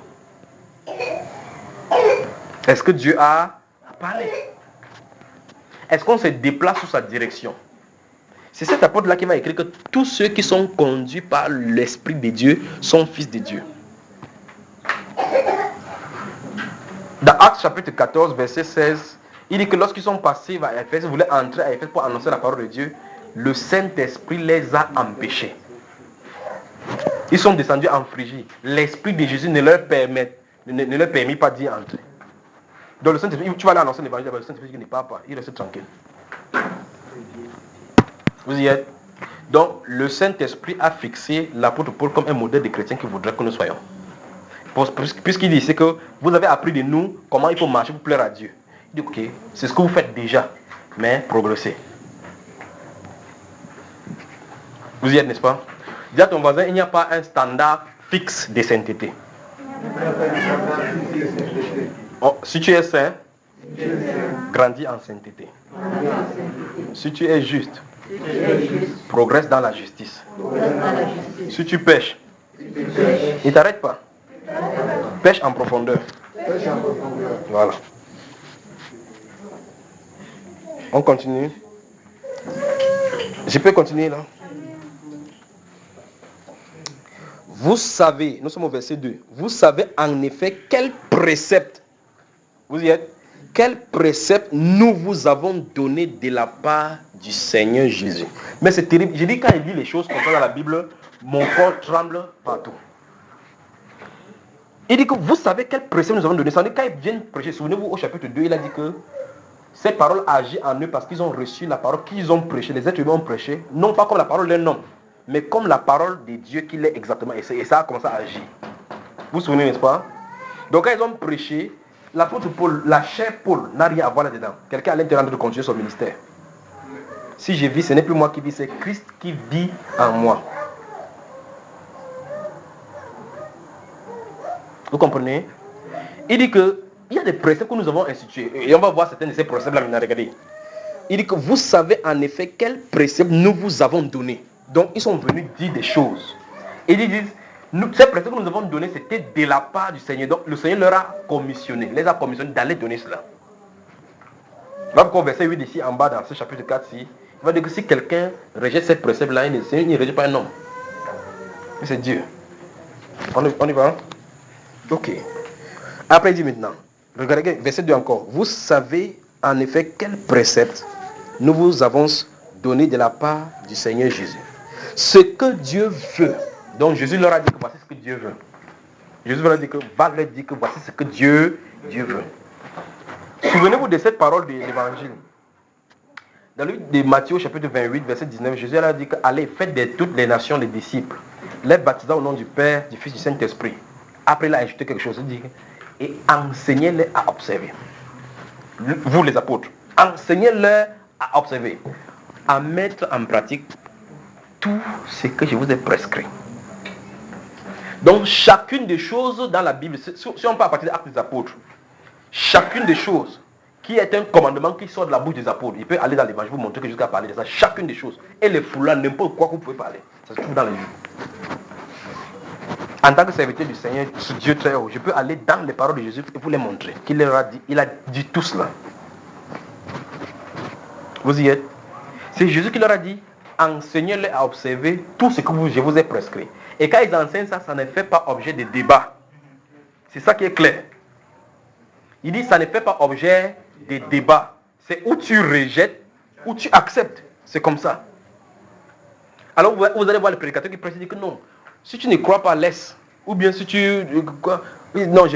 Est-ce que Dieu a parlé? Est-ce qu'on se déplace sous sa direction? C'est cet apôtre-là qui va écrire que tous ceux qui sont conduits par l'Esprit de Dieu sont fils de Dieu. Dans Actes chapitre 14, verset 16, il dit que lorsqu'ils sont passés à Éphèse, ils voulaient entrer à Éphèse pour annoncer la parole de Dieu, le Saint-Esprit les a empêchés. Ils sont descendus en Phrygie. L'Esprit de Jésus ne leur permit pas d'y entrer. Donc le Saint-Esprit, tu vas aller annoncer l'évangile, le Saint-Esprit ne parle pas, il reste tranquille. Vous y êtes? Donc le Saint-Esprit a fixé l'apôtre Paul comme un modèle de chrétien qu'il voudrait que nous soyons. Puisqu'il dit, c'est que vous avez appris de nous comment il faut marcher pour plaire à Dieu. Il dit, ok, c'est ce que vous faites déjà, mais progressez. Vous y êtes, n'est-ce pas? Dis à ton voisin, il n'y a pas un standard fixe de sainteté. Oh, si tu es saint, grandis en sainteté. Si tu es juste, progresse dans la justice. Si tu pêches, ne t'arrête pas. Pêche en profondeur. Voilà. On continue. Je peux continuer là. Vous savez, nous sommes au verset 2. Vous savez en effet quel précepte, vous y êtes, quel précepte nous vous avons donné de la part du Seigneur Jésus. Mais c'est terrible. Je dis, quand il lit les choses comme ça dans la Bible, mon corps tremble partout. Il dit que vous savez quel précepte nous avons donné. Ça veut dire quand ils viennent prêcher, souvenez-vous au chapitre 2, il a dit que ces paroles agissent en eux parce qu'ils ont reçu la parole qu'ils ont prêchée. Les êtres humains ont prêché, non pas comme la parole d'un homme, mais comme la parole de Dieu qu'il est exactement. Et ça a commencé à agir. Vous vous souvenez, n'est-ce pas? Donc quand ils ont prêché, l'apôtre Paul, la chair Paul n'a rien à voir là-dedans. Quelqu'un à l'intérieur de continuer son ministère. Si je vis, ce n'est plus moi qui vis, c'est Christ qui vit en moi. Vous comprenez? Il dit que il y a des préceptes que nous avons institués. Et on va voir certains de ces préceptes-là maintenant. Regardez. Il dit que vous savez en effet quels préceptes nous vous avons donnés. Donc ils sont venus dire des choses. Et ils disent, ces préceptes que nous avons donnés, c'était de la part du Seigneur. Donc le Seigneur leur a commissionné, les a commissionnés d'aller donner cela. Là pourquoi au verset 8 ici en bas dans ce chapitre 4 ci, il va dire que si quelqu'un rejette ces préceptes-là, le Seigneur ne rejette pas un homme. Mais c'est Dieu. On y va? Ok. Après il dit maintenant, regardez verset 2 encore. Vous savez en effet quel précepte nous vous avons donné de la part du Seigneur Jésus. Ce que Dieu veut. Donc Jésus leur a dit que voici ce que Dieu veut. Jésus leur a dit que voici ce que Dieu veut. Souvenez-vous de cette parole de l'évangile. Dans le livre de Matthieu chapitre 28 verset 19, Jésus leur a dit que allez, faites de toutes les nations des disciples, les baptisant au nom du Père, du Fils, du Saint-Esprit. Après il a ajouté quelque chose, il dit et enseignez-les à observer. Vous les apôtres, enseignez-les à observer, à mettre en pratique tout ce que je vous ai prescrit. Donc chacune des choses dans la Bible, si on part à partir des actes des apôtres, chacune des choses qui est un commandement qui sort de la bouche des apôtres, il peut aller dans l'évangile vous montrer que jusqu'à parler de ça, chacune des choses. Et les foulards, n'importe quoi que vous pouvez parler, ça se trouve dans les livres. En tant que serviteur du Seigneur, Dieu très haut, je peux aller dans les paroles de Jésus et vous les montrer. Qu'il leur a dit, il a dit tout cela. Vous y êtes? C'est Jésus qui leur a dit, enseignez-les à observer tout ce que je vous ai prescrit. Et quand ils enseignent ça, ça ne fait pas objet de débat. C'est ça qui est clair. Il dit, ça ne fait pas objet de débat. C'est où tu rejettes, ou tu acceptes. C'est comme ça. Alors vous allez voir le prédicateur qui prêche, dit que non. Si tu ne crois pas, laisse. Ou bien si tu... Non,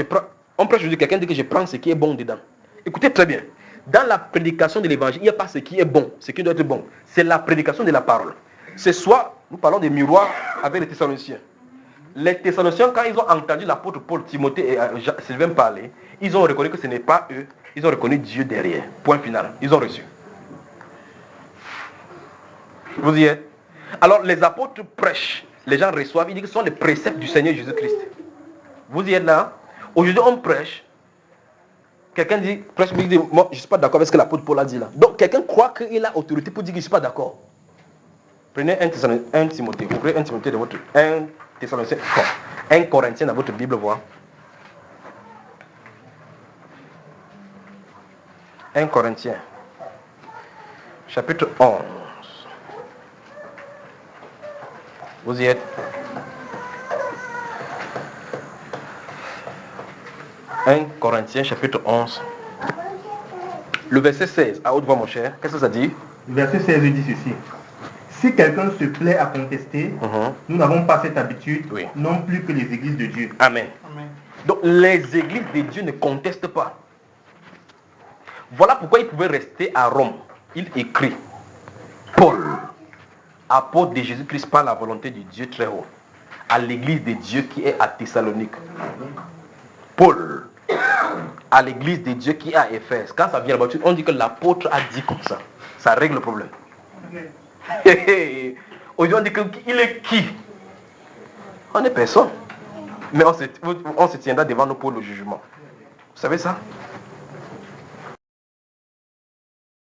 on prêche aujourd'hui, quelqu'un dit que je prends ce qui est bon dedans. Écoutez très bien. Dans la prédication de l'évangile, il n'y a pas ce qui est bon, ce qui doit être bon. C'est la prédication de la parole. C'est soit, nous parlons des miroirs avec les Thessaloniciens. Les Thessaloniciens, quand ils ont entendu l'apôtre Paul, Timothée et Sylvain parler, ils ont reconnu que ce n'est pas eux, ils ont reconnu Dieu derrière. Point final. Ils ont reçu. Vous y êtes? Alors les apôtres prêchent, les gens reçoivent, ils disent que ce sont les préceptes du Seigneur Jésus-Christ. Vous y êtes là? Aujourd'hui on prêche. Quelqu'un dit, prêche, il dit, moi je ne suis pas d'accord avec ce que l'apôtre Paul a dit là. Donc quelqu'un croit qu'il a autorité pour dire que je ne suis pas d'accord. Prenez 1 Timothée, ouvrez 1 Timothée de votre 1 Thessaloniciens, 1 Corinthiens dans votre Bible, voir. 1 Corinthiens, chapitre 11. Vous y êtes? 1 Corinthiens, chapitre 11. Le verset 16, à haute voix mon cher, qu'est-ce que ça dit? Le verset 16 dit ceci. Si quelqu'un se plaît à contester, nous n'avons pas cette habitude, non plus que les églises de Dieu. Amen. Amen. Donc les églises de Dieu ne contestent pas. Voilà pourquoi il pouvait rester à Rome. Il écrit, Paul, apôtre de Jésus-Christ par la volonté de Dieu très haut, à l'église de Dieu qui est à Thessalonique. Paul, à l'église de Dieu qui est à Éphèse. Quand ça vient là-bas, on dit que l'apôtre a dit comme ça. Ça règle le problème. Aujourd'hui, on dit qu'il est qui? On est personne. Mais on se tiendra devant nous pour le jugement. Vous savez ça?